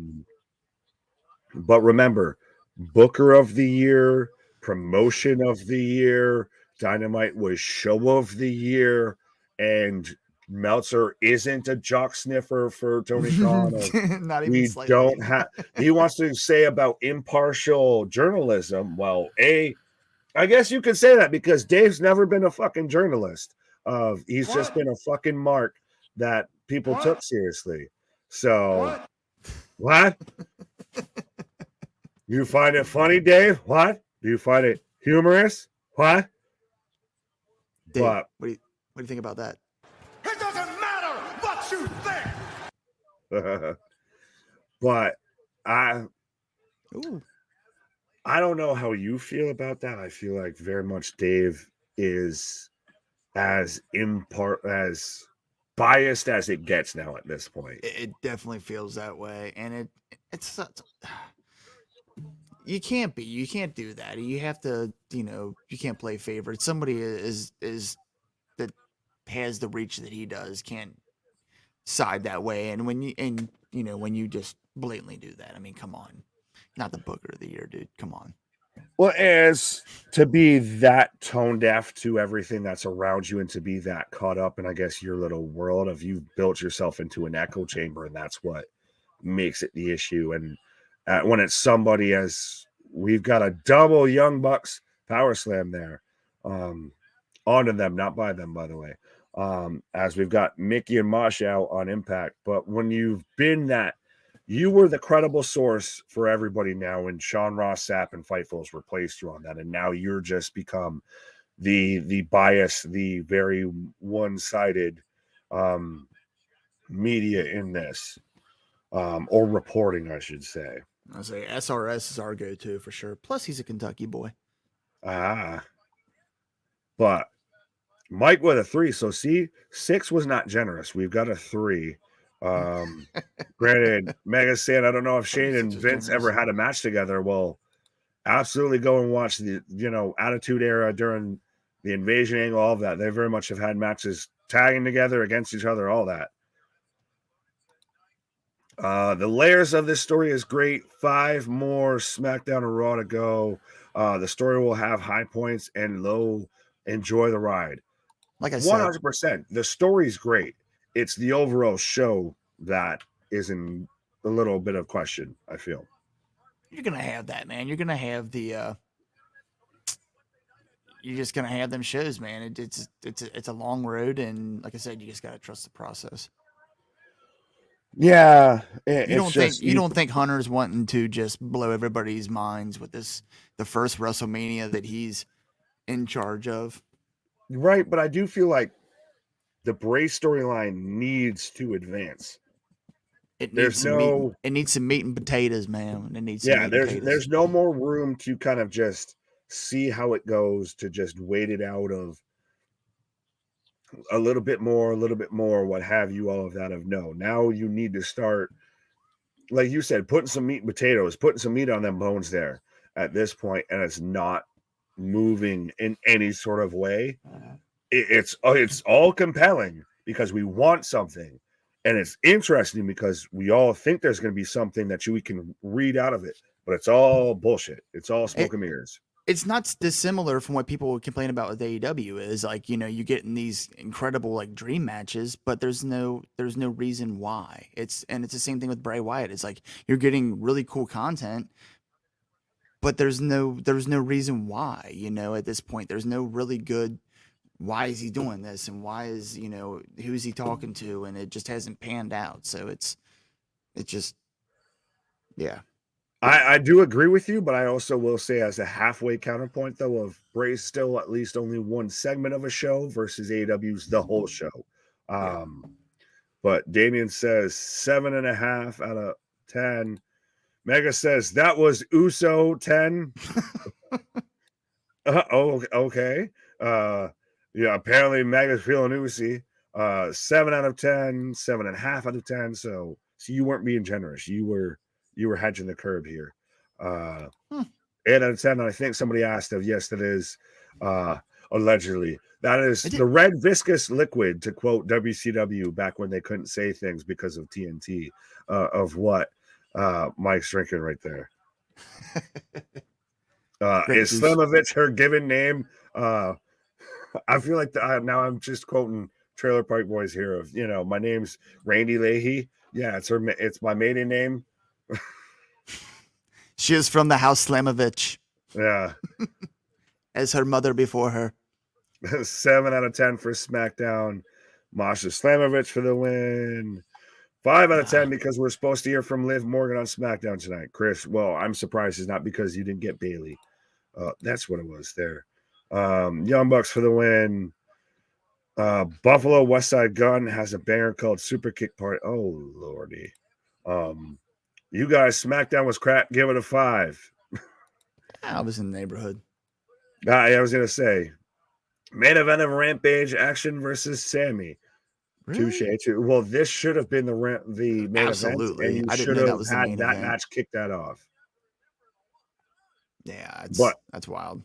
S1: But remember, Booker of the Year, Promotion of the Year, Dynamite was Show of the Year, and Meltzer isn't a jock sniffer for Tony Khan.
S2: Not even slightly.
S1: Don't have. He wants to say about impartial journalism. Well, I guess you could say that because Dave's never been a fucking journalist. He's just been a fucking mark that people took seriously. So, what? You find it funny, Dave? What? Do you find it humorous? What?
S2: Dave, what do you think about that?
S3: It doesn't matter what you think.
S1: But I don't know how you feel about that. I feel like very much Dave is as biased as it gets now at this point.
S2: It definitely feels that way, and it's you can't do that. You have to, you can't play favorites. Somebody is that has the reach that he does can't side that way. And when you just blatantly do that, I mean, come on, not the Booker of the Year, dude. Come on.
S1: Well, as to be that tone deaf to everything that's around you and to be that caught up in, I guess, your little world of you've built yourself into an echo chamber, and that's what makes it the issue. And when it's somebody as we've got a double Young Bucks power slam there onto them, not by them, by the way, as we've got Mickie and Masha out on Impact. But when you've been that, you were the credible source for everybody now, and Sean Ross Sapp and Fightful's replaced you on that, and now you're just become the bias, the very one-sided media in this, or reporting, I should say.
S2: I say SRS is our go-to for sure. Plus, he's a Kentucky boy.
S1: But Mike with a 3. So see, 6 was not generous. We've got a 3. Granted, Mega's saying, I don't know if Shane and Vince ever had a match together. Well, absolutely go and watch the, Attitude Era during the Invasion angle, all of that. They very much have had matches tagging together against each other, all that. The layers of this story is great. 5 more SmackDown and Raw to go. The story will have high points and low. Enjoy the ride.
S2: Like I said,
S1: 100%. The story's great. It's the overall show that is in a little bit of question, I feel.
S2: You're gonna have that, man. You're gonna have the. You're just gonna have them shows, man. It's a long road, and like I said, you just gotta trust the process.
S1: Yeah,
S2: You don't think Hunter's wanting to just blow everybody's minds with the first WrestleMania that he's in charge of,
S1: right? But I do feel like the Bray storyline needs to advance.
S2: It needs some meat and potatoes, man. It needs some meat and potatoes.
S1: There's no more room to kind of just see how it goes, to just wait it out of a little bit more, what have you, all of that of no. Now you need to start, like you said, putting some meat and potatoes, putting some meat on them bones there at this point, and it's not moving in any sort of way. It's all compelling because we want something, and it's interesting because we all think there's going to be something that we can read out of it, but it's all bullshit. It's all smoke and mirrors.
S2: It's not dissimilar from what people complain about with AEW. Is like, you get in these incredible like dream matches, but there's no reason why. It's the same thing with Bray Wyatt. It's like you're getting really cool content, but there's no reason why. At this point, there's no really good. Why is he doing this, and why is who's he talking to, and it just hasn't panned out. So it's just yeah.
S1: I do agree with you, but I also will say, as a halfway counterpoint, though, of Bray's still at least only one segment of a show versus AEW's the whole show. But Damien says 7.5 out of 10. Mega says that was Uso 10. Okay. Apparently Mega's feeling Usi. 7 out of 10, 7.5 out of 10. So you weren't being generous. You were hedging the curb here. 8 out of 10. And I think somebody asked if yes, that is allegedly. That is the red viscous liquid, to quote WCW back when they couldn't say things because of TNT, of what Mike's drinking right there. Is Slimovich her given name? I feel like now I'm just quoting Trailer Park Boys here of, my name's Randy Leahy. Yeah, it's my maiden name.
S2: She is from the house Slamovich.
S1: Yeah.
S2: As her mother before her.
S1: 7 out of 10 for SmackDown. Masha Slamovich for the win. 5 out of 10 because we're supposed to hear from Liv Morgan on SmackDown tonight. Chris, well, I'm surprised it's not because you didn't get Bailey. That's what it was there. Young Bucks for the win. Buffalo West Side Gun has a banger called Super Kick Party. Oh, Lordy. You guys, SmackDown was crap. Give it a 5.
S2: I was in the neighborhood.
S1: I was going to say, main event of Rampage, Action versus Sammy.
S2: Really?
S1: Touche. Well, this should have been the main
S2: Absolutely.
S1: event. And you should have had that match kick that off.
S2: Yeah, that's wild.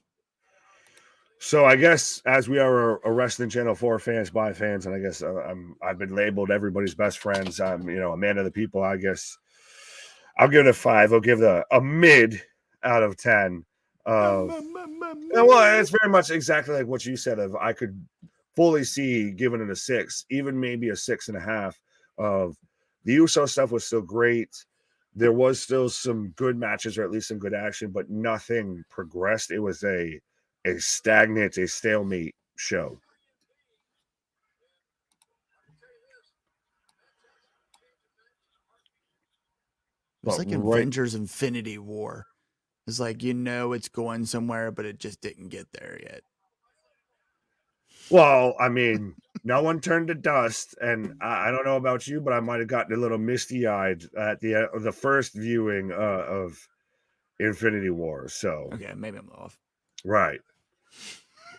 S1: So I guess, as we are a wrestling channel for fans by fans, and I guess I've been labeled everybody's best friends. I'm a man of the people. I guess I'll give it a 5. I'll give it a mid out of 10. Well, it's very much exactly like what you said. I could fully see giving it a 6, even maybe a 6.5. Of the USO stuff was still great. There was still some good matches, or at least some good action, but nothing progressed. It was a stagnant, a stalemate show.
S2: It's like Avengers Infinity War. It's like, it's going somewhere, but it just didn't get there yet.
S1: Well, I mean, No one turned to dust, and I don't know about you, but I might have gotten a little misty-eyed at the first viewing of Infinity War. So,
S2: Okay, maybe I'm off.
S1: right.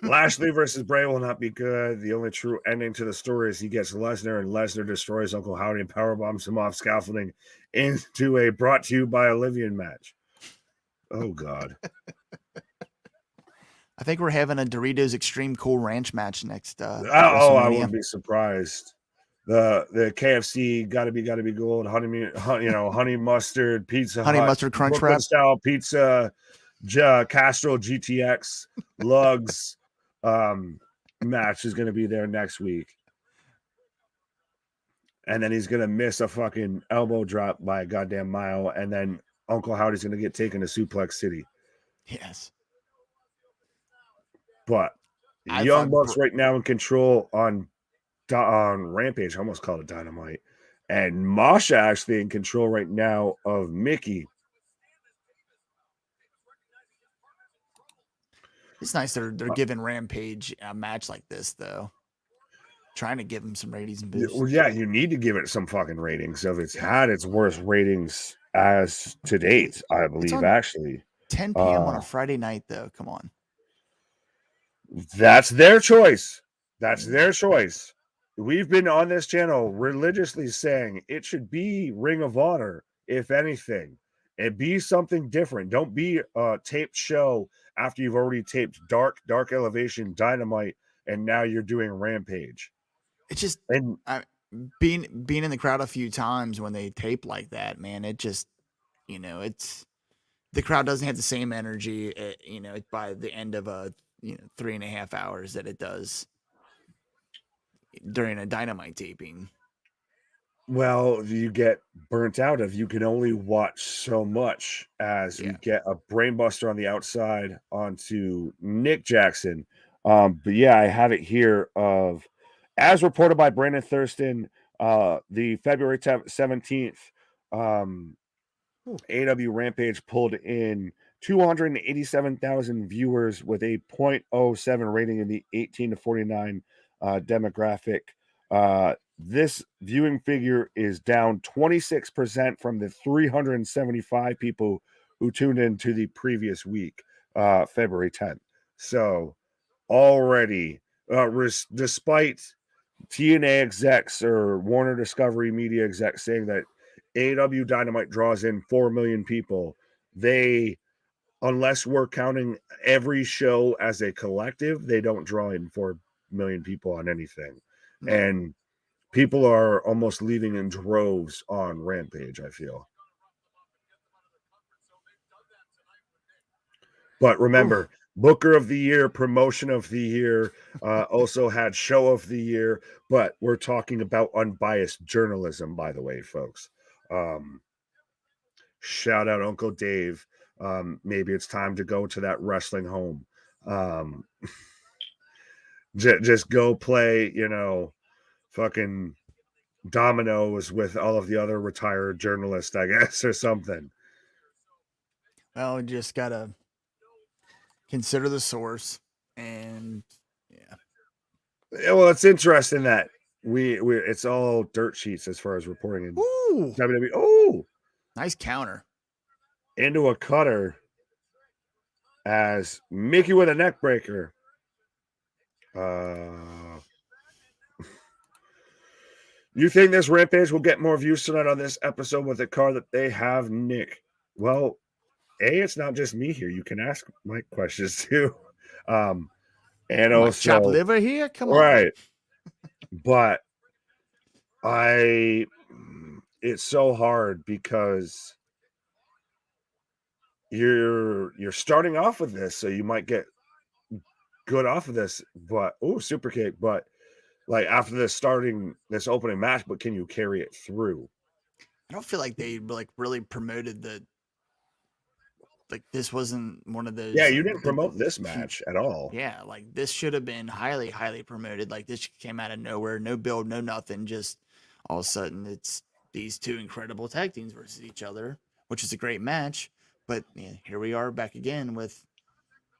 S1: Lashley versus Bray will not be good. The only true ending to the story is he gets Lesnar, and Lesnar destroys Uncle Howdy and powerbombs him off scaffolding into a brought to you by Olivia match. Oh, God.
S2: I think we're having a Doritos Extreme Cool Ranch match next.
S1: I
S2: WrestleMania.
S1: wouldn't be surprised. The KFC gotta be gold. Honey mustard pizza,
S2: Honey
S1: Hut,
S2: mustard crunch
S1: Brooklyn
S2: wrap.
S1: style pizza, Castrol GTX lugs match is gonna be there next week, and then he's gonna miss a fucking elbow drop by a goddamn mile, and then Uncle Howdy's gonna get taken to Suplex City.
S2: Yes.
S1: But Young Bucks right now in control on Rampage. I almost called it Dynamite. And Masha actually in control right now of Mickey.
S2: It's nice they're giving Rampage a match like this, though. Trying to give him some ratings and boost.
S1: Well, yeah, you need to give it some fucking ratings. If it's had its worst ratings as to date, I believe, actually.
S2: 10 p.m. on a Friday night, though. Come on.
S1: That's their choice. That's their choice. We've been on this channel religiously saying it should be Ring of Honor, if anything. It be something different. Don't be a taped show after you've already taped Dark Elevation, Dynamite, and now you're doing Rampage.
S2: It's just
S1: and
S2: being in the crowd a few times when they tape like that, man. It just, it's the crowd doesn't have the same energy, by the end of a 3.5 hours that it does during a Dynamite taping.
S1: Well, you get burnt out if you can only watch so much as you get a brainbuster on the outside onto Nick Jackson. But yeah, I have it here of, as reported by Brandon Thurston, the February 17th, AEW Rampage pulled in 287,000 viewers with a 0.07 rating in the 18 to 49 demographic. This viewing figure is down 26% from the 375 people who tuned in to the previous week, February 10th. So already, despite TNA execs or Warner Discovery Media execs saying that AEW Dynamite draws in 4 million people, unless we're counting every show as a collective, they don't draw in 4 million people on anything. No. And people are almost leaving in droves on Rampage, I feel. But remember, Booker of the Year, Promotion of the Year, also had Show of the Year, but we're talking about unbiased journalism, by the way, folks. Shout out Uncle Dave. Maybe it's time to go to that wrestling home. Just go play, fucking dominoes with all of the other retired journalists, I guess, or something.
S2: Well, we just gotta consider the source, and
S1: well, it's interesting that it's all dirt sheets as far as reporting in WWE. Oh,
S2: nice counter
S1: into a cutter as Mickey with a neck breaker. You think this Rampage will get more views tonight on this episode with the car that they have, Nick? Well, it's not just me here. You can ask Mike questions too. And also
S2: chop liver here. Come on,
S1: right? But it's so hard because you're starting off with this, so you might get good off of this. But super kick, but. Like after this opening match, but can you carry it through?
S2: I don't feel like they really promoted this wasn't one of those.
S1: Yeah, you didn't promote this match at all.
S2: Yeah, like this should have been highly, highly promoted. Like this came out of nowhere, no build, no nothing. Just all of a sudden, it's these two incredible tag teams versus each other, which is a great match. But here we are back again with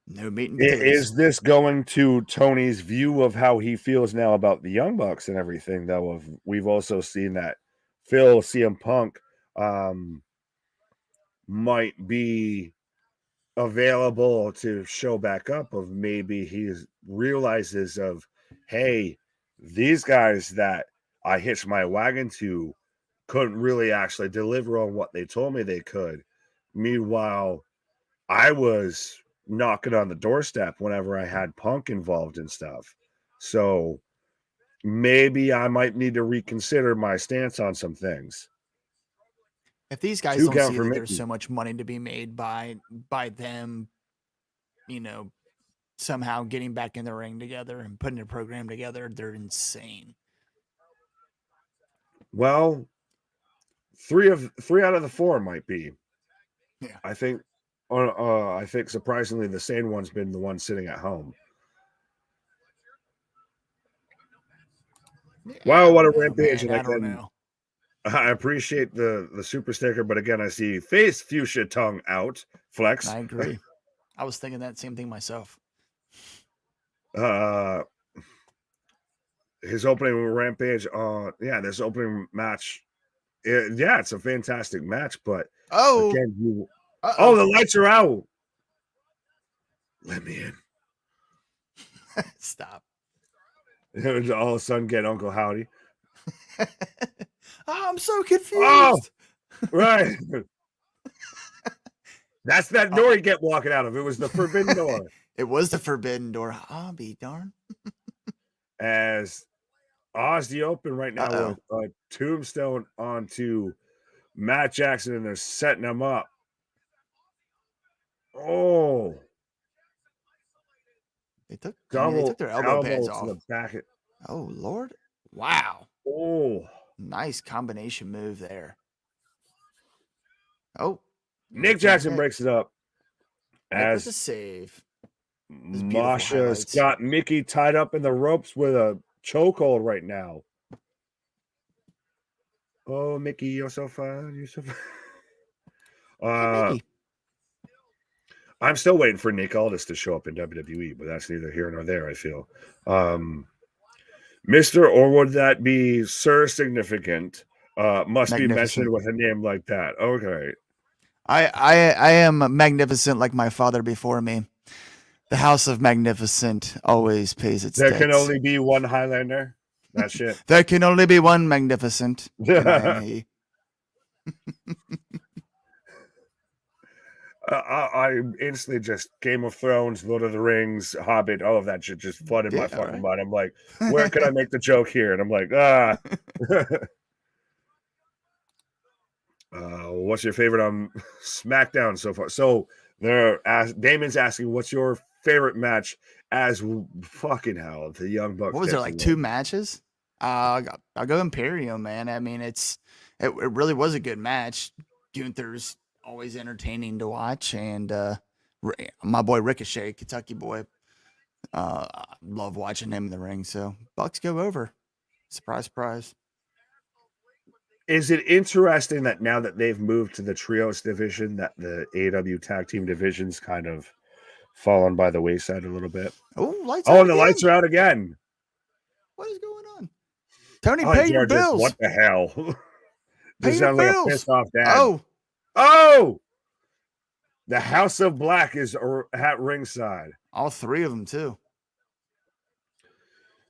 S2: No meat and potatoes.
S1: Is this going to Tony's view of how he feels now about the Young Bucks and everything, though? We've also seen that Phil CM Punk might be available to show back up, of maybe he realizes of, hey, these guys that I hitched my wagon to couldn't really actually deliver on what they told me they could. Meanwhile, I was knocking on the doorstep whenever I had Punk involved and stuff. So maybe I might need to reconsider my stance on some things.
S2: If these guys
S1: Two
S2: don't
S1: count
S2: see
S1: for
S2: that there's
S1: Mickey.
S2: so much money to be made by them, somehow getting back in the ring together and putting a program together, they're insane.
S1: Well, three out of the four might be.
S2: Yeah.
S1: I think surprisingly the sane one's been the one sitting at home. Wow, what a rampage!
S2: Man,
S1: And
S2: I don't know.
S1: I appreciate the super sticker, but again, I see face fuchsia tongue out flex.
S2: I agree. I was thinking that same thing myself.
S1: His opening rampage. This opening match. It's a fantastic match, but again, the lights are out. Let me in.
S2: Stop.
S1: All of a sudden, get Uncle Howdy.
S2: I'm so confused.
S1: Oh, right. That's that door you get walking out of. It was the forbidden door.
S2: It was the forbidden door. I'll be darned.
S1: As Oz the open right now with a tombstone onto Matt Jackson, and they're setting him up. Oh,
S2: they took their elbow pads off.
S1: The back.
S2: Oh Lord! Wow.
S1: Oh,
S2: nice combination move there. Oh,
S1: Nick Jackson breaks it up
S2: as a save.
S1: Masha's got Mickey tied up in the ropes with a chokehold right now. Oh, Mickey, you're so fun. You're so fun.
S2: Mickey.
S1: I'm still waiting for Nick Aldis to show up in WWE, but that's neither here nor there, I feel. Mr. Or would that be Sir Significant? Must be mentioned with a name like that. Okay.
S2: I am magnificent like my father before me. The House of Magnificent always pays its debts.
S1: There can only be one Highlander. That's it.
S2: There can only be one Magnificent. I
S1: instantly just Game of Thrones, Lord of the Rings, Hobbit, all of that shit just flooded my fucking mind. I'm like, where can I make the joke here? And I'm like, what's your favorite on SmackDown so far? So Damon's asking, what's your favorite match as fucking hell? The Young Bucks.
S2: What was there, like 2 matches? I'll go Imperium, man. I mean, it really was a good match. Gunther's always entertaining to watch, and my boy Ricochet, Kentucky boy, love watching him in the ring. So Bucks go over. Surprise, surprise.
S1: Is it interesting that now that they've moved to the trios division, that the AEW tag team division's kind of fallen by the wayside a little bit?
S2: Oh, lights
S1: out!
S2: And
S1: the lights are out again.
S2: What is going on? Tony, pay your bills.
S1: What the hell?
S2: Pay your bills.
S1: Like a pissed off dad. Oh! The House of Black is at ringside.
S2: All 3 of them too.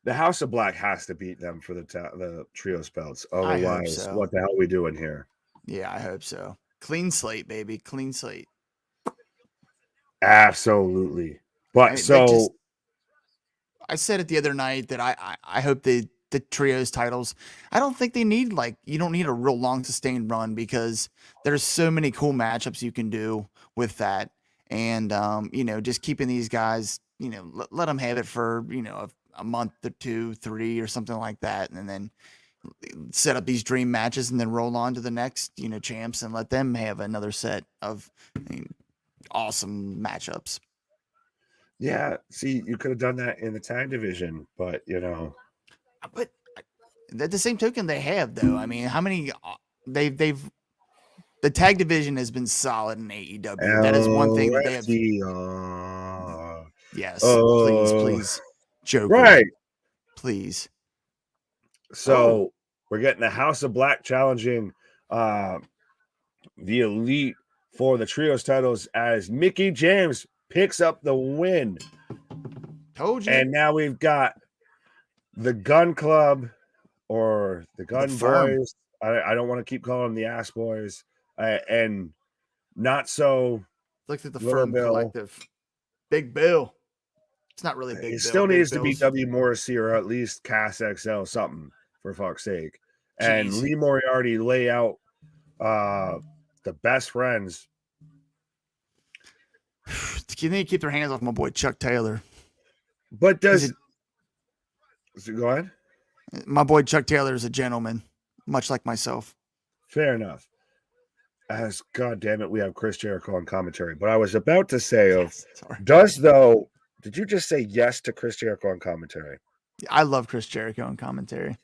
S1: The House of Black has to beat them for the trios belts. Otherwise, what the hell are we doing here?
S2: Yeah, I hope so. Clean slate, baby. Clean slate.
S1: Absolutely. But
S2: I said it the other night that I hope the trios titles, I don't think they need, you don't need a real long sustained run, because there's so many cool matchups you can do with that. And, just keeping these guys, let them have it for, a month or 2, 3 or something like that. And then set up these dream matches and then roll on to the next, champs, and let them have another set of awesome matchups.
S1: Yeah. See, you could have done that in the tag division, but
S2: But at the same token, they have, though. I mean, how many the tag division has been solid in AEW. That is one thing that they have. Yes,
S1: Oh,
S2: please, Joker,
S1: right.
S2: please.
S1: So we're getting the House of Black challenging the Elite for the trios titles as Mickey James picks up the win.
S2: Told you.
S1: And now we've got the Gun Club or the Gun
S2: Firm.
S1: Boys. I don't want to keep calling them the Ass Boys. And not so
S2: Looked at the
S1: Little
S2: Firm
S1: Bill.
S2: Collective. Big Bill. It's not really Big
S1: It
S2: Bill.
S1: still
S2: Big
S1: needs to be
S2: Bill's-
S1: W. Morrissey or at least Cass XL, something, for fuck's sake. And
S2: Jeez.
S1: Lee Moriarty lay out the best friends.
S2: You need to keep their hands off my boy Chuck Taylor.
S1: But does go ahead?
S2: My boy Chuck Taylor is a gentleman, much like myself.
S1: Fair enough. As God damn it, we have Chris Jericho on commentary. But I was about to say did you just say yes to Chris Jericho on commentary?
S2: I love Chris Jericho on commentary.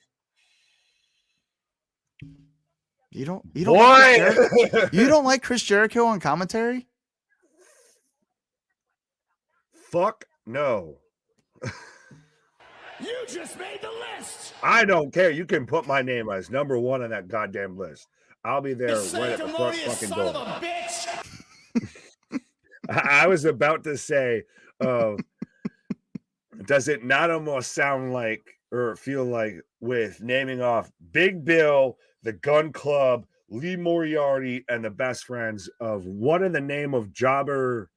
S2: You don't like Chris Jericho? You don't like Chris Jericho on commentary?
S1: Fuck no.
S3: You just made the list.
S1: I don't care. You can put my name as number 1 on that goddamn list. I'll be there right at the front fucking door.
S3: Son of a bitch.
S1: I was about to say, does it not almost sound like or feel like with naming off Big Bill, the Gun Club, Lee Moriarty, and the best friends of what in the name of jobber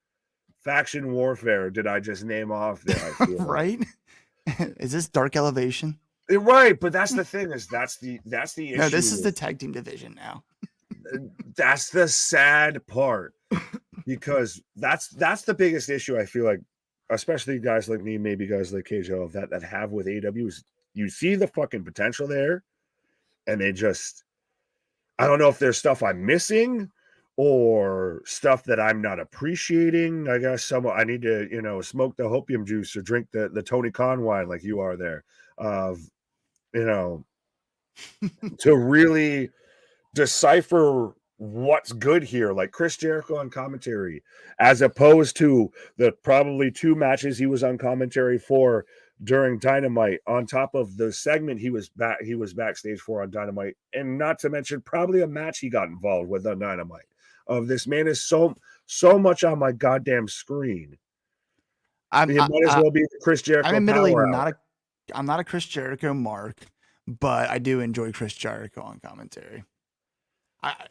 S1: faction warfare did I just name off there? I feel
S2: right? Is this Dark Elevation?
S1: Right, but that's the thing is that's the issue.
S2: No, this is the tag team division now.
S1: That's the sad part because that's the biggest issue I feel like, especially guys like me, maybe guys like KJO that have with AEW is you see the fucking potential there, and they just I don't know if there's stuff I'm missing or stuff that I'm not appreciating. I guess I need to smoke the hopium juice or drink the Tony Khan wine like you are there, to really decipher what's good here, like Chris Jericho on commentary, as opposed to the probably 2 matches he was on commentary for during Dynamite, on top of the segment he was backstage for on Dynamite, and not to mention probably a match he got involved with on Dynamite. This man is so much on my goddamn screen. It might as well be the Chris Jericho.
S2: I'm admittedly I'm not a Chris Jericho mark, but I do enjoy Chris Jericho on commentary. I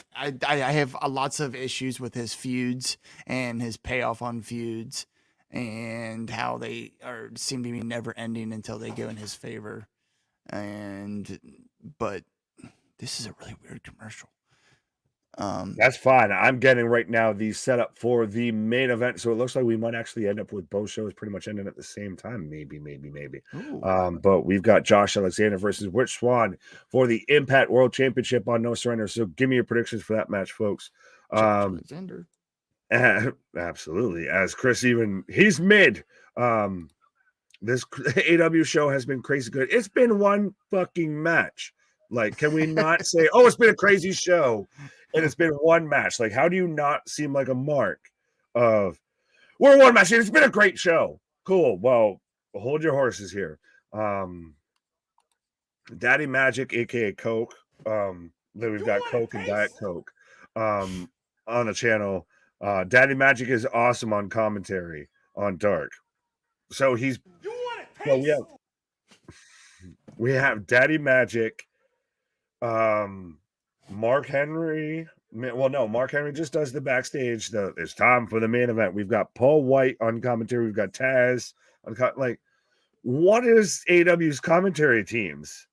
S2: have lots of issues with his feuds and his payoff on feuds and how they seem to be never ending until they go in his favor. But this is a really weird commercial.
S1: That's fine. I'm getting right now the setup for the main event, so it looks like we might actually end up with both shows pretty much ending at the same time. Maybe. But we've got Josh Alexander versus Rich Swann for the Impact World Championship on No Surrender. So give me your predictions for that match, folks.
S2: Alexander.
S1: Absolutely. As Chris he's mid. This AW show has been crazy good. It's been one fucking match. Like, can we not say, oh, it's been a crazy show and it's been one match? Like, how do you not seem like a mark of we're one match? It's been a great show. Cool. Well, hold your horses here. Daddy Magic, aka Coke. Then we've got Coke and Diet Coke on the channel. Daddy Magic is awesome on commentary on Dark. So we have Daddy Magic, Mark Henry. Well, no, Mark Henry just does the backstage. It's time for the main event. We've got Paul White on commentary. We've got Taz on what is AW's commentary teams?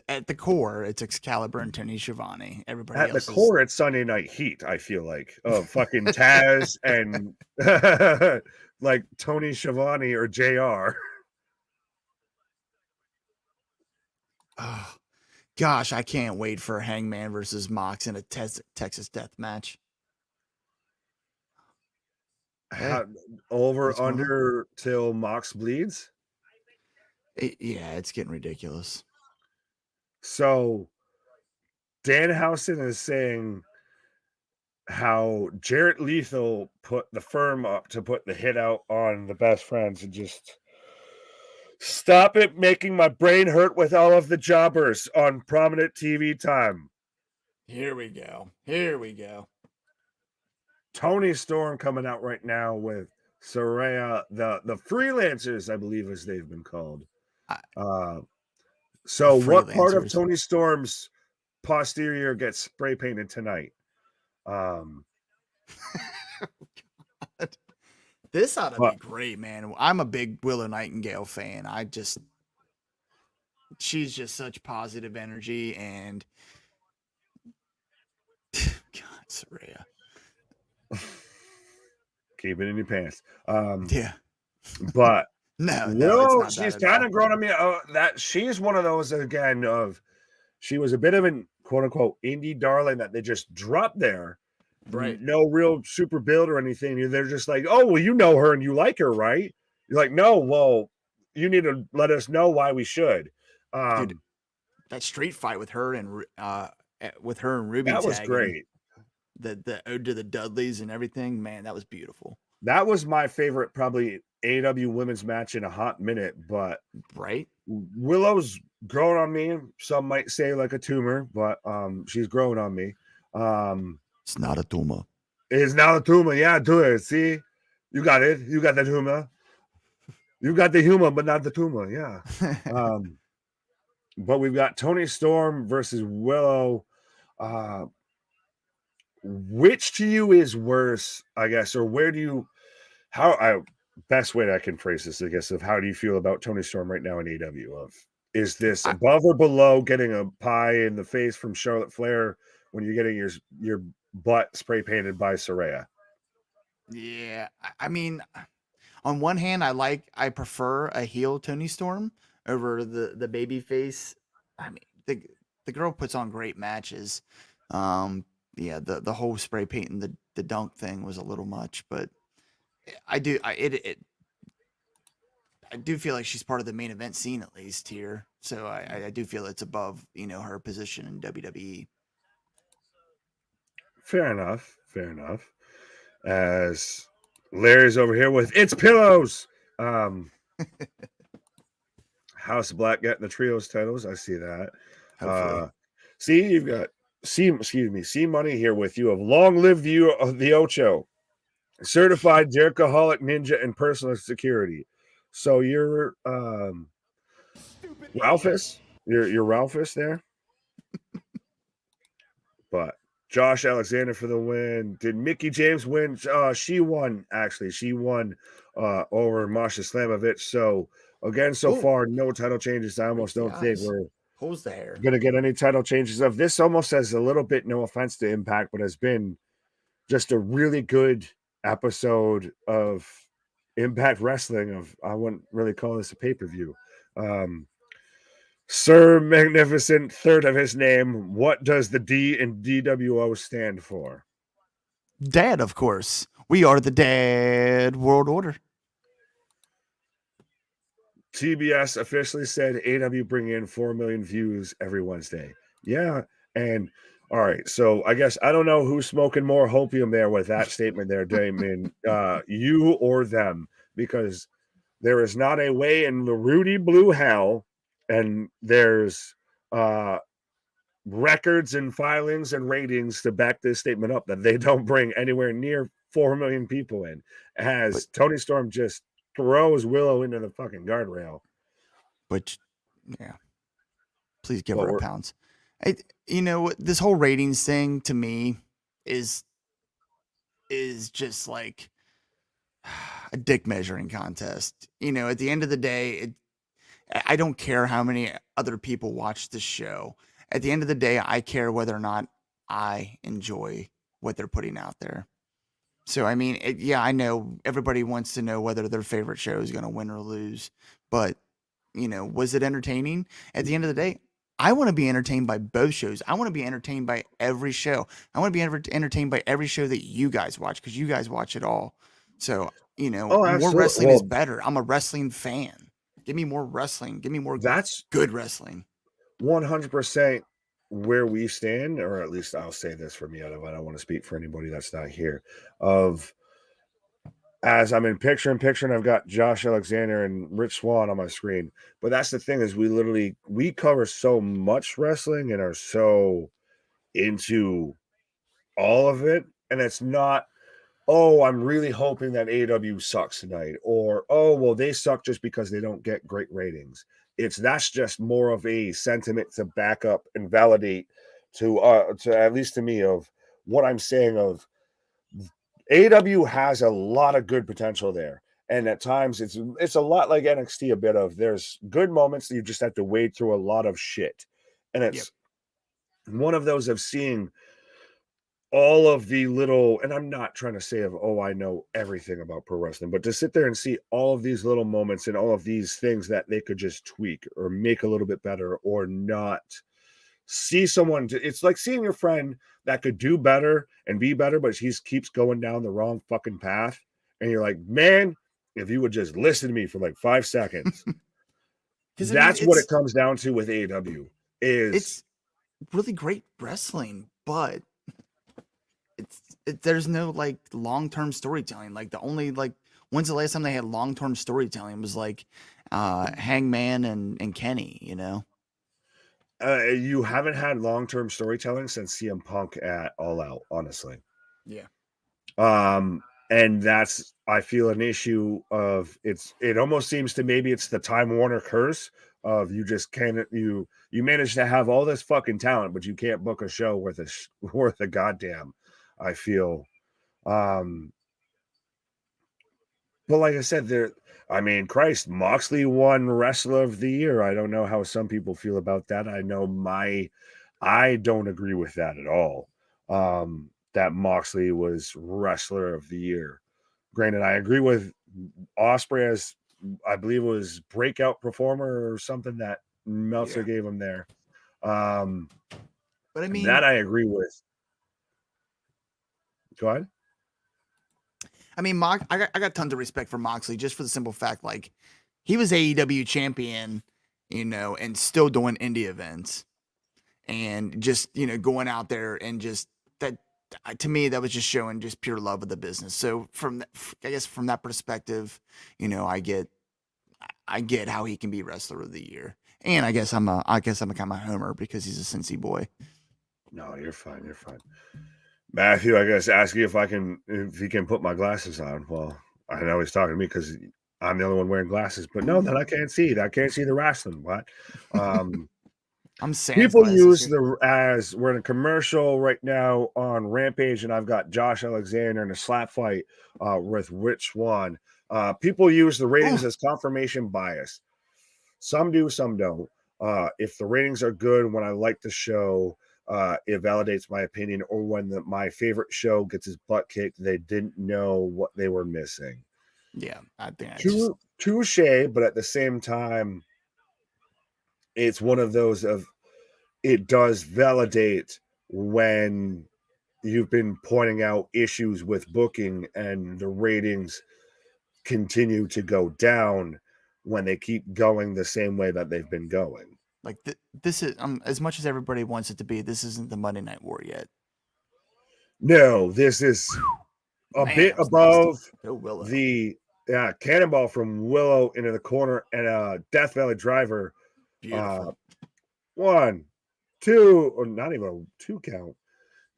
S2: At the core, it's Excalibur and Tony Schiavone. Everybody
S1: At
S2: else
S1: the core, it's Sunday Night Heat. I feel like fucking Taz and like Tony Schiavone or JR.
S2: Oh, gosh, I can't wait for Hangman versus Mox in a Texas death match.
S1: Over under till Mox bleeds.
S2: Yeah, it's getting ridiculous.
S1: So, Danhausen is saying how Jarrett Lethal put the firm up to put the hit out on the best friends and just stop it making my brain hurt with all of the jobbers on prominent TV time.
S2: Here we go. Here we go.
S1: Tony Storm coming out right now with Saraya, the freelancers, I believe, as they've been called. So what part of Tony Storm's posterior gets spray painted tonight?
S2: This ought to be great, man. I'm a big Willow Nightingale fan. She's just such positive energy, and God, Saraya.
S1: Keep it in your pants.
S2: Yeah.
S1: But
S2: no,
S1: Willow,
S2: it's
S1: she's kind of grown on me. That she's one of those again of she was a bit of an quote unquote indie darling that they just dropped there.
S2: Right.
S1: No real super build or anything. They're just like, oh, well, you know her and you like her, right? You're like, no, well, you need to let us know why we should.
S2: Dude, that street fight with her and Ruby,
S1: that was great.
S2: The ode to the Dudleys and everything, man, that was beautiful.
S1: That was my favorite, probably AEW women's match in a hot minute. But
S2: right,
S1: Willow's growing on me. Some might say like a tumor, but she's growing on me.
S2: It's not a tumor.
S1: It's not a tumor. Yeah, do it. See, you got it. You got the tumor. You got the humor, but not the tumor. Yeah. But we've got Tony Storm versus Willow. Which to you is worse, I guess, or where do you? Best way that I can phrase this, I guess, of how do you feel about Tony Storm right now in AEW? Of is this above or below getting a pie in the face from Charlotte Flair when you're getting your butt spray painted by Saraya?
S2: Yeah, I mean, on one hand, I prefer a heel Tony Storm over the baby face. I mean, the girl puts on great matches. Yeah, the whole spray painting the dunk thing was a little much, but I do feel like she's part of the main event scene at least here. So I do feel it's above, her position in WWE.
S1: Fair enough. Fair enough. As Larry's over here with It's Pillows. House of Black getting the trios titles. I see that. See, you've got C Money here with you of Long Live the Ocho. Certified Jerichoholic Ninja and personal security. So you're Ralphus. You're Ralphus there. But Josh Alexander for the win. Did Mickey James win? She won, actually. She won over Masha Slamovich. So again, so far, no title changes. I almost don't think we're going to get any title changes. Of this almost has a little bit, no offense to Impact, but has been just a really good episode of Impact Wrestling. I wouldn't really call this a pay-per-view. Sir Magnificent, third of his name. What does the D in DWO stand for?
S2: Dad, of course. We are the Dad World Order.
S1: TBS officially said AW bring in 4 million views every Wednesday. Yeah, and all right, so I guess I don't know who's smoking more hopium there with that statement there, Damon. You or them, because there is not a way in the Rudy Blue Hell, and there's records and filings and ratings to back this statement up that they don't bring anywhere near 4 million people in. As Tony Storm just throws Willow into the fucking guardrail.
S2: Which, yeah. Please give her a pounce. This whole ratings thing to me is just like a dick measuring contest. At the end of the day, I don't care how many other people watch the show. At the end of the day, I care whether or not I enjoy what they're putting out there. So, I mean, I know everybody wants to know whether their favorite show is going to win or lose. But, was it entertaining? At the end of the day, I want to be entertained by both shows. I want to be entertained by every show. I want to be entertained by every show that you guys watch because you guys watch it all. So, more wrestling is better. I'm a wrestling fan. Give me more wrestling. Give me more good wrestling.
S1: 100%. where we stand, or at least I'll say this for me, I don't want to speak for anybody that's not here, of as I'm in picture in picture, and I've got Josh Alexander and Rich Swann on my screen. But that's the thing, is we cover so much wrestling and are so into all of it. And it's not, oh, I'm really hoping that AEW sucks tonight, or oh, well, they suck just because they don't get great ratings. That's just more of a sentiment to back up and validate to at least to me, of what I'm saying, of AEW has a lot of good potential there. And at times it's a lot like NXT, a bit of, there's good moments that you just have to wade through a lot of shit. And it's one of those of seeing all of the little, and I'm not trying to say of, oh, I know everything about pro wrestling, but to sit there and see all of these little moments and all of these things that they could just tweak or make a little bit better, or not see someone it's like seeing your friend that could do better and be better, but he keeps going down the wrong fucking path. And you're like, man, if you would just listen to me for like 5 seconds. That's what it comes down to with AEW.
S2: It's really great wrestling, but there's no like long-term storytelling. Like the only when's the last time they had long-term storytelling was like Hangman and Kenny, you know?
S1: You haven't had long-term storytelling since CM Punk at All Out, honestly.
S2: Yeah.
S1: And that's, I feel, an issue of it almost seems to, maybe it's the Time Warner curse of, you just can't, you manage to have all this fucking talent, but you can't book a show worth a goddamn, I feel. But like I said, Christ, Moxley won Wrestler of the Year. I don't know how some people feel about that. I know I don't agree with that at all. That Moxley was Wrestler of the Year. Granted, I agree with Ospreay as, I believe it was breakout performer or something that Meltzer gave him there. But
S2: I mean,
S1: that I agree with. Go ahead.
S2: I mean, I got tons of respect for Moxley, just for the simple fact, like, he was AEW champion, you know, and still doing indie events, and just, you know, going out there and just that, to me, that was just showing just pure love of the business. So I guess from that perspective, you know, I get how he can be Wrestler of the Year. And I guess I'm a kind of a homer because he's a Cincy boy.
S1: No, you're fine. You're fine. Matthew, I guess ask you if he can put my glasses on. Well, I know he's talking to me because I'm the only one wearing glasses, but no, that I can't see. I can't see the wrestling. What?
S2: I'm saying
S1: people use as we're in a commercial right now on Rampage, and I've got Josh Alexander in a slap fight with Rich Swann. People use the ratings as confirmation bias. Some do, some don't. If the ratings are good when I like the show, it validates my opinion, or when my favorite show gets his butt kicked, they didn't know what they were missing.
S2: Yeah, I think
S1: touche, but at the same time, it's one of those of, it does validate when you've been pointing out issues with booking and the ratings continue to go down when they keep going the same way that they've been going.
S2: Like this is as much as everybody wants it to be, this isn't the Monday Night War yet.
S1: No, this is a bit above the cannonball from Willow into the corner and a Death Valley driver.
S2: Beautiful.
S1: 1, 2, or not even a 2 count.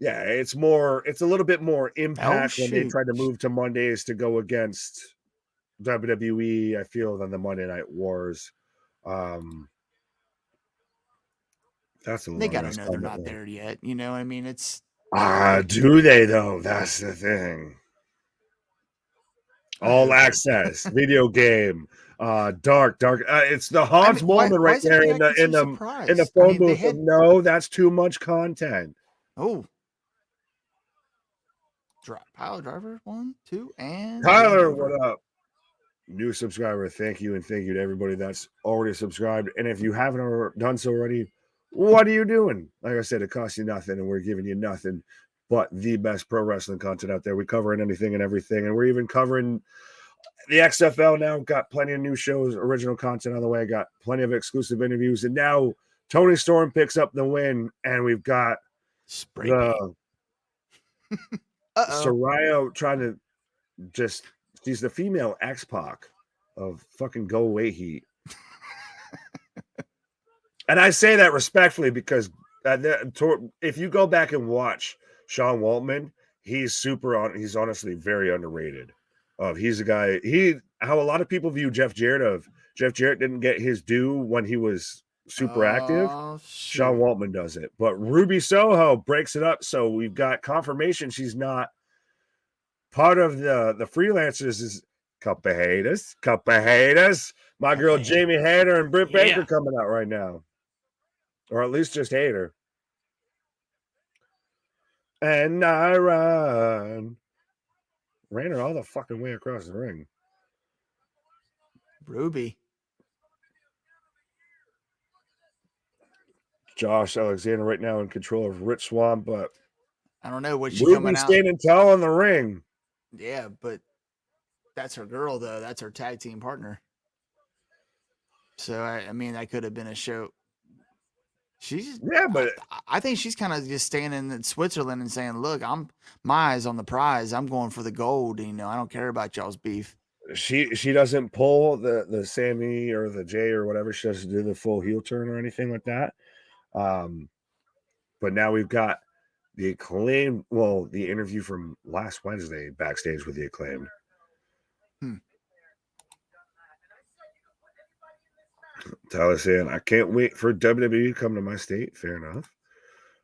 S1: Yeah, it's a little bit more impact when they tried to move to Mondays to go against WWE, I feel, than the Monday Night Wars. That's a
S2: they gotta know they're not there yet. You know, I mean, it's
S1: do they though? That's the thing. All access video game, dark. It's the Hans moment right there in the phone booth. No, that's too much content.
S2: Oh, Pile Driver 1, 2, and
S1: Tyler, what up? New subscriber, thank you, and thank you to everybody that's already subscribed. And if you haven't done so already, what are you doing? Like I said, it costs you nothing, and we're giving you nothing but the best pro wrestling content out there. We cover anything and everything, and we're even covering the XFL now. Got plenty of new shows, original content on the way. Got plenty of exclusive interviews, and now Tony Storm picks up the win, and we've got
S2: Spray paint.
S1: Soraya trying to just, she's the female X-Pac of fucking Go Away Heat. And I say that respectfully because if you go back and watch Sean Waltman, he's honestly very underrated. He's a guy, how a lot of people view Jeff Jarrett Jeff Jarrett didn't get his due when he was super active. Sean Waltman does it. But Ruby Soho breaks it up, so we've got confirmation she's not part of the freelancers. Is couple of haters. My girl Jamie Hayter and Britt Baker coming out right now. Or at least just Hater. And I ran her all the fucking way across the ring.
S2: Ruby.
S1: Josh Alexander right now in control of Rich Swan, but
S2: I don't know what she's
S1: Ruby
S2: coming out.
S1: standing tall in the ring.
S2: Yeah, but that's her girl though. That's her tag team partner. So I mean, that could have been a show.
S1: But
S2: I think she's kind of just standing in Switzerland and saying, "Look, my eyes on the prize. I'm going for the gold. You know, I don't care about y'all's beef."
S1: She doesn't pull the Sammy or the Jay or whatever. She doesn't do the full heel turn or anything like that. But now we've got the Acclaimed. Well, the interview from last Wednesday backstage with the Acclaimed. Tyler saying, I can't wait for WWE to come to my state. Fair enough.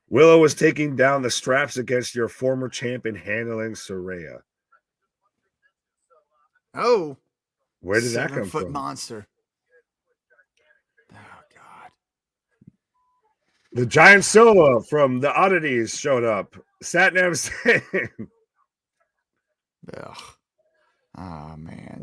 S1: Willow was taking down the straps against your former champion handling Soraya.
S2: Oh.
S1: Where did that come from?
S2: 7-foot monster. Oh, God.
S1: The Giant Solo from the Oddities showed up. Satnam saying.
S2: Ugh. Oh, man.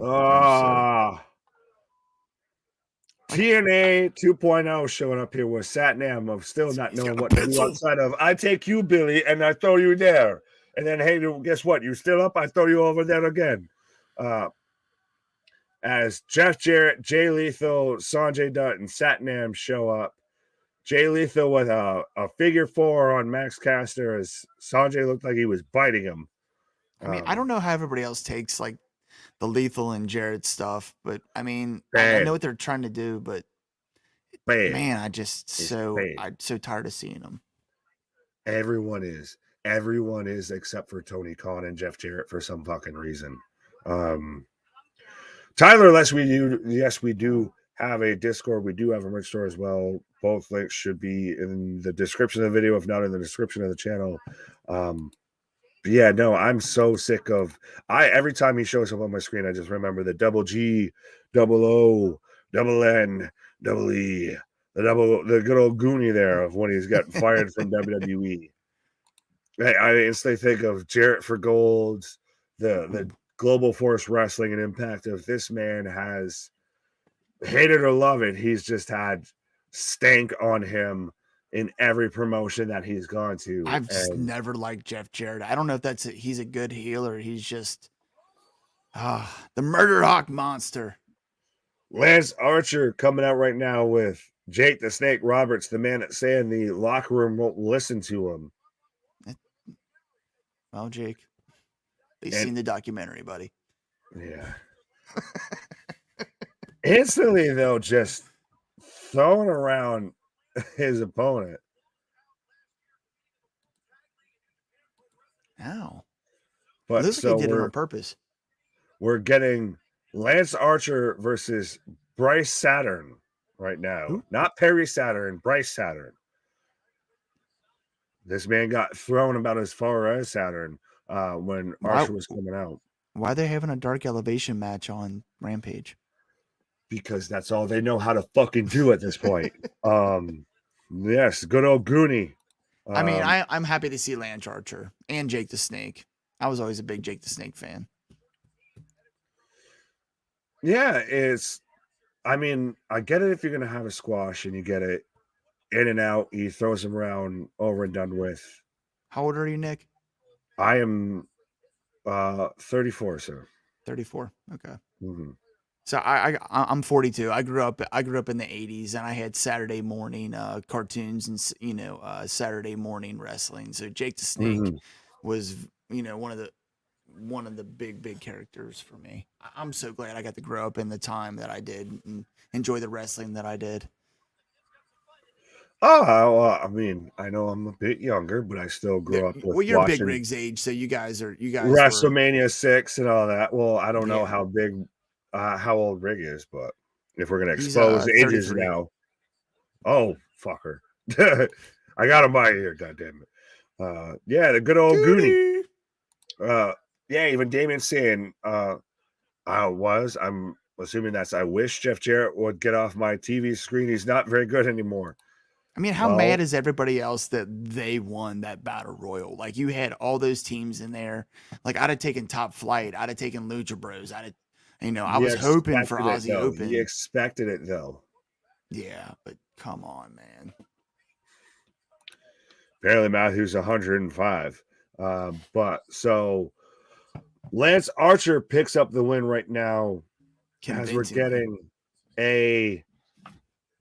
S1: TNA 2.0 showing up here with Satnam of still not knowing what to do outside of I take you, Billy, and I throw you there. And then, hey, guess what? You still up? I throw you over there again. As Jeff Jarrett, Jay Lethal, Sanjay Dutt, and Satnam show up. Jay Lethal with a figure 4 on Max Caster as Sanjay looked like he was biting him.
S2: I mean, I don't know how everybody else takes like the Lethal and Jarrett stuff, but I mean, I know what they're trying to do, but man, I'm so tired of seeing them.
S1: Everyone is except for Tony Khan and Jeff Jarrett for some fucking reason. Tyler, yes, we do have a Discord. We do have a merch store as well. Both links should be in the description of the video, if not in the description of the channel. Yeah, no, I'm so sick of every time he shows up on my screen, I just remember the double G, double O, double N, double E, the good old Goonie there of when he's gotten fired from WWE. I instantly think of Jarrett for Gold, the Global Force Wrestling and Impact of this man has, hate it or love it, he's just had stank on him in every promotion that he's gone to.
S2: I've just never liked Jeff Jarrett. I don't know if he's a good heel or he's just the Murder Hawk monster.
S1: Lance Archer coming out right now with Jake the Snake Roberts, the man that's saying the locker room won't listen to him.
S2: Well, Jake, they've seen the documentary, buddy.
S1: Yeah. Instantly, though, just throwing around his opponent.
S2: Ow.
S1: But
S2: looks like he did it on purpose.
S1: We're getting Lance Archer versus Bryce Saturn right now. Who? Not Perry Saturn, Bryce Saturn. This man got thrown about as far as Saturn when Archer was coming out.
S2: Why are they having a dark elevation match on Rampage?
S1: Because that's all they know how to fucking do at this point. Yes, good old Goonie.
S2: I mean, I'm happy to see Lance Archer and Jake the Snake. I was always a big Jake the Snake fan.
S1: Yeah, I mean, I get it if you're going to have a squash and you get it in and out, he throws him around, over and done with.
S2: How old are you, Nick?
S1: I am 34, sir.
S2: 34. Okay.
S1: Mm-hmm.
S2: So I'm 42. I grew up in the 80s, and I had Saturday morning cartoons and Saturday morning wrestling. So Jake the Snake
S1: Mhm.
S2: was one of the big characters for me. I'm so glad I got to grow up in the time that I did and enjoy the wrestling that I did.
S1: Oh, well, I mean, I know I'm a bit younger, but I still grew up with
S2: Well, you're Big
S1: watching
S2: Rig's age, so you guys were
S1: WrestleMania 6 and all that. Well, I don't know
S2: yeah.
S1: how big, how old Rig is, but if we're gonna
S2: He's
S1: expose ages
S2: 33.
S1: now, oh fucker, I got him by here, goddamn it. Yeah, the good old Goonie. Yeah, even Damian saying, I'm assuming that's I wish Jeff Jarrett would get off my TV screen. He's not very good anymore.
S2: I mean, how
S1: Well,
S2: mad is everybody else that they won that battle royal? Like, you had all those teams in there. Like, I'd have taken Top Flight. I'd have taken Lucha Bros. I
S1: he
S2: was hoping for
S1: expected it
S2: Aussie
S1: though. He
S2: Open.
S1: expected it though.
S2: Yeah, but come on, man.
S1: Apparently Matthews 105. But so Lance Archer picks up the win right now as we're
S2: Convincingly.
S1: getting a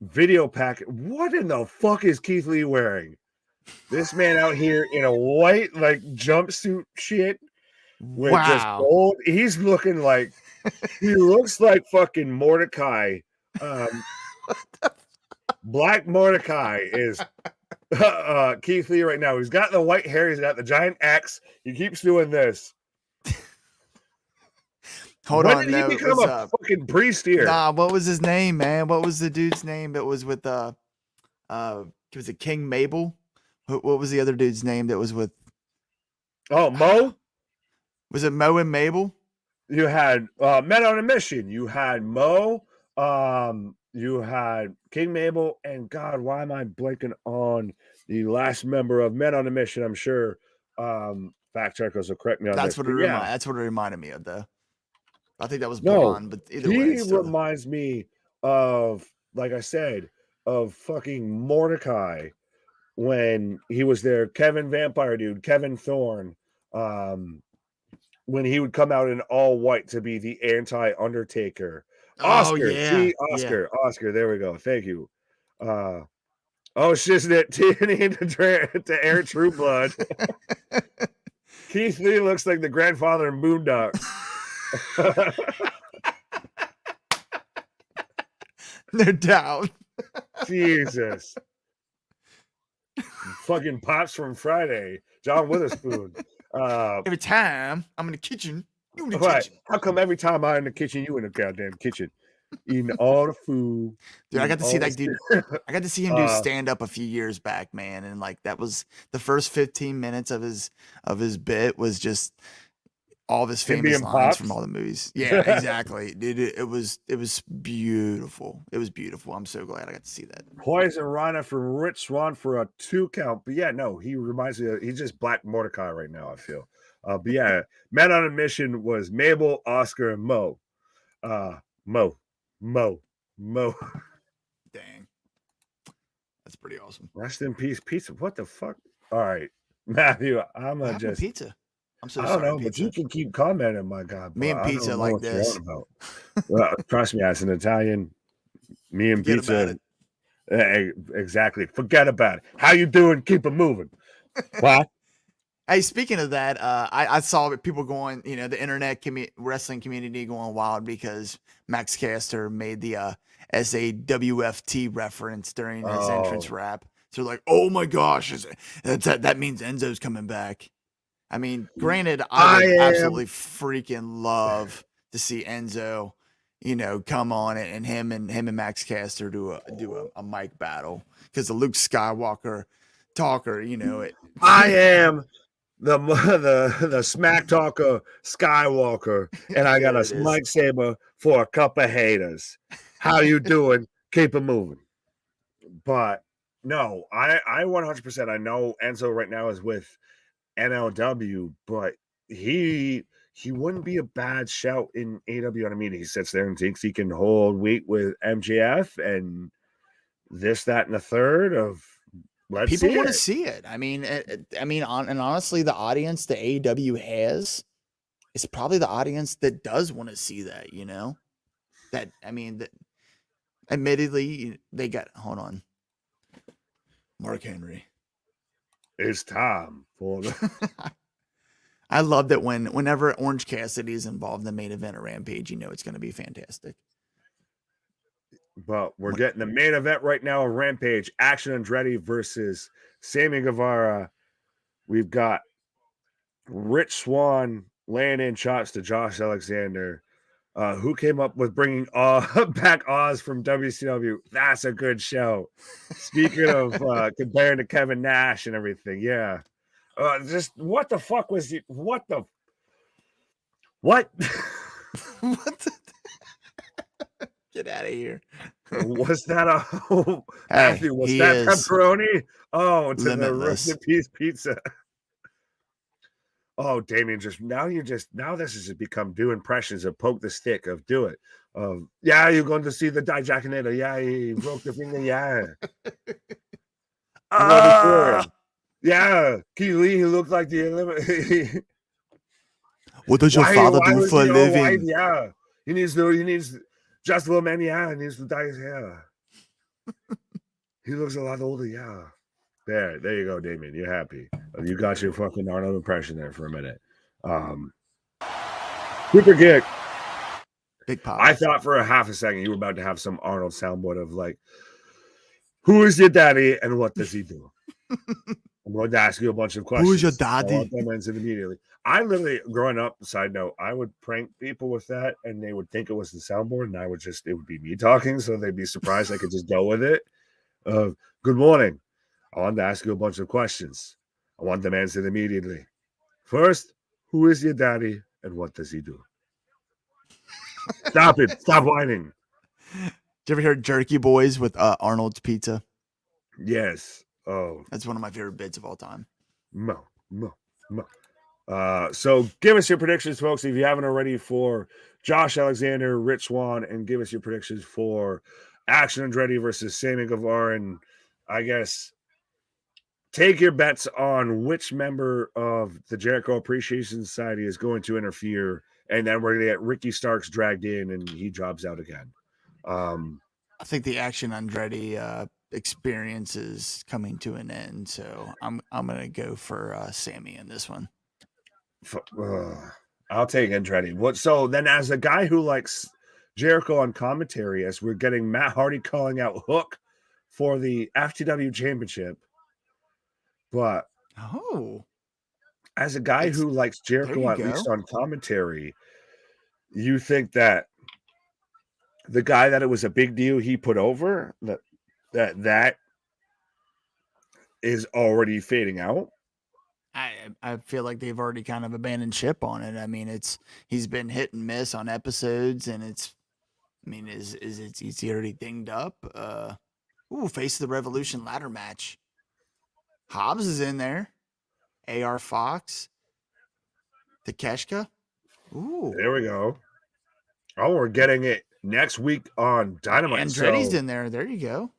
S1: video packet. What in the fuck is Keith Lee wearing? This man out here in a white like jumpsuit shit with just
S2: Wow.
S1: gold. He's looking like he looks like fucking Mordecai. Black Mordecai is Keith Lee right now. He's got the white hair. He's got the giant axe. He keeps doing this.
S2: Hold
S1: when
S2: on.
S1: did he
S2: No, it
S1: become
S2: was,
S1: a fucking priest here?
S2: nah, what was his name, man? What was the dude's name that was with was it King Mabel? What was the other dude's name that was with
S1: Oh, Mo?
S2: Was it Mo and Mabel?
S1: You had Men on a Mission. You had Mo. You had King Mabel. And God, why am I blanking on the last member of Men on a Mission? I'm sure fact checkers will correct me on
S2: That's
S1: this.
S2: what
S1: Yeah.
S2: That's what it reminded me of, though. I think that was
S1: No,
S2: blonde, but either way,
S1: he
S2: it's still...
S1: reminds me of, like I said, of fucking Mordecai when he was there. Kevin Vampire Dude, Kevin Thorne. When he would come out in all white to be the anti-Undertaker.
S2: Oh
S1: Oscar,
S2: yeah,
S1: see, Oscar, there we go. Thank you. Oh, Shiznit tuning into to Air True Blood. Keith Lee looks like the grandfather in Boondocks.
S2: No doubt.
S1: Jesus. Fucking Pops from Friday. John Witherspoon.
S2: Every time I'm in the kitchen, you in the
S1: Right.
S2: kitchen.
S1: How come every time I'm in the kitchen, you in the goddamn kitchen? Eating all the food.
S2: Dude, I got to see
S1: all
S2: that dude. I got to see him do stand up a few years back, man, and like that was the first 15 minutes of his bit was just all of his
S1: him
S2: famous
S1: being
S2: lines
S1: Pops?
S2: from all the movies. Yeah, exactly. Dude, it was beautiful. It was beautiful. I'm so glad I got to see that.
S1: Poison Rana from Rich Swan for a 2 count. But yeah, no, he reminds me of, he's just Black Mordecai right now, I feel. But yeah, Men on a Mission was Mabel, Oscar, and Mo. Mo.
S2: Dang. That's pretty awesome.
S1: Rest in peace, pizza. What the fuck? All right, Matthew, I'm
S2: What
S1: gonna
S2: happened to
S1: just
S2: pizza. I'm so
S1: I don't
S2: sorry,
S1: know, but
S2: pizza.
S1: you can keep commenting, my God.
S2: Me and
S1: I
S2: pizza
S1: don't know
S2: like
S1: what you're
S2: this.
S1: on about. Well, trust me, as an Italian, me and
S2: Forget
S1: pizza.
S2: about
S1: Exactly. Forget about it. How you doing? Keep it moving. What?
S2: Hey, speaking of that, I saw people going, the internet wrestling community going wild because Max Caster made the SAWFT reference during his entrance rap. So like, oh my gosh, that means Enzo's coming back. I mean, granted, I would absolutely freaking love to see Enzo, come on and him and Max Caster do a mic battle because the Luke Skywalker talker,
S1: I am the smack talker Skywalker, and I got a lightsaber for a couple of haters. How you doing? Keep it moving. But no, I 100%. I know Enzo right now is with NLW, but he wouldn't be a bad shout in AW. I mean, he sits there and thinks he can hold weight with MJF and this, that, and the third of.
S2: People want to see it. I mean, and honestly, the audience that AEW has is probably the audience that does want to see that. That I mean, that admittedly they got. Hold on, Mark Henry.
S1: It's time for the
S2: I love that whenever Orange Cassidy is involved in the main event of Rampage, you know it's going to be fantastic.
S1: but we're getting the main event right now of Rampage. Action Andretti versus Sammy Guevara. We've got Rich Swann laying in shots to Josh Alexander, who came up with bringing back Oz from WCW. That's a good show. Speaking of comparing to Kevin Nash and everything, yeah. Just what the fuck was it? What?
S2: What? Get out of here.
S1: Was that a Matthew? Was
S2: He
S1: that
S2: is
S1: pepperoni? Oh, to
S2: limitless.
S1: the roasted peas pizza. Oh, Damien, now this has become do impressions of poke the stick of do it. Yeah, you're going to see the Die Jackinator. Yeah, he broke the finger. Yeah. Yeah, Keith Lee, he looked like the
S2: What does your father do for a living?
S1: Yeah, he needs just a little man. Yeah, he needs to dye his hair. He looks a lot older. Yeah, there you go, Damien. You're happy. You got your fucking Arnold impression there for a minute. Super kick.
S2: Big pop.
S1: I thought for a half a second you were about to have some Arnold soundboard of like, who is your daddy and what does he do? I'm going to ask you a bunch of questions.
S2: Who is your daddy?
S1: I want them answered immediately. I literally, growing up, side note, I would prank people with that, and they would think it was the soundboard, and it would be me talking, so they'd be surprised I could just go with it. Good morning. I want to ask you a bunch of questions. I want them answered immediately. First, who is your daddy, and what does he do? Stop it. Stop whining.
S2: Did you ever hear Jerky Boys with Arnold's Pizza?
S1: Yes. Oh,
S2: that's one of my favorite bits of all time.
S1: Mo. So give us your predictions, folks, if you haven't already, for Josh Alexander, Rich Swann, and give us your predictions for Action Andretti versus Sammy Guevara. And I guess take your bets on which member of the Jericho Appreciation Society is going to interfere, and then we're going to get Ricky Starks dragged in, and he drops out again.
S2: I think the Action Andretti experience is coming to an end, so I'm gonna go for Sammy in this one.
S1: I'll take Andretti. So then, as a guy who likes Jericho on commentary, as we're getting Matt Hardy calling out Hook for the FTW Championship, but as a guy who likes Jericho at least on commentary, you think that the guy that it was a big deal he put over that is already fading out?
S2: I feel like they've already kind of abandoned ship on it. I mean, he's been hit and miss on episodes, and is he already dinged up? Face of the Revolution ladder match. Hobbs is in there. AR Fox. Takeshka. Ooh.
S1: There we go. Oh, we're getting it next week on Dynamite.
S2: Andretti's in there. There you go.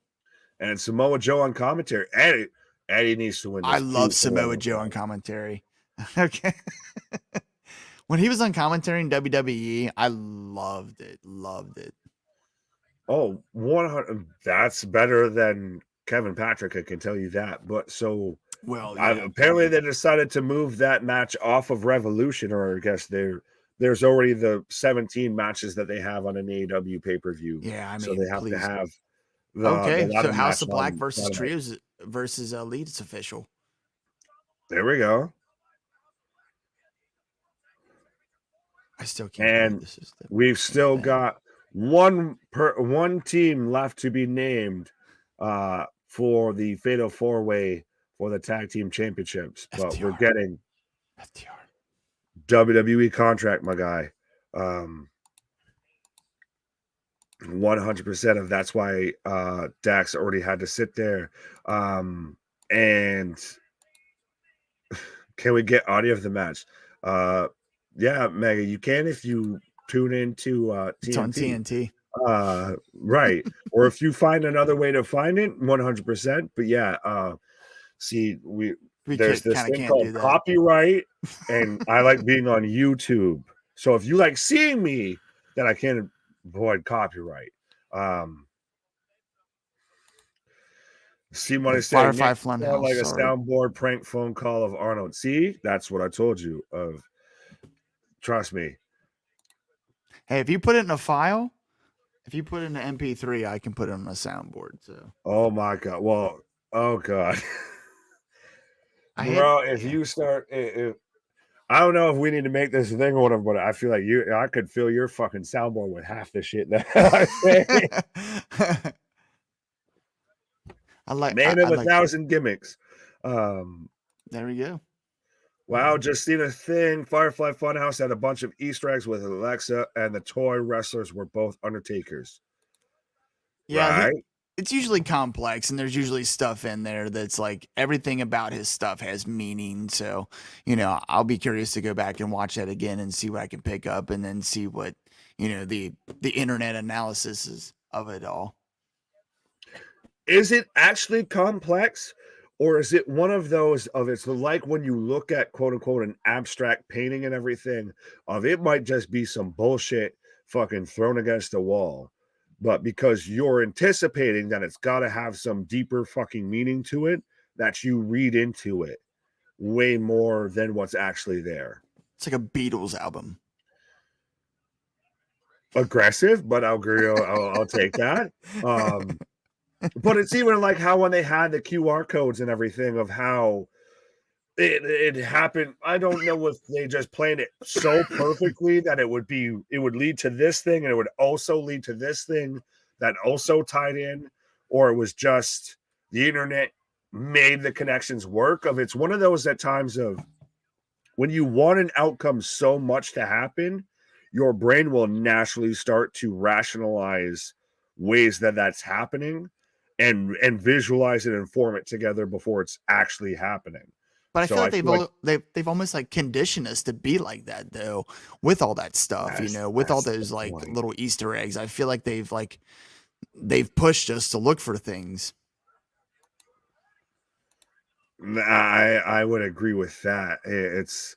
S1: And Samoa Joe on commentary. Eddie needs to win.
S2: I love Samoa Joe on commentary. Okay. When he was on commentary in WWE, I loved it.
S1: Oh, 100. That's better than Kevin Patrick, I can tell you that. But so, apparently they decided to move that match off of Revolution, or I guess there's already the 17 matches that they have on an AEW pay-per-view.
S2: Yeah, I mean,
S1: so they have to have
S2: so House of Black versus Trios versus Elite is official.
S1: There we go.
S2: I still can't.
S1: And we've still got one team left to be named for the Fatal 4-Way for the Tag Team Championships.
S2: FTR.
S1: But we're getting
S2: FTR
S1: WWE contract, my guy. 100% of that's why Dax already had to sit there. And can we get audio of the match? Yeah, Mega, you can if you tune into TNT.
S2: It's on TNT.
S1: Right. Or if you find another way to find it, 100%. But yeah, see, there's this thing called copyright, and I like being on YouTube. So if you like seeing me, then I can't avoid copyright. See what I said?
S2: Firefly Funhouse.
S1: Like a
S2: Sorry.
S1: soundboard prank phone call of Arnold. See, that's what I told you of. Trust me.
S2: Hey, if you put it in a file, if you put it in an MP3, I can put it on a soundboard. So.
S1: Oh my god. Well, oh god. Bro, if you start, I don't know if we need to make this a thing or whatever, but I feel like I could fill your fucking soundboard with half the shit that I say. Man of 1,000 gimmicks.
S2: There we go.
S1: Wow, just seen a thing. Firefly Funhouse had a bunch of Easter eggs with Alexa, and the toy wrestlers were both Undertakers.
S2: Yeah,
S1: right?
S2: It's usually complex, and there's usually stuff in there that's like everything about his stuff has meaning. So, I'll be curious to go back and watch that again and see what I can pick up, and then see what the internet analysis is of it all.
S1: Is it actually complex, or is it one of those of it's like when you look at quote unquote an abstract painting and everything of it might just be some bullshit fucking thrown against the wall, but because you're anticipating that it's got to have some deeper fucking meaning to it, that you read into it way more than what's actually there.
S2: It's like a Beatles album.
S1: Aggressive, but I'll agree. I'll take that. But it's even like how when they had the QR codes and everything of how it happened. I don't know if they just planned it so perfectly that it would lead to this thing and it would also lead to this thing that also tied in, or it was just the internet made the connections work. It's one of those at times of when you want an outcome so much to happen, your brain will naturally start to rationalize ways that that's happening and visualize it and form it together before it's actually happening.
S2: But I feel like they've almost like conditioned us to be like that though, with all that stuff, with all those like little Easter eggs. I feel like they've pushed us to look for things.
S1: I would agree with that. It's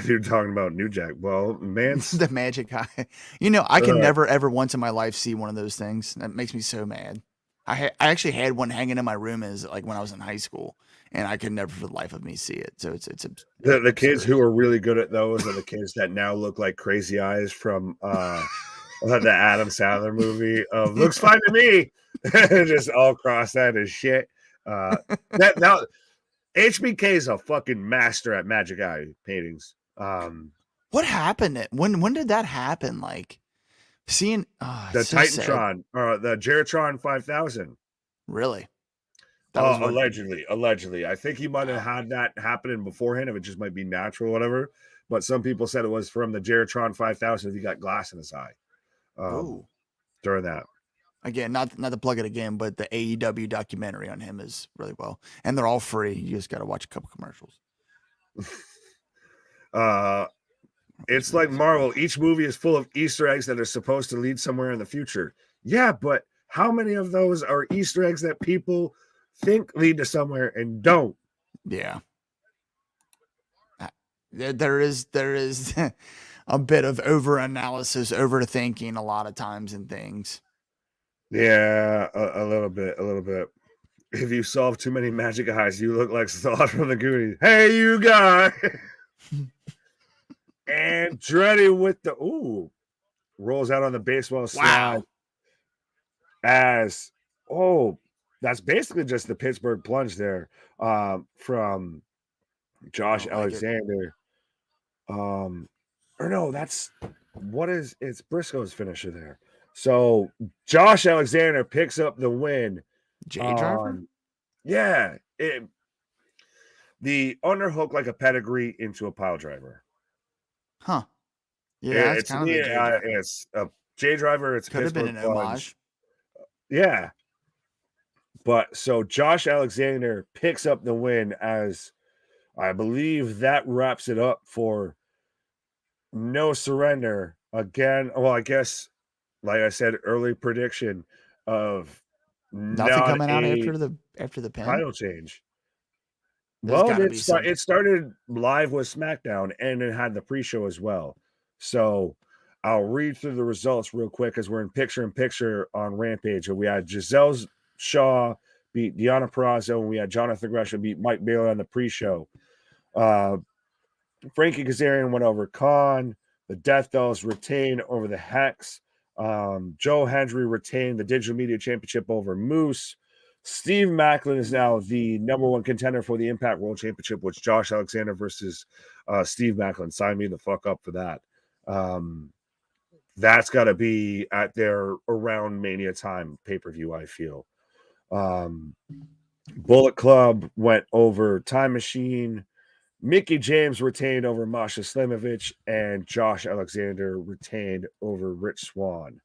S1: you're talking about New Jack. Well, man,
S2: the magic eye. I can never ever once in my life see one of those things. That makes me so mad. I actually had one hanging in my room as like when I was in high school, and I could never for the life of me see it. So it's
S1: the kids who are really good at those are the kids that now look like Crazy Eyes from the Adam Sandler movie of looks fine to me. Just all cross-eyed as shit. That now HBK is a fucking master at magic eye paintings.
S2: What happened? When did that happen? Like seeing
S1: the Titantron or the Geratron 5000.
S2: Really?
S1: Allegedly. I think he might have had that happening beforehand. If it just might be natural or whatever. But some people said it was from the Geratron 5000 if he got glass in his eye. During that.
S2: Again, not to plug it again, but the AEW documentary on him is really well. And they're all free. You just got to watch a couple commercials.
S1: It's like Marvel. Each movie is full of Easter eggs that are supposed to lead somewhere in the future. Yeah, but how many of those are Easter eggs that people think lead to somewhere and don't?
S2: Yeah. There is a bit of over-analysis, overthinking a lot of times in things.
S1: Yeah, a little bit. If you solve too many magic eyes, you look like Slot from the Goonies. Hey, you guys! And Dreddy with the rolls out on the baseball slide. That's basically just the Pittsburgh plunge there from Josh Alexander. It's Briscoe's finisher there. So Josh Alexander picks up the win.
S2: Driver?
S1: Yeah. The underhook like a pedigree into a pile driver.
S2: Huh. Yeah,
S1: it's a J driver. It's
S2: could have been an homage.
S1: Yeah. But so Josh Alexander picks up the win as I believe that wraps it up for No Surrender again. Well, I guess, like I said, early prediction of
S2: nothing coming out after the pin
S1: title change. It started live with SmackDown and it had the pre-show as well. So I'll read through the results real quick as we're in picture on Rampage. We had Giselle Shaw beat Deonna Purrazzo, and we had Jonathan Gresham beat Mike Bailey on the pre-show. Frankie Kazarian went over Khan. The Death Dolls retained over the Hex. Joe Hendry retained the Digital Media Championship over Moose. Steve Macklin is now the #1 contender for the Impact World Championship, which Josh Alexander versus Steve Macklin. Sign me the fuck up for that. That's got to be at their around Mania time pay-per-view, I feel. Bullet Club went over Time Machine. Mickey James retained over Masha Slimovich, and Josh Alexander retained over Rich Swann.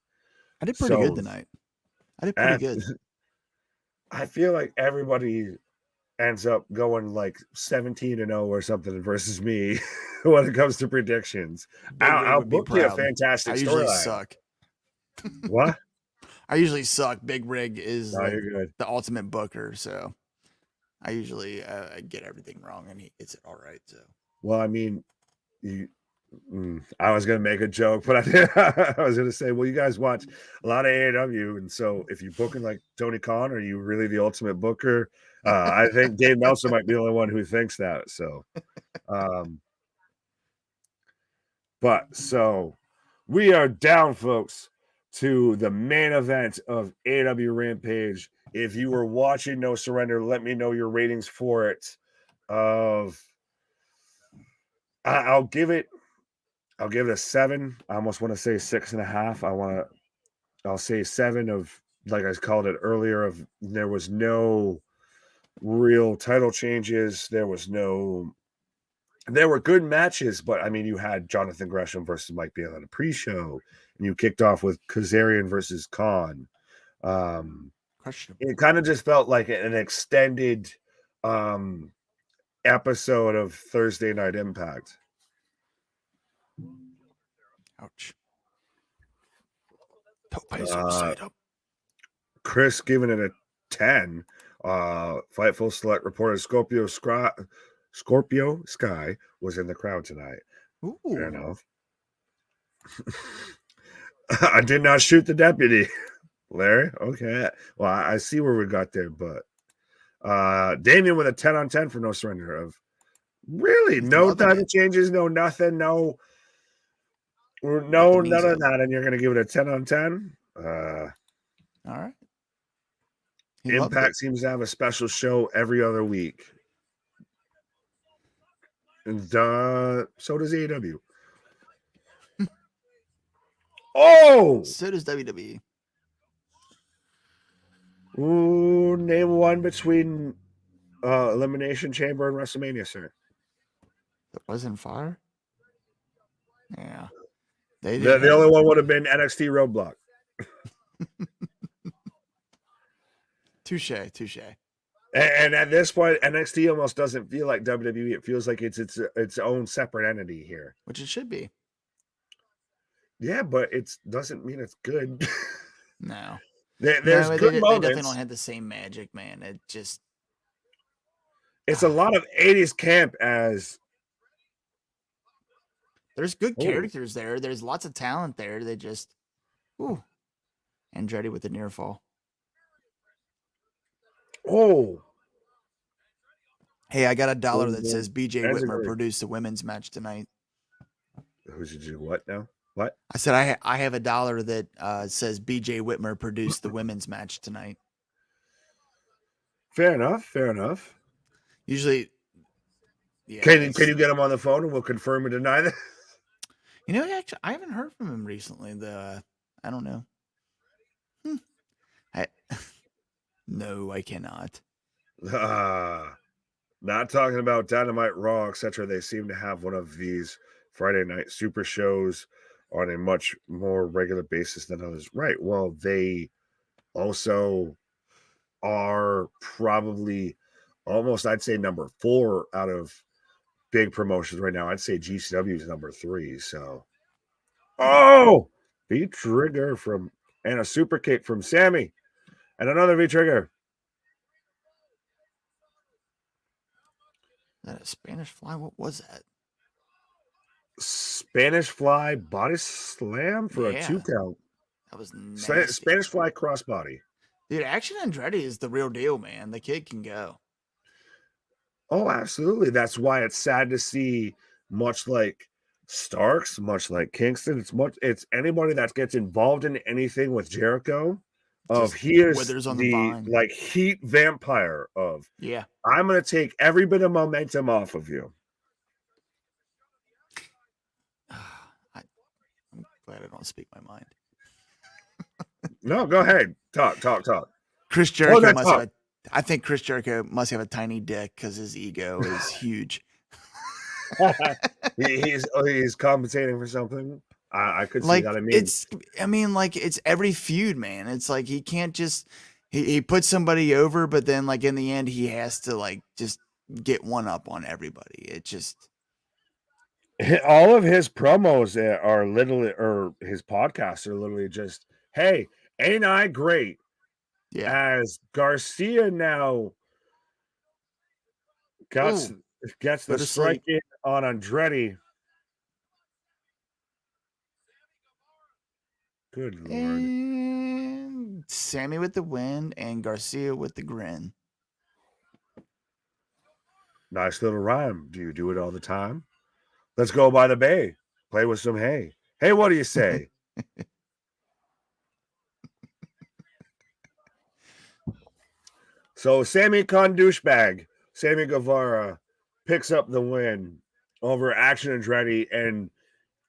S2: I did pretty good tonight. I did pretty good.
S1: I feel like everybody ends up going like 17-0 or something versus me when it comes to predictions. I'll book you a fantastic storyline. I usually
S2: suck.
S1: What?
S2: I usually suck. Big Rig is
S1: the
S2: ultimate booker, so I usually get everything wrong, and he gets it all right. So,
S1: well, I mean, I was going to make a joke, but I was going to say, well, you guys watch a lot of AEW, and so if you're booking like Tony Khan, are you really the ultimate booker? I think Dave Meltzer might be the only one who thinks that. So, so we are down, folks, to the main event of Aew Rampage. If you were watching No Surrender, let me know your ratings for it. I'll give it a 7. I almost want to say 6.5. I'll say 7 of, like I called it earlier, of there was no real title changes. There were good matches, but I mean, you had Jonathan Gresham versus Mike Bailey on a pre-show, and you kicked off with Kazarian versus Khan. It kind of just felt like an extended episode of Thursday Night Impact.
S2: Ouch.
S1: Chris giving it a 10. Fightful Select reported Scorpio Sky was in the crowd tonight.
S2: Ooh.
S1: Fair enough. I did not shoot the deputy. Larry, okay. Well, I see where we got there, but Damien with a 10 on 10 for No Surrender. Of really no title changes, no nothing, no none of that, and you're gonna give it a 10 on 10.
S2: All right.
S1: Impact seems to have a special show every other week. And so does AEW. Oh!
S2: So does WWE.
S1: Ooh, name one between Elimination Chamber and WrestleMania, sir.
S2: That wasn't fire? Yeah.
S1: The only one would have been NXT Roadblock.
S2: Touche.
S1: And at this point, NXT almost doesn't feel like WWE. It feels like it's its own separate entity here,
S2: which it should be.
S1: Yeah, but it doesn't mean it's good.
S2: No,
S1: there's good moments. They
S2: definitely don't have the same magic, man.
S1: It's a lot of 80s camp. As
S2: there's good characters there. There's lots of talent there. They just, Andretti with the near fall.
S1: Oh.
S2: Hey, I got $1 that says BJ Whitmer produced the women's match tonight.
S1: Who should do what now? What?
S2: I said I have $1 that says BJ Whitmer produced the women's match tonight.
S1: Fair enough.
S2: Usually, yeah.
S1: Can you get him on the phone and we'll confirm or deny that?
S2: You know, actually, I haven't heard from him recently. I don't know. No, I cannot.
S1: Not talking about Dynamite, Raw, etc. They seem to have one of these Friday night super shows on a much more regular basis than others. Right. Well, they also are probably almost, I'd say, number 4 out of big promotions right now. I'd say GCW is number 3. So, V-Trigger and a super kick from Sammy. And another V-Trigger.
S2: That a Spanish fly? What was that?
S1: Spanish Fly body slam for a 2 count.
S2: That was nasty.
S1: Spanish Fly crossbody.
S2: Dude, Action Andretti is the real deal, man. The kid can go.
S1: Oh, absolutely. That's why it's sad to see, much like Starks, much like Kingston, it's anybody that gets involved in anything with Jericho.
S2: Just
S1: He is
S2: withers on the
S1: the
S2: vine.
S1: like heat vampire of
S2: Yeah.
S1: I'm gonna take every bit of momentum off of you.
S2: I'm glad I don't speak my mind.
S1: No, go ahead. Talk.
S2: Chris Jericho
S1: that
S2: must
S1: talk.
S2: have I think Chris Jericho must have a tiny dick because his ego is huge.
S1: He's compensating for something. I could see
S2: Like
S1: that.
S2: it's every feud, man. It's like he can't just he puts somebody over, but then like in the end he has to like just get one up on everybody. It just
S1: all of his promos are literally, or his podcasts are literally just, hey, ain't I great?
S2: yeah.
S1: As Garcia now gets
S2: Ooh,
S1: the
S2: go to
S1: strike
S2: sleep.
S1: in on Andretti. Good Lord.
S2: And Sammy with the win and Garcia with the grin.
S1: Nice little rhyme. Do you do it all the time? Let's go by the bay. Play with some hay. Hey, what do you say? So Sammy Con douchebag, Sammy Guevara picks up the win over Action Andretti, and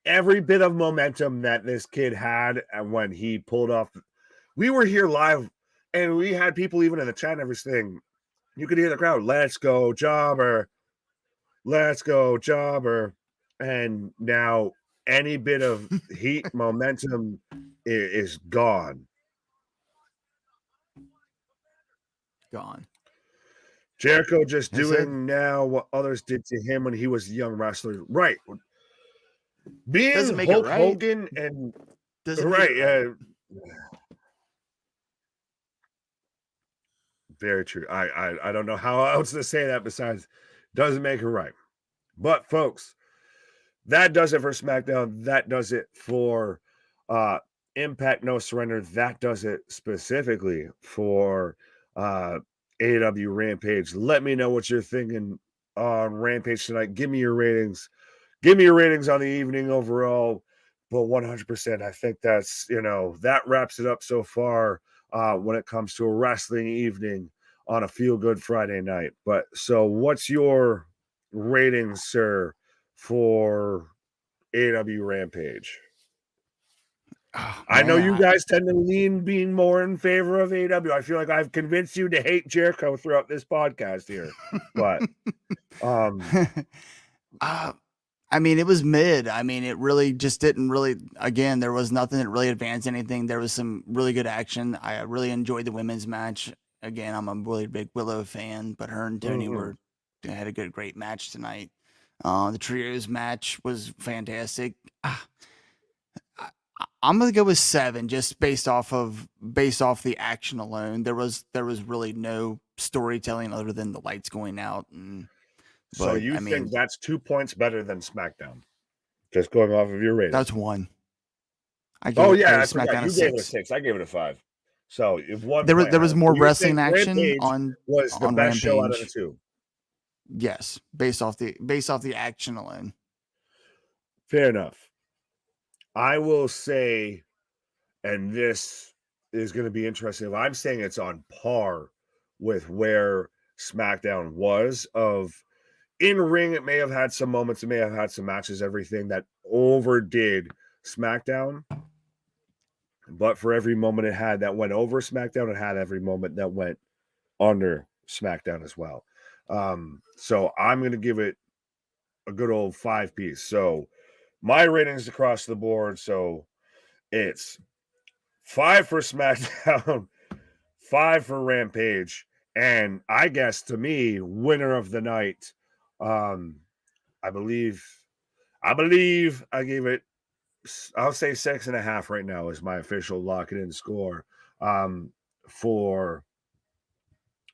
S1: every bit of momentum that this kid had when he pulled off. We were here live, and we had people even in the chat and everything. You could hear the crowd, let's go, jobber. Let's go, jobber. And now any bit of heat momentum is gone.
S2: Gone.
S1: Jericho just
S2: That's
S1: doing now what others did to him when he was a young wrestler. Right. Being
S2: Doesn't make
S1: Hulk
S2: it right.
S1: Hogan and
S2: Doesn't make it right.
S1: Very true. I don't know how else to say that besides doesn't make it right. But folks, that does it for SmackDown. That does it for Impact No Surrender. That does it specifically for AEW Rampage. Let me know what you're thinking on Rampage tonight. Give me your ratings. Give me your ratings on the evening overall. But 100%, I think that's, that wraps it up so far when it comes to a wrestling evening on a feel-good Friday night. But so what's your rating, sir, for AEW Rampage?
S2: Oh,
S1: I know
S2: man,
S1: you guys tend to lean being more in favor of AEW. I feel like I've convinced you to hate Jericho throughout this podcast here. But
S2: I mean, it was mid. I mean, it really just didn't really, again, there was nothing that really advanced anything. There was some really good action. I really enjoyed the women's match. Again, I'm a really big Willow fan, but her and Tony had a great match tonight. The trios match was fantastic. I'm gonna go with 7, just based off the action alone. There was really no storytelling other than the lights going out.
S1: So you think that's 2 points better than SmackDown? Just going off of your rating.
S2: That's 1.
S1: I forgot. You gave it a 6. I gave it a 5. So if one
S2: there was more wrestling action
S1: Rampage
S2: on
S1: was the best
S2: Rampage.
S1: show out of the 2.
S2: Yes, based off the action alone.
S1: Fair enough. I will say, and this is going to be interesting. I'm saying it's on par with where SmackDown was. Of in ring, it may have had some moments, it may have had some matches, everything that overdid SmackDown. But for every moment it had that went over SmackDown, it had every moment that went under SmackDown as well. So I'm going to give it a good old 5 piece. So my ratings across the board. So it's 5 for SmackDown, 5 for Rampage, and I guess to me, winner of the night. I believe I gave it. I'll say 6.5 right now is my official lock it in score for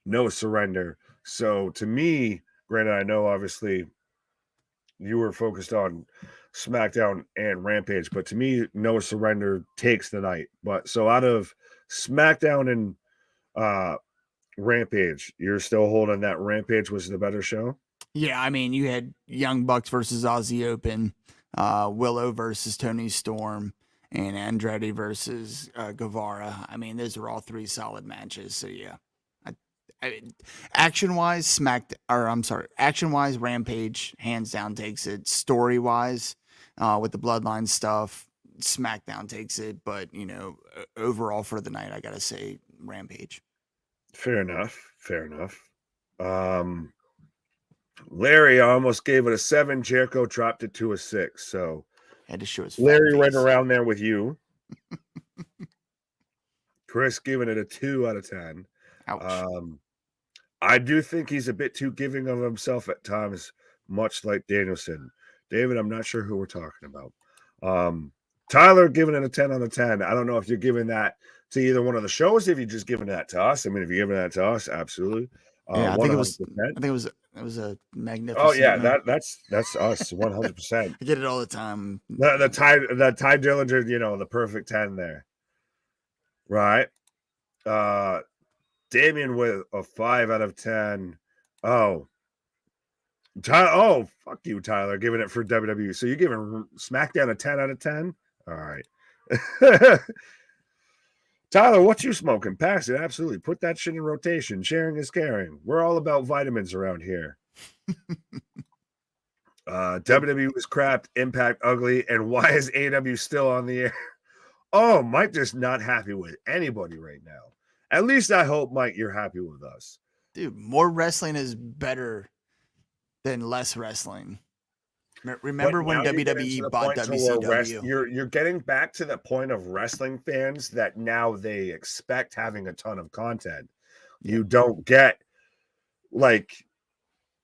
S1: No Surrender. So to me, granted, I know obviously you were focused on SmackDown and Rampage. But to me, No Surrender takes the night. But so out of SmackDown and Rampage, you're still holding that Rampage was the better show?
S2: Yeah, I mean, you had Young Bucks versus Aussie Open, Willow versus Tony Storm, and Andretti versus Guevara. I mean, those are all three solid matches. So yeah, action wise, action wise, Rampage hands down takes it. Story wise, with the Bloodline stuff, SmackDown takes it. But you know, overall for the night, I gotta say Rampage.
S1: Fair enough. Fair enough. Larry almost gave it a 7. Jericho dropped it to a 6. So
S2: Had to show his
S1: Larry
S2: fat
S1: right
S2: face.
S1: around there with you. Chris giving it a 2 out of 10.
S2: Ouch.
S1: I do think he's a bit too giving of himself at times, much like Danielson. David, I'm not sure who we're talking about. Tyler giving it a 10 out of 10. I don't know if you're giving that to either one of the shows, if you're just giving that to us. I mean, if you're giving that to us, absolutely.
S2: Yeah, I think it was
S1: 100%.
S2: it was a magnificent.
S1: Oh yeah,
S2: night.
S1: that's us 100%.
S2: I get it all the time.
S1: The Ty Dillinger, you know, the perfect 10 there. Right. Damien with a 5 out of 10. Oh, fuck you, Tyler, giving it for WWE. So you're giving SmackDown a 10 out of 10? All right. Tyler, what you smoking? Pass it. Absolutely. Put that shit in rotation. Sharing is caring. We're all about vitamins around here. WWE was crap, Impact ugly, and why is AEW still on the air? Oh, Mike just not happy with anybody right now. At least I hope, Mike, you're happy with us.
S2: Dude, more wrestling is better than less wrestling. Remember when WWE bought WCW?
S1: You're getting back to the point of wrestling fans that now they expect having a ton of content. You don't get, like,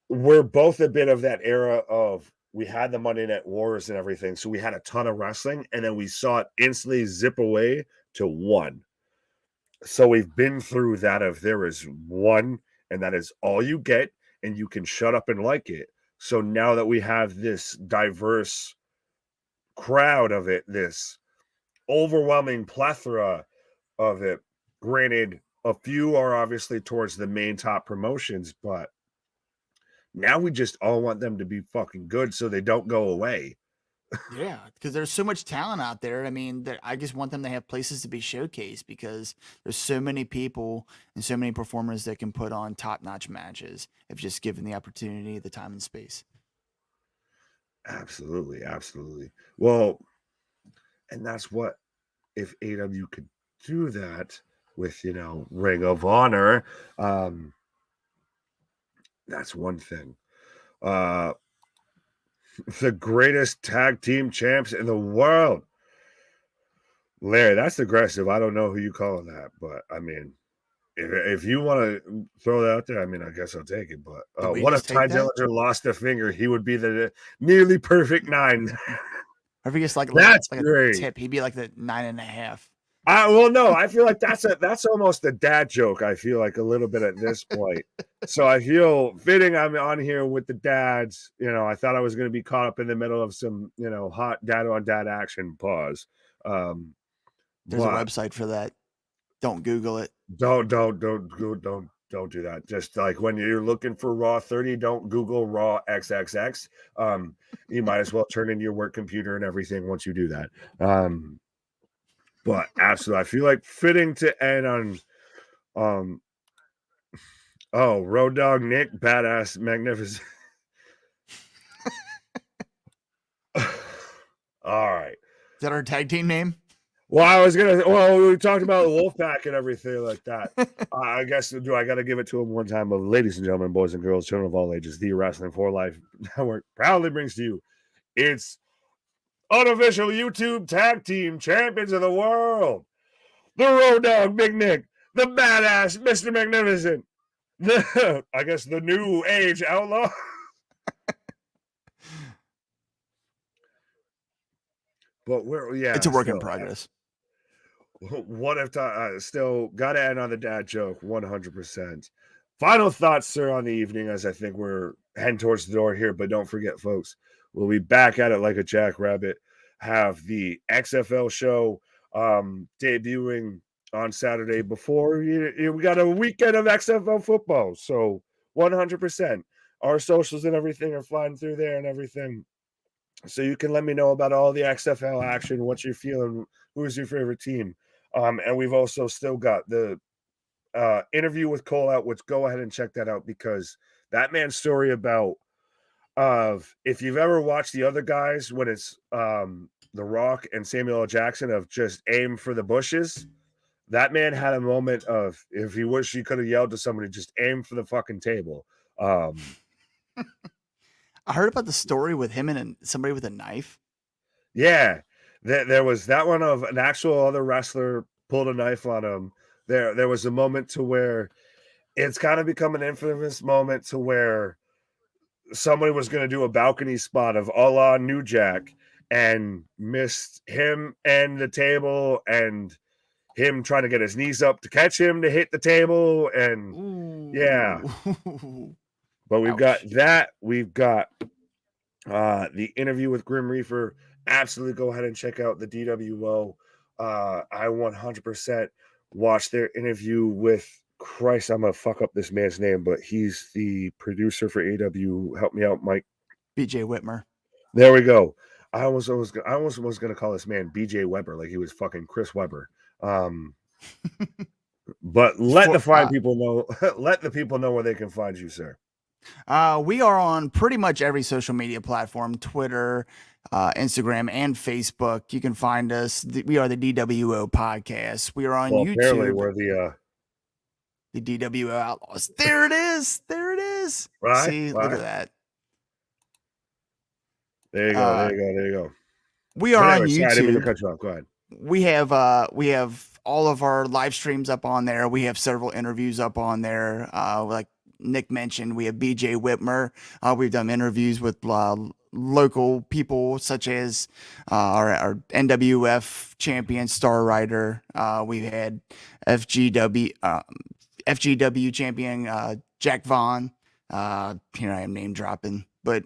S1: we're both a bit of that era of we had the Monday Night Wars and everything, so we had a ton of wrestling, and then we saw it instantly zip away to one. So we've been through that of there is one, and that is all you get, and you can shut up and like it. So now that we have this diverse crowd of it, this overwhelming plethora of it, granted, a few are obviously towards the main top promotions, but now we just all want them to be fucking good so they don't go away.
S2: Yeah, because there's so much talent out there. I mean, I just want them to have places to be showcased because there's so many people and so many performers that can put on top-notch matches if just given the opportunity, the time and space.
S1: Absolutely, absolutely. Well, and that's what, if AEW could do that with, you know, Ring of Honor, that's one thing. The greatest tag team champs in the world. Larry, that's aggressive. I don't know who you calling that, but I mean, if you want to throw that out there, I mean, I guess I'll take it. But what if Ty Dillinger lost a finger? He would be the nearly perfect 9.
S2: Or if he gets like
S1: great.
S2: A tip, he'd be like the 9.5.
S1: Well, no, I feel like that's almost a dad joke. I feel like a little bit at this point. So I feel fitting. I'm on here with the dads. You know, I thought I was going to be caught up in the middle of some, you know, hot dad on dad action. Pause.
S2: There's a website for that. Don't Google it.
S1: Don't do that. Just like when you're looking for Raw 30, don't Google Raw XXX. You might as well turn in your work computer and everything once you do that. But absolutely, I feel like fitting to end on Road Dogg Nick, badass, magnificent. All right.
S2: Is that our tag team name?
S1: Well, we talked about the Wolfpack and everything like that. I guess I got to give it to him one time. But ladies and gentlemen, boys and girls, children of all ages, the Wrestling for Life Network proudly brings to you its unofficial YouTube tag team champions of the world. The Road Dogg Big Nick, the badass Mr. Magnificent, I guess the new age outlaw. But
S2: it's a work in progress.
S1: What if still got to end on the dad joke? 100%. Final thoughts, sir, on the evening, as I think we're heading towards the door here. But don't forget, folks, We'll be back at it like a jackrabbit. Have the XFL show debuting on Saturday before we got a weekend of XFL football. So 100%. Our socials and everything are flying through there and everything. So you can let me know about all the XFL action, what you're feeling, who's your favorite team. And we've also still got the interview with Cole out, which go ahead and check that out, because that man's story about if you've ever watched the other guys when it's The Rock and Samuel L. Jackson of just aim for the bushes, that man had a moment of, if he wished he could have yelled to somebody, just aim for the fucking table.
S2: I heard about the story with him and somebody with a knife.
S1: Yeah, there was that one of an actual other wrestler pulled a knife on him. There was a moment to where it's kind of become an infamous moment to where somebody was going to do a balcony spot of a la New Jack and missed him and the table and him trying to get his knees up to catch him to hit the table. And yeah, but we've got that. We've got the interview with Grim Reaper. Absolutely go ahead and check out the DWO. I 100% watched their interview with Christ. I'm gonna fuck up this man's name, but he's the producer for AEW. Help me out, Mike.
S2: BJ Whitmer.
S1: There we go. I almost was gonna call this man BJ Weber, like he was fucking Chris Webber. But let the people know. Let the people know where they can find you, sir.
S2: We are on pretty much every social media platform: Twitter, Instagram, and Facebook. You can find us. We are the DWO Podcast. We are on YouTube.
S1: Apparently, we're the
S2: DWO Outlaws. There it is. There it is.
S1: Right,
S2: See, look at that.
S1: There you go. There you go.
S2: We are on
S1: YouTube. Sorry, I didn't mean to cut
S2: YouTube.
S1: you off. Go ahead.
S2: We have all of our live streams up on there. We have several interviews up on there. Like Nick mentioned, we have BJ Whitmer. We've done interviews with local people such as our NWF champion Star Rider. We've had FGW champion Jack Vaughn. Here I am name dropping, but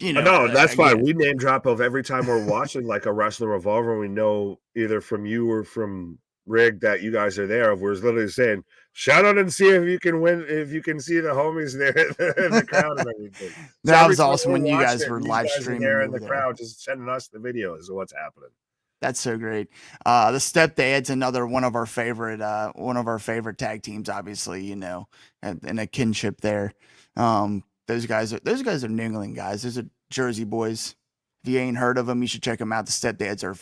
S1: no, that's fine. We name drop of every time we're watching like a Wrestling Revolver. We know either from you or from Rig that you guys are there. We're literally saying, shout out and see if you can win, if you can see the homies there in the crowd and everything.
S2: That was awesome when you guys were live streaming
S1: there in the crowd, just sending us the videos of what's happening.
S2: That's so great. The Stepdads, another one of our favorite tag teams, obviously, and a kinship there. Those guys are New England guys. Those are Jersey boys. If you ain't heard of them, you should check them out. The Stepdads are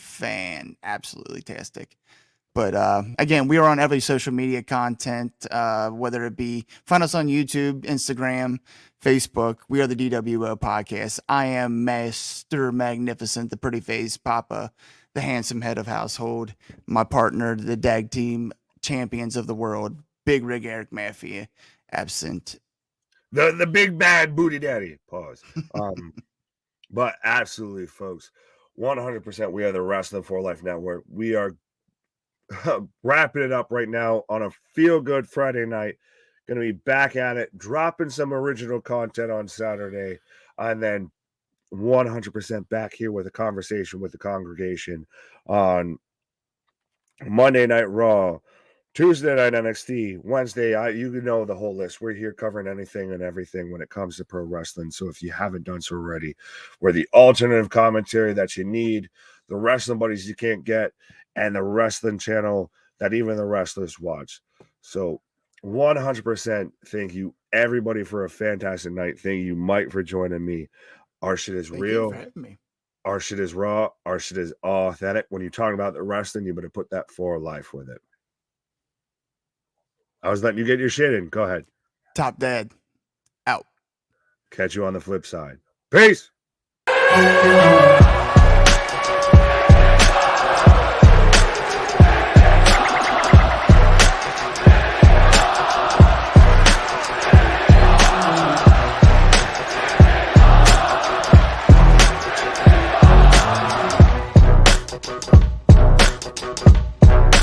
S2: absolutely tastic. But again, we are on every social media content, whether it be find us on YouTube, Instagram, Facebook. We are the DWO Podcast. I am Master Magnificent, the pretty face Papa, the handsome head of household. My partner, the Dag Team champions of the world, Big Rig Eric Mafia, absent.
S1: The big bad booty daddy. Pause. But absolutely, folks, 100%. We are the Wrestling for Life Network. We are wrapping it up right now on a feel good Friday night. Going to be back at it, dropping some original content on Saturday, and then 100% back here with a conversation with the congregation on Monday Night Raw, Tuesday Night NXT, Wednesday, you know the whole list. We're here covering anything and everything when it comes to pro wrestling. So if you haven't done so already, we're the alternative commentary that you need, the wrestling buddies you can't get, and the wrestling channel that even the wrestlers watch. So 100% thank you, everybody, for a fantastic night. Thank you, Mike, for joining me. Our shit is real. Our shit is raw. Our shit is authentic. When you're talking about the wrestling, you better put that for life with it. I was letting you get your shit in. Go ahead.
S2: Top Dad, out.
S1: Catch you on the flip side. Peace.